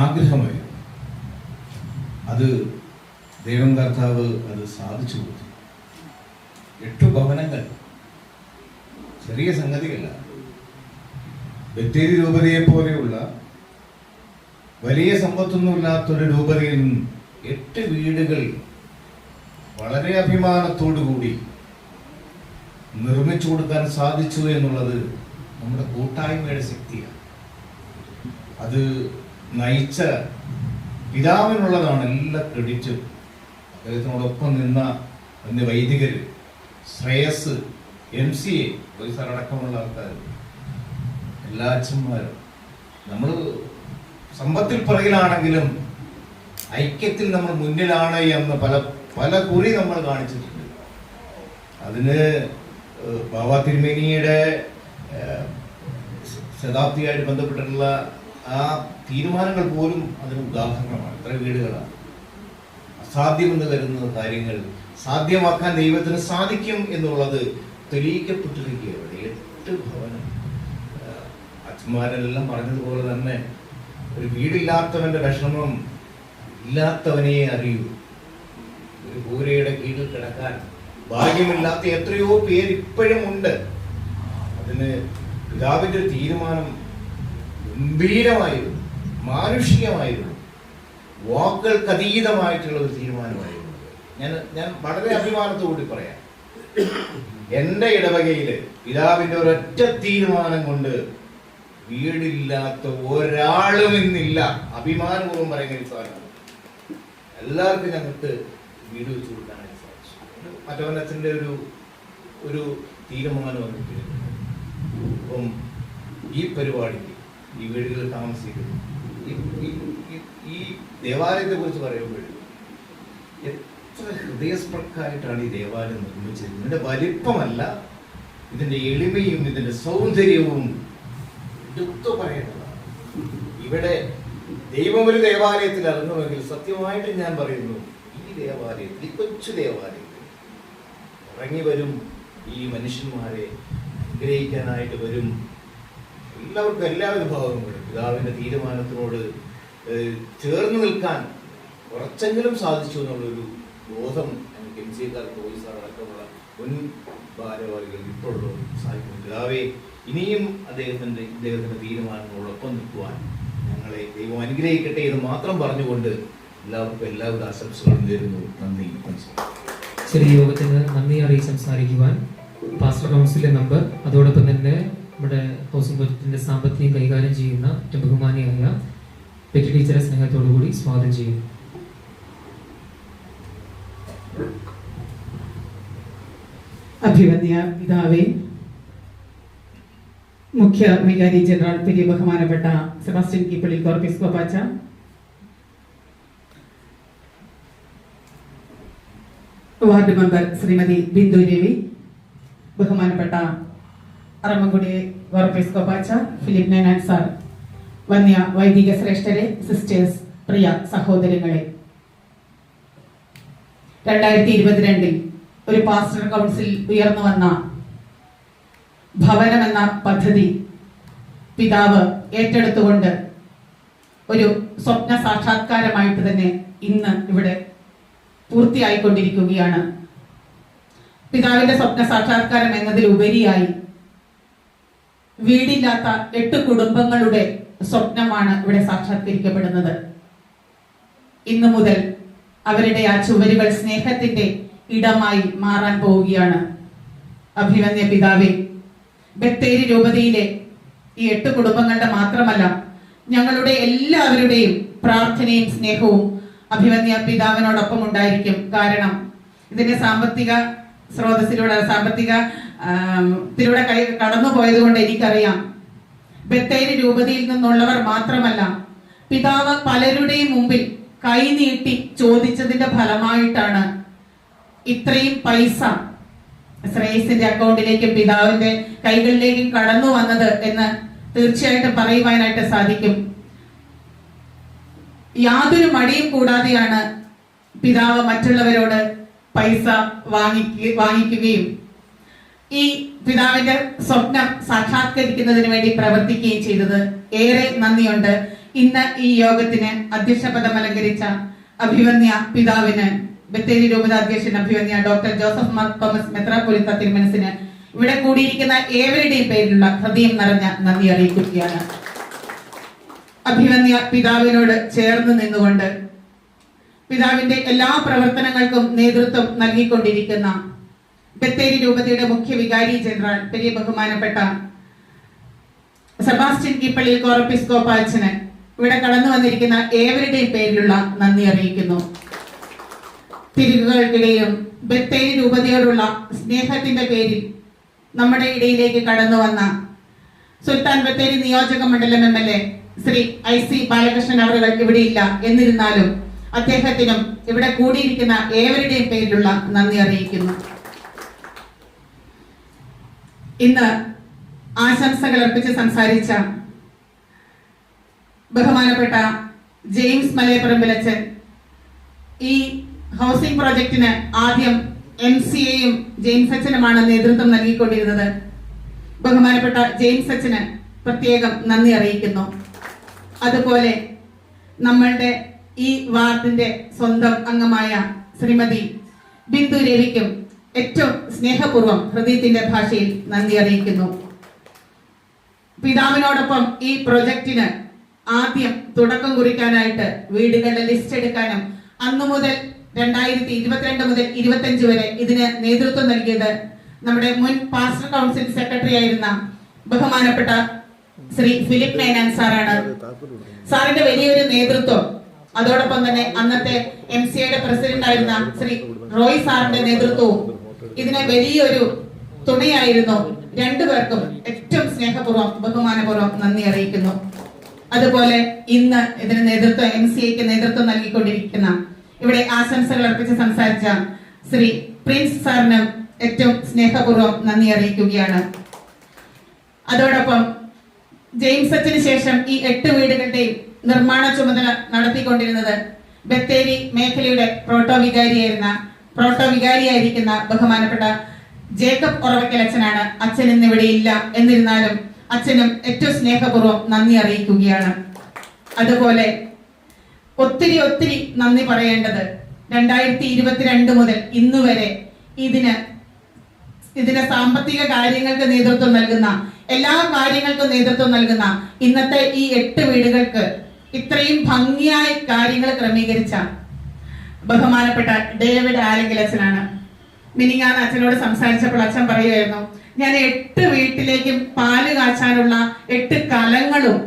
ആഗ്രഹമായിരുന്നു. അത് ദൈവം കർത്താവ് അത് സാധിച്ചു കൊടുത്തു. 8 ഭവനങ്ങൾ ചെറിയ സംഗതിയല്ല. ബത്തേരി രൂപതയെ പോലെയുള്ള വലിയ സമ്പത്തൊന്നുമില്ലാത്തൊരു രൂപതയിൽ നിന്നും 8 വീടുകൾ വളരെ അഭിമാനത്തോടുകൂടി നിർമ്മിച്ചു കൊടുക്കാൻ സാധിച്ചു എന്നുള്ളത് നമ്മുടെ കൂട്ടായ്മയുടെ ശക്തിയാണ്. അത് നയിച്ച പിതാവിനുള്ളതാണ് എല്ലാ ക്രെഡിറ്റും. അദ്ദേഹത്തിനോടൊപ്പം നിന്ന അന്ന് വൈദികർ, ശ്രേയസ്, MCA അടക്കമുള്ള ആൾക്കാർ, എല്ലാ അച്ഛന്മാരും. നമ്മൾ സമ്പത്തിൽ പുറകിലാണെങ്കിലും ഐക്യത്തിൽ നമ്മൾ മുന്നിലാണ് എന്ന് പല കുറി നമ്മൾ കാണിച്ചിട്ടുണ്ട്. അതിന് ബാബ തിരുമേനിയുടെ ശതാബ്ദിയായിട്ട് ബന്ധപ്പെട്ടിട്ടുള്ള ആ തീരുമാനങ്ങൾ പോലും അതിന് ഉദാഹരണമാണ്. എത്ര വീടുകളാണ് അസാധ്യമെന്ന് കരുതുന്ന കാര്യങ്ങൾ സാധ്യമാക്കാൻ ദൈവത്തിന് സാധിക്കും എന്നുള്ളത് തെളിയിക്കപ്പെട്ടിരിക്കുകയാണ്. 8 ഭവനം. അച്ഛന്മാരെല്ലാം പറഞ്ഞതുപോലെ തന്നെ ഒരു വീടില്ലാത്തവന്റെ വിഷമം ഇല്ലാത്തവനെ അറിയൂ. ഒരു കൂരയുടെ കീഴിൽ കിടക്കാൻ ഭാഗ്യമില്ലാത്ത എത്രയോ പേര് ഇപ്പോഴും ഉണ്ട്. അതിന് പിതാവിൻ്റെ ഒരു തീരുമാനം ഗംഭീരമായിരുന്നു, മാനുഷികമായിരുന്നു, വാക്കുകൾക്ക് അതീതമായിട്ടുള്ള ഒരു തീരുമാനമായിരുന്നു. ഞാൻ വളരെ അഭിമാനത്തോടുകൂടി പറയാം, എൻ്റെ ഇടവകയില് പിതാവിൻ്റെ ഒരൊറ്റ തീരുമാനം കൊണ്ട് വീടില്ലാത്ത ഒരാളും ഇന്നില്ല. അഭിമാനപൂർവ്വം പറയുന്ന ഒരു സാധനമാണ്. എല്ലാവർക്കും ഞങ്ങൾക്ക് വീട് വെച്ച് കൊടുക്കാനായിട്ട് സാധിച്ചു. മറ്റവനച്ഛൻ്റെ ഒരു തീരുമാനം വന്നിട്ട് അപ്പം ഈ പരിപാടിക്ക് ഈ വീടുകളിൽ താമസിക്കുന്നു, ഈ ദേവാലയത്തെ കുറിച്ച് പറയുമ്പോൾ എത്ര ഹൃദയസ്പർക്കായിട്ടാണ് ഈ ദേവാലയം നിർമ്മിച്ചത്. ഇതിന്റെ വലിപ്പമല്ല, ഇതിന്റെ എളിമയും ഇതിന്റെ സൗന്ദര്യവും എടുത്തു പറയേണ്ടതാണ്. ഇവിടെ ദൈവം ഒരു ദേവാലയത്തിൽ ഇറങ്ങുമെങ്കിൽ സത്യമായിട്ട് ഞാൻ പറയുന്നു, ഈ ദേവാലയത്തിൽ, ഈ കൊച്ചു ദേവാലയത്തിൽ ഇറങ്ങി വരും ഈ മനുഷ്യന്മാരെ അനുഗ്രഹിക്കാനായിട്ട് വരും. എല്ലാവർക്കും എല്ലാ വിഭാഗങ്ങളും പിതാവിന്റെ തീരുമാനത്തിനോട് ചേർന്ന് നിൽക്കാൻ കുറച്ചെങ്കിലും സാധിച്ചു എന്നുള്ളൊരു ബോധം എനിക്ക് MCAക്കാർ പോലീസ് അടക്കമുള്ള മുൻ ഭാരവാഹികൾ ഇപ്പോഴുള്ള സാധിക്കുന്നു. പിതാവെ, ഇനിയും ഇദ്ദേഹത്തിന്റെ തീരുമാനങ്ങളോടൊപ്പം നിൽക്കുവാൻ ഞങ്ങളെ ദൈവം അനുഗ്രഹിക്കട്ടെ എന്ന് മാത്രം പറഞ്ഞുകൊണ്ട് എല്ലാവർക്കും എല്ലാവിധ ആശംസകളും നേരുന്നു. നന്ദി. ചെറിയ യോഗത്തിന് നന്ദി അറിയിച്ച് സംസാരിക്കുവാൻ പാസ്റ്റർ കൗൺസിലെ മെമ്പർ, അതോടൊപ്പം തന്നെ നമ്മുടെ ഹൗസിംഗ് പ്രോജക്റ്റിന്റെ സാമ്പത്തികം കൈകാര്യം ചെയ്യുന്ന ഏറ്റവും ബഹുമാനിയായ പെറ്റി ടീച്ചറെ സ്നേഹത്തോടു കൂടി സ്വാഗതം ചെയ്യുന്നു. അഭിവന്യ പിതാവേ, മുഖ്യ വികാരി ജനറൽ പെരിയ ബഹുമാനപ്പെട്ട സെബാസ്റ്റ്യൻ കീപ്പള്ളി കോർപ്പിസ്കോപ്പാച്ച, വാർഡ് മെമ്പർ ശ്രീമതി ബിന്ദു രവി, ബഹുമാനപ്പെട്ട അറമ്മൻകുടി കോർപ്പിസ്കോപ്പാച്ച ഫിലിപ്പ് നൈനാൻ സാർ, വന്യ വൈദിക ശ്രേഷ്ഠരെ, സിസ്റ്റേഴ്സ്, പ്രിയ സഹോദരങ്ങളെ, 2022 ഒരു പാസ്റ്റർ കൗൺസിൽ ഉയർന്നു വന്ന ഭവനം എന്ന പദ്ധതി പിതാവ് ഏറ്റെടുത്തുകൊണ്ട് ഒരു സ്വപ്ന സാക്ഷാത്കാരമായിട്ട് തന്നെ ഇന്ന് ഇവിടെ പൂർത്തിയായിക്കൊണ്ടിരിക്കുകയാണ്. പിതാവിന്റെ സ്വപ്ന സാക്ഷാത്കാരം എന്നതിലുപരിയായി വീടില്ലാത്ത 8 കുടുംബങ്ങളുടെ സ്വപ്നമാണ് ഇവിടെ സാക്ഷാത്കരിക്കപ്പെടുന്നത്. ഇന്നു മുതൽ അവരുടെ ആ ചുവരുകൾ സ്നേഹത്തിന്റെ ഇടമായി മാറാൻ പോവുകയാണ്. അഭിവന്യ പിതാവേ, ബത്തേരി രൂപതയിലെ ഈ 8 കുടുംബങ്ങളുടെ മാത്രമല്ല, ഞങ്ങളുടെ എല്ലാവരുടെയും പ്രാർത്ഥനയും സ്നേഹവും അഭിവന്യ പിതാവിനോടൊപ്പം ഉണ്ടായിരിക്കും. കാരണം ഇതിന്റെ സാമ്പത്തിക സ്രോതസ്സിലൂടെ സാമ്പത്തികത്തിലൂടെ കടന്നു പോയത് കൊണ്ട് എനിക്കറിയാം, ബത്തേരി രൂപതയിൽ നിന്നുള്ളവർ മാത്രമല്ല, പിതാവ് പലരുടെയും മുമ്പിൽ കൈനീട്ടി ചോദിച്ചതിന്റെ ഫലമായിട്ടാണ് ഇത്രയും പൈസ ശ്രേയസിന്റെ അക്കൗണ്ടിലേക്കും പിതാവിന്റെ കൈകളിലേക്കും കടന്നു വന്നത് എന്ന് തീർച്ചയായിട്ടും പറയുവാനായിട്ട് സാധിക്കും. യാതൊരു മടിയും കൂടാതെയാണ് പിതാവ് മറ്റുള്ളവരോട് പൈസ വാങ്ങിക്കുകയും ഈ പിതാവിന്റെ സ്വപ്നം സാക്ഷാത്കരിക്കുന്നതിന് വേണ്ടി പ്രവർത്തിക്കുകയും ചെയ്തത്. ഏറെ നന്ദിയുണ്ട്. ഇന്ന് ഈ യോഗത്തിന് അധ്യക്ഷ പദം അലങ്കരിച്ച അഭിവന്യ പിതാവിന്, ബത്തേരി രൂപത അധ്യക്ഷൻ അഭിവന്യ ഡോക്ടർ ജോസഫ് മാർ തോമസ് മെത്രാപ്പൊലീത്ത തിരുമനസിന്, ഇവിടെ കൂടിയിരിക്കുന്ന ഏവരുടെയും പേരിലുള്ള ഹൃദയം നിറഞ്ഞ നന്ദി അറിയിക്കുകയാണ്. അഭിവന്യ പിതാവിനോട് ചേർന്ന് നിന്നുകൊണ്ട് പിതാവിന്റെ എല്ലാ പ്രവർത്തനങ്ങൾക്കും നേതൃത്വം നൽകിക്കൊണ്ടിരിക്കുന്ന ബത്തേരി രൂപതയുടെ മുഖ്യ വികാരി ജനറൽ പെരിയ ബഹുമാനപ്പെട്ട സെബാസ്റ്റ്യൻ കീപ്പള്ളി കോർപ്പിസ്കോപ്പാച്ചന് ഇവിടെ കടന്നു വന്നിരിക്കുന്ന ഏവരുടെയും പേരിലുള്ള നന്ദി അറിയിക്കുന്നു. തിരികുകൾക്കിടയിലും ബത്തേരി രൂപതയോടുള്ള സ്നേഹത്തിന്റെ പേരിൽ നമ്മുടെ ഇടയിലേക്ക് കടന്നു വന്ന സുൽത്താൻ ബത്തേരി നിയോജക മണ്ഡലം MLA ശ്രീ IC ബാലകൃഷ്ണൻ അവറുകൾ ഇവിടെയില്ല. എന്നിരുന്നാലും അദ്ദേഹത്തിനും ഇവിടെ കൂടിയിരിക്കുന്ന ഏവരുടെയും പേരിലുള്ള നന്ദി അറിയിക്കുന്നു. ഇന്ന് ആശംസകൾ അർപ്പിച്ച് സംസാരിച്ച ബഹുമാനപ്പെട്ട ജെയിംസ് മലയപ്പറമ്പിലച്ചൻ, ഈ ഹൗസിംഗ് പ്രോജക്റ്റിന് ആദ്യം MCAയും ജെയിംസ് അച്ഛനുമാണ് നേതൃത്വം നൽകിക്കൊണ്ടിരുന്നത്. ബഹുമാനപ്പെട്ട ജെയിംസ് അച്ഛന് പ്രത്യേകം നന്ദി അറിയിക്കുന്നു. അതുപോലെ നമ്മളുടെ ഈ വാർഡിന്റെ സ്വന്തം അംഗമായ ശ്രീമതി ബിന്ദു രവിക്കും ഏറ്റവും സ്നേഹപൂർവ്വം ഹൃദയത്തിന്റെ ഭാഷയിൽ നന്ദി അറിയിക്കുന്നു. പിതാവിനോടൊപ്പം ഈ പ്രൊജക്ടിന് ആദ്യം തുടക്കം കുറിക്കാനായിട്ട് വീടുകളുടെ ലിസ്റ്റ് എടുക്കാനും അന്നു മുതൽ 2022 മുതൽ 25 വരെ ഇതിന് നേതൃത്വം നൽകിയത് നമ്മുടെ മുൻ പാസ്റ്റർ കൗൺസിൽ സെക്രട്ടറി ആയിരുന്ന ബഹുമാനപ്പെട്ട ശ്രീ ഫിലിപ്പ് നൈനാൻ സാറാണ്. സാറിന്റെ വലിയൊരു നേതൃത്വം, അതോടൊപ്പം തന്നെ അന്നത്തെ MCAയുടെ പ്രസിഡന്റ് ആയിരുന്ന ശ്രീ റോയ് സാറിന്റെ നേതൃത്വവും ഇതിന് വലിയൊരു തുണയായിരുന്നു. രണ്ടുപേർക്കും ഏറ്റവും സ്നേഹപൂർവ്വം ബഹുമാനപൂർവ്വം നന്ദി അറിയിക്കുന്നു. അതുപോലെ ഇന്ന് ഇതിന് നേതൃത്വം MCAക്ക് നേതൃത്വം നൽകിക്കൊണ്ടിരിക്കുന്ന ഇവിടെ ആശംസകൾ അർപ്പിച്ച് സംസാരിച്ച ശ്രീ പ്രിൻസ് സാറിന് ഏറ്റവും സ്നേഹപൂർവ്വം നന്ദി അറിയിക്കുകയാണ്. അതോടൊപ്പം ജെയിംസ് അച്ഛന് ശേഷം ഈ 8 വീടുകളുടെയും നിർമ്മാണ ചുമതല നടത്തിക്കൊണ്ടിരുന്നത് ബത്തേരി മേഖലയുടെ പ്രോട്ടോ വികാരിയായിരിക്കുന്ന ബഹുമാനപ്പെട്ട ജേക്കബ് ഒറവക്കൽ അച്ഛനാണ്. അച്ഛൻ ഇന്നിവിടെ ഇല്ല, എന്നിരുന്നാലും അച്ഛനും ഏറ്റവും സ്നേഹപൂർവ്വം നന്ദി അറിയിക്കുകയാണ്. അതുപോലെ ഒത്തിരി നന്ദി പറയേണ്ടത് 2022 മുതൽ ഇന്ന് വരെ ഇതിന് സാമ്പത്തിക കാര്യങ്ങൾക്ക് നേതൃത്വം നൽകുന്ന, എല്ലാ കാര്യങ്ങൾക്കും നേതൃത്വം നൽകുന്ന ഇന്നത്തെ ഈ 8 വീടുകൾക്ക് ഇത്രയും ഭംഗിയായി കാര്യങ്ങൾ ക്രമീകരിച്ച ബഹുമാനപ്പെട്ട ഡേവിഡ് ആലങ്കൽ അച്ഛനാണ്. മിനിങ്ങാന്ന് അച്ഛനോട് സംസാരിച്ചപ്പോൾ അച്ഛൻ പറയുമായിരുന്നു, ഞാൻ 8 വീട്ടിലേക്കും പാല് കാച്ചാനുള്ള 8 കലങ്ങളും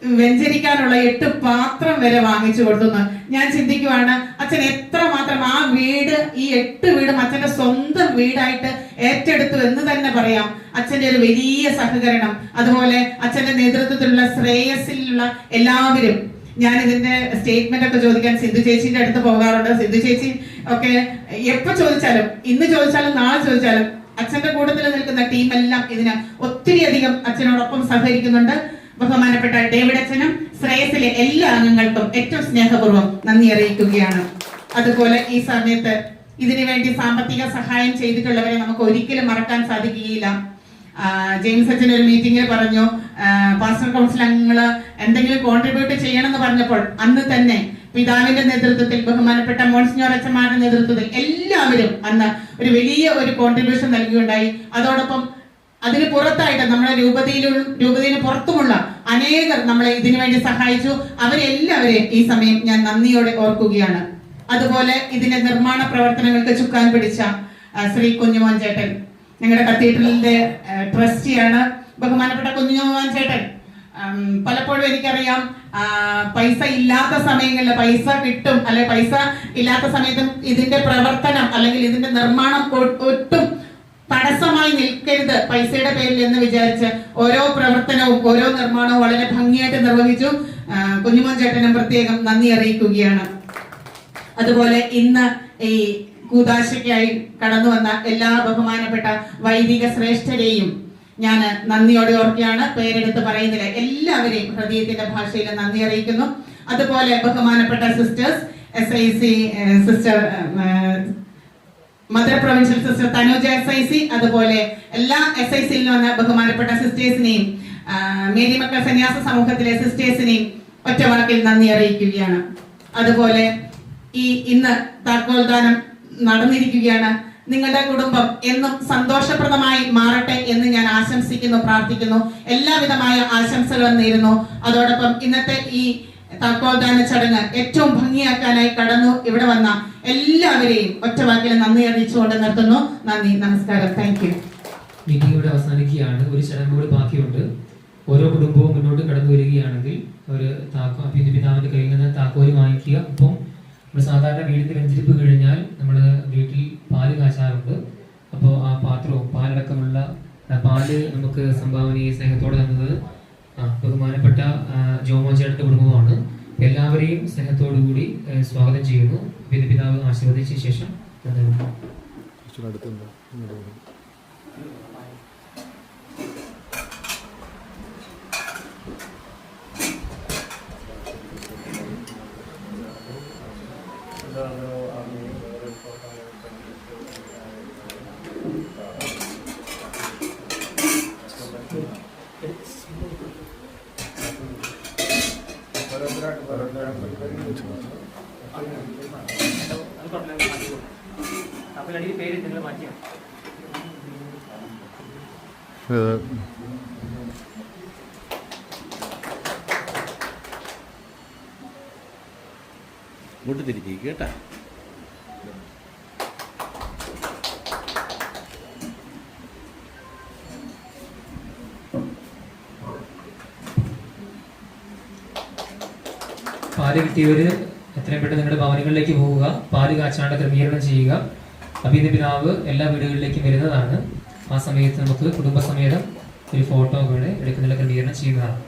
വെഞ്ചരിക്കാനുള്ള 8 പാത്രം വരെ വാങ്ങിച്ചു കൊടുത്തു. ഞാൻ ചിന്തിക്കുവാണ്, അച്ഛൻ എത്രമാത്രം ആ വീട്, ഈ 8 വീടും അച്ഛന്റെ സ്വന്തം വീടായിട്ട് ഏറ്റെടുത്തു എന്ന് തന്നെ പറയാം. അച്ഛന്റെ ഒരു വലിയ സഹകരണം, അതുപോലെ അച്ഛന്റെ നേതൃത്വത്തിലുള്ള ശ്രേയസിലുള്ള എല്ലാവരും. ഞാൻ ഇതിന്റെ സ്റ്റേറ്റ്മെന്റ് ഒക്കെ ചോദിക്കാൻ സിന്ധു ചേച്ചിന്റെ അടുത്ത് പോകാറുണ്ട്. സിന്ധു ചേച്ചി ഒക്കെ എപ്പോ ചോദിച്ചാലും, ഇന്ന് ചോദിച്ചാലും നാളെ ചോദിച്ചാലും അച്ഛന്റെ കൂട്ടത്തിൽ നിൽക്കുന്ന ടീമെല്ലാം ഇതിന് ഒത്തിരി അധികം അച്ഛനോടൊപ്പം സഹകരിക്കുന്നുണ്ട്. ബഹുമാനപ്പെട്ട ഡേവിഡ് അച്ഛനും ശ്രേയസിലെ എല്ലാ അംഗങ്ങൾക്കും ഏറ്റവും സ്നേഹപൂർവ്വം നന്ദി അറിയിക്കുകയാണ്. അതുപോലെ ഈ സമയത്ത് ഇതിനു വേണ്ടി സാമ്പത്തിക സഹായം ചെയ്തിട്ടുള്ളവരെ നമുക്ക് ഒരിക്കലും മറക്കാൻ സാധിക്കുകയില്ല. ജെയിംസ് അച്ഛൻ ഒരു മീറ്റിംഗിൽ പറഞ്ഞു, പാസ്റ്റർ കൗൺസിൽ അംഗങ്ങള് എന്തെങ്കിലും കോൺട്രിബ്യൂട്ട് ചെയ്യണമെന്ന് പറഞ്ഞപ്പോൾ അന്ന് തന്നെ പിതാവിന്റെ നേതൃത്വത്തിൽ, ബഹുമാനപ്പെട്ട മോൺസിഞ്ഞോർ അച്ഛന്മാരുടെ നേതൃത്വത്തിൽ എല്ലാവരും അന്ന് ഒരു വലിയ ഒരു കോൺട്രിബ്യൂഷൻ നൽകുകയുണ്ടായി. അതോടൊപ്പം അതിന് പുറത്തായിട്ട് നമ്മുടെ രൂപതയിന് പുറത്തുമുള്ള അനേകർ നമ്മളെ ഇതിനു വേണ്ടി സഹായിച്ചു. അവരെല്ലാവരെയും ഈ സമയം ഞാൻ നന്ദിയോടെ ഓർക്കുകയാണ്. അതുപോലെ ഇതിന്റെ നിർമ്മാണ പ്രവർത്തനങ്ങൾക്ക് ചുക്കാൻ പിടിച്ച ശ്രീ കുഞ്ഞുമോൻ ചേട്ടൻ, ഞങ്ങളുടെ കത്തീഡ്രലിന്റെ ട്രസ്റ്റിയാണ്. ബഹുമാനപ്പെട്ട കുഞ്ഞുമോൻ ചേട്ടൻ പലപ്പോഴും എനിക്കറിയാം, പൈസ ഇല്ലാത്ത സമയങ്ങളിൽ പൈസ കിട്ടും, അല്ലെ പൈസ ഇല്ലാത്ത സമയത്തും ഇതിന്റെ പ്രവർത്തനം അല്ലെങ്കിൽ ഇതിന്റെ നിർമ്മാണം ഒട്ടും തടസ്സമായി നിൽക്കരുത് പൈസയുടെ പേരിൽ എന്ന് വിചാരിച്ച് ഓരോ പ്രവർത്തനവും ഓരോ നിർമ്മാണവും വളരെ ഭംഗിയായിട്ട് നിർവഹിച്ചു. കുഞ്ഞുമോൻ ചേട്ടനും പ്രത്യേകം നന്ദി അറിയിക്കുകയാണ്. അതുപോലെ ഇന്ന് ഈ കൂദാശയ്ക്കായി കടന്നു വന്ന എല്ലാ ബഹുമാനപ്പെട്ട വൈദിക ശ്രേഷ്ഠരെയും ഞാൻ നന്ദിയോടെ ഓർക്കുകയാണ്. പേരെടുത്ത് പറയുന്നില്ല, എല്ലാവരെയും ഹൃദയത്തിന്റെ ഭാഷയിൽ നന്ദി അറിയിക്കുന്നു. അതുപോലെ ബഹുമാനപ്പെട്ട sisters, SIC sister mother provincial sister Tanuja SIC, അതുപോലെ എല്ലാ SICയിൽ വന്ന ബഹുമാനപ്പെട്ട സിസ്റ്റേഴ്സിനെയും മേരി മക്കൾ സന്യാസ സമൂഹത്തിലെ സിസ്റ്റേഴ്സിനെയും ഒറ്റവാക്കിൽ നന്ദി അറിയിക്കുകയാണ്. അതുപോലെ ഇന്ന് താക്കോൽദാനം നടന്നിരിക്കുകയാണ്. നിങ്ങളുടെ കുടുംബം എന്നും സന്തോഷപ്രദമായി മാറട്ടെ എന്ന് ഞാൻ ആശംസിക്കുന്നു, പ്രാർത്ഥിക്കുന്നു. എല്ലാവിധമായ ആശംസകളും നേരുന്നു. അതോടൊപ്പം ഇന്നത്തെ ഈ താക്കോൽദാന ചടങ്ങ് ഏറ്റവും ഭംഗിയാക്കാനായി കടന്നു ഇവിടെ വന്ന എല്ലാവരെയും ഒറ്റവാക്കിൽ നന്ദി അറിയിച്ചുകൊണ്ട് നിർത്തുന്നു. നന്ദി, നമസ്കാരം, താങ്ക് യു. മീറ്റിംഗ് ഇവിടെ അവസാനിക്കുകയാണ്. ഒരു ചടങ്ങ് കൂടി ബാക്കിയുണ്ട്. ഓരോ കുടുംബവും മുന്നോട്ട് കടന്നു വരികയാണെങ്കിൽ ഒരു പിതാവിന്റെ കയ്യിൽ നിന്ന് താക്കോല് വാങ്ങിക്കുക. ഇപ്പം നമ്മൾ സാധാരണ വീടിന്റെ വെഞ്ചരിപ്പ് കഴിഞ്ഞാൽ നമ്മൾ വീട്ടിൽ പാല് കാച്ചാറുണ്ട്. അപ്പോൾ ആ പാത്രവും പാലടക്കമുള്ള പാല് നമുക്ക് സംഭാവനയെ സ്നേഹത്തോടെ തന്നത് ബഹുമാനപ്പെട്ട ജോമോൻ ചേട്ടന്റെ കുടുംബമാണ്. എല്ലാവരെയും സ്നേഹത്തോടു കൂടി സ്വാഗതം ചെയ്യുന്നു. പിതാവ് ആശീർവദിച്ച ശേഷം Gracias. ഇങ്ങോട്ട് തിരിക്കുക കേട്ടാ. പാല് കിട്ടിയവര് എത്രയും പെട്ടെന്ന് നിങ്ങളുടെ ഭവനങ്ങളിലേക്ക് പോവുക. പാല് കാച്ചാണ്ട് ക്രമീകരണം ചെയ്യുക. അഭിനയ പിതാവ് എല്ലാ വീടുകളിലേക്കും വരുന്നതാണ്. ആ സമയത്ത് നമുക്ക് കുടുംബസമേതം ഒരു ഫോട്ടോ കൂടെ എടുക്കുന്നതിനുള്ള ക്രമീകരണം ചെയ്യുന്നതാണ്.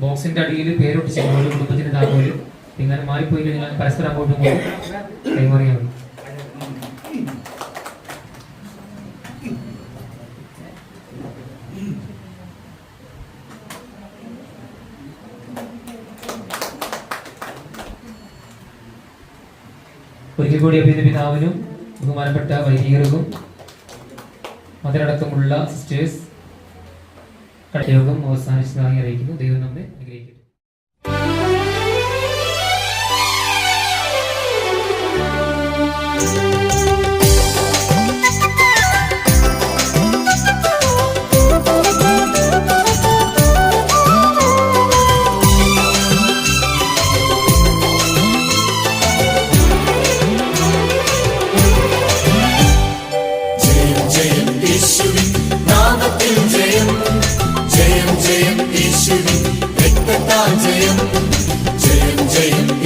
ബോക്സിന്റെ അടിയിൽ പേരൊട്ട് ചെയ്യുമ്പോൾ കുടുംബത്തിന്റെ താക്കോലും ഇങ്ങനെ മാറിപ്പോയി കഴിഞ്ഞാൽ പരസ്പരം അങ്ങോട്ടും ഇങ്ങോട്ടും കൈമാറിയാൽ മതി. ഒരിക്കൽ കൂടി അഭിനയ പിതാവിനും ബഹുമാനപ്പെട്ട വൈദികർക്കും അതിനടക്കമുള്ള സിസ്റ്റേഴ്സ് യോഗം അവസാനിച്ചതായി അറിയിക്കുന്നു. ദൈവം നമ്മെ അനുഗ്രഹിക്കട്ടെ.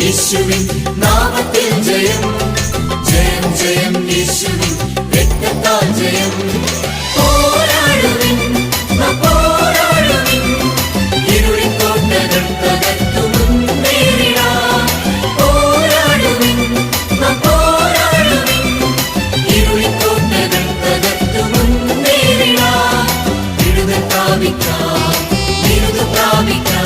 യേശുവിൻ നാമത്തിൽ ജയം, ജയം ജയം യേശുവിൻ രക്തത്താൽ ജയം. പോരാടുവിൻ പോരാടുവിൻ, ഇരുളിൻ കോട്ടകൾ തകർത്തു മുന്നേറിടാം. പോരാടുവിൻ പോരാടുവിൻ, ഇരുളിൻ കോട്ടകൾ തകർത്തു മുന്നേറിടാം. വിടുതൽ പ്രാപിക്കാം, വിരുദ് പ്രാപിക്കാം.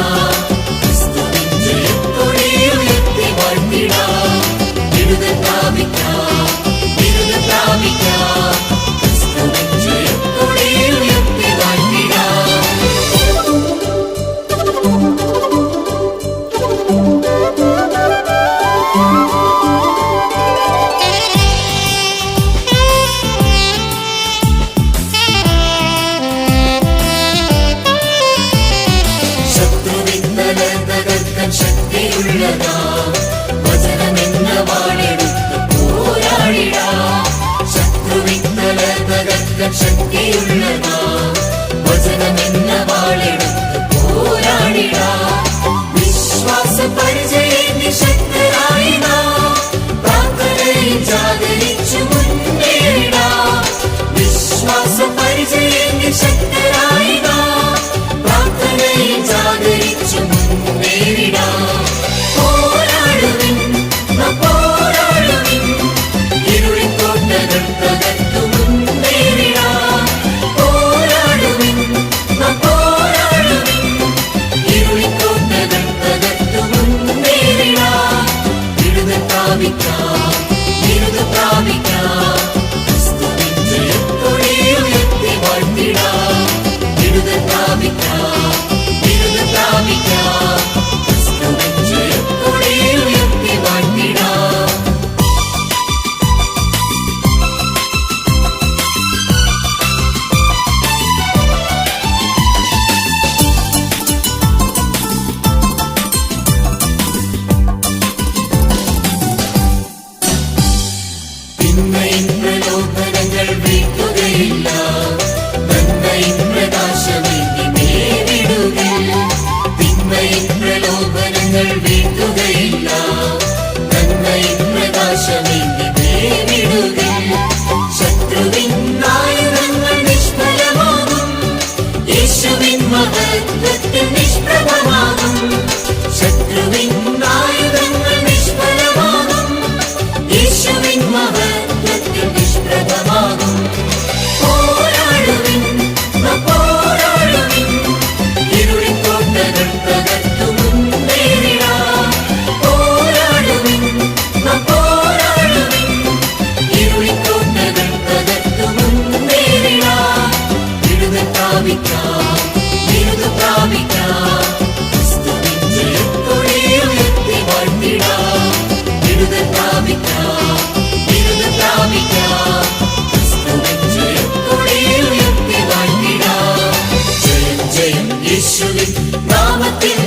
വിശ്വാസ പരിചയം ശക്തരായി നാം പ്രാർത്ഥനയിൽ ജാഗരിച്ചു മുന്നേറിടാം. വിശ്വാസ പരിചയം ശക്തരായി നാം പ്രാർത്ഥനയിൽ ജാഗരിച്ചു മുന്നേറിടാം. പോരാടുവിൻ പോരാടുവിൻ, ഇരുളിൻ കോട്ടകൾ തകർത്തു മുന്നേറിടാം. പോരാടുവിൻ പോരാടുവിൻ, ഇരുളിൻ കോട്ടകൾ തകർത്തു മുന്നേറിടാം. വിടുതൽ പ്രാപിക്കാം, വിരുദ് പ്രാപിക്കാം. ക്രിസ്തുവിൻ ജയത്തോടെ ഉയർത്തി വാഴ്ത്തിടാം. വിടുതൽ പ്രാപിക്കാം, വിരുദ് പ്രാപിക്കാം. ക്രിസ്തുവിൻ ജയത്തോടെ ഉയർത്തി വാഴ്ത്തിടാം. തിന്മയിൻ പ്രലോഭനങ്ങൾ വീഴ്ത്തുകയില്ല, നന്മയിൻ പ്രകാശമേകി നേരിടുകിൽ. തിന്മയിൻ പ്രലോഭനങ്ങൾ വീഴ്ത്തുകയില്ല, നന്മയിൻ പ്രകാശമേകി നേരിടുകിൽ. ശത്രുവിൻ ആയുധങ്ങൾ നിഷ്ഫലമാകും, യേശുവിൻ മഹത്വത്തിൽ നിഷ്പ്രഭമാകും. ശത്രുവിൻ ആയുധങ്ങൾ നിഷ്ഫലമാകും, യേശുവിൻ മഹത്വത്തിൽ നിഷ്പ്രഭമാകും. പോരാടുവിൻ പോരാടുവിൻ, ഇരുളിൻ കോട്ടകൾ തകർത്തു മുന്നേറിടാം. നാമത്തിൽ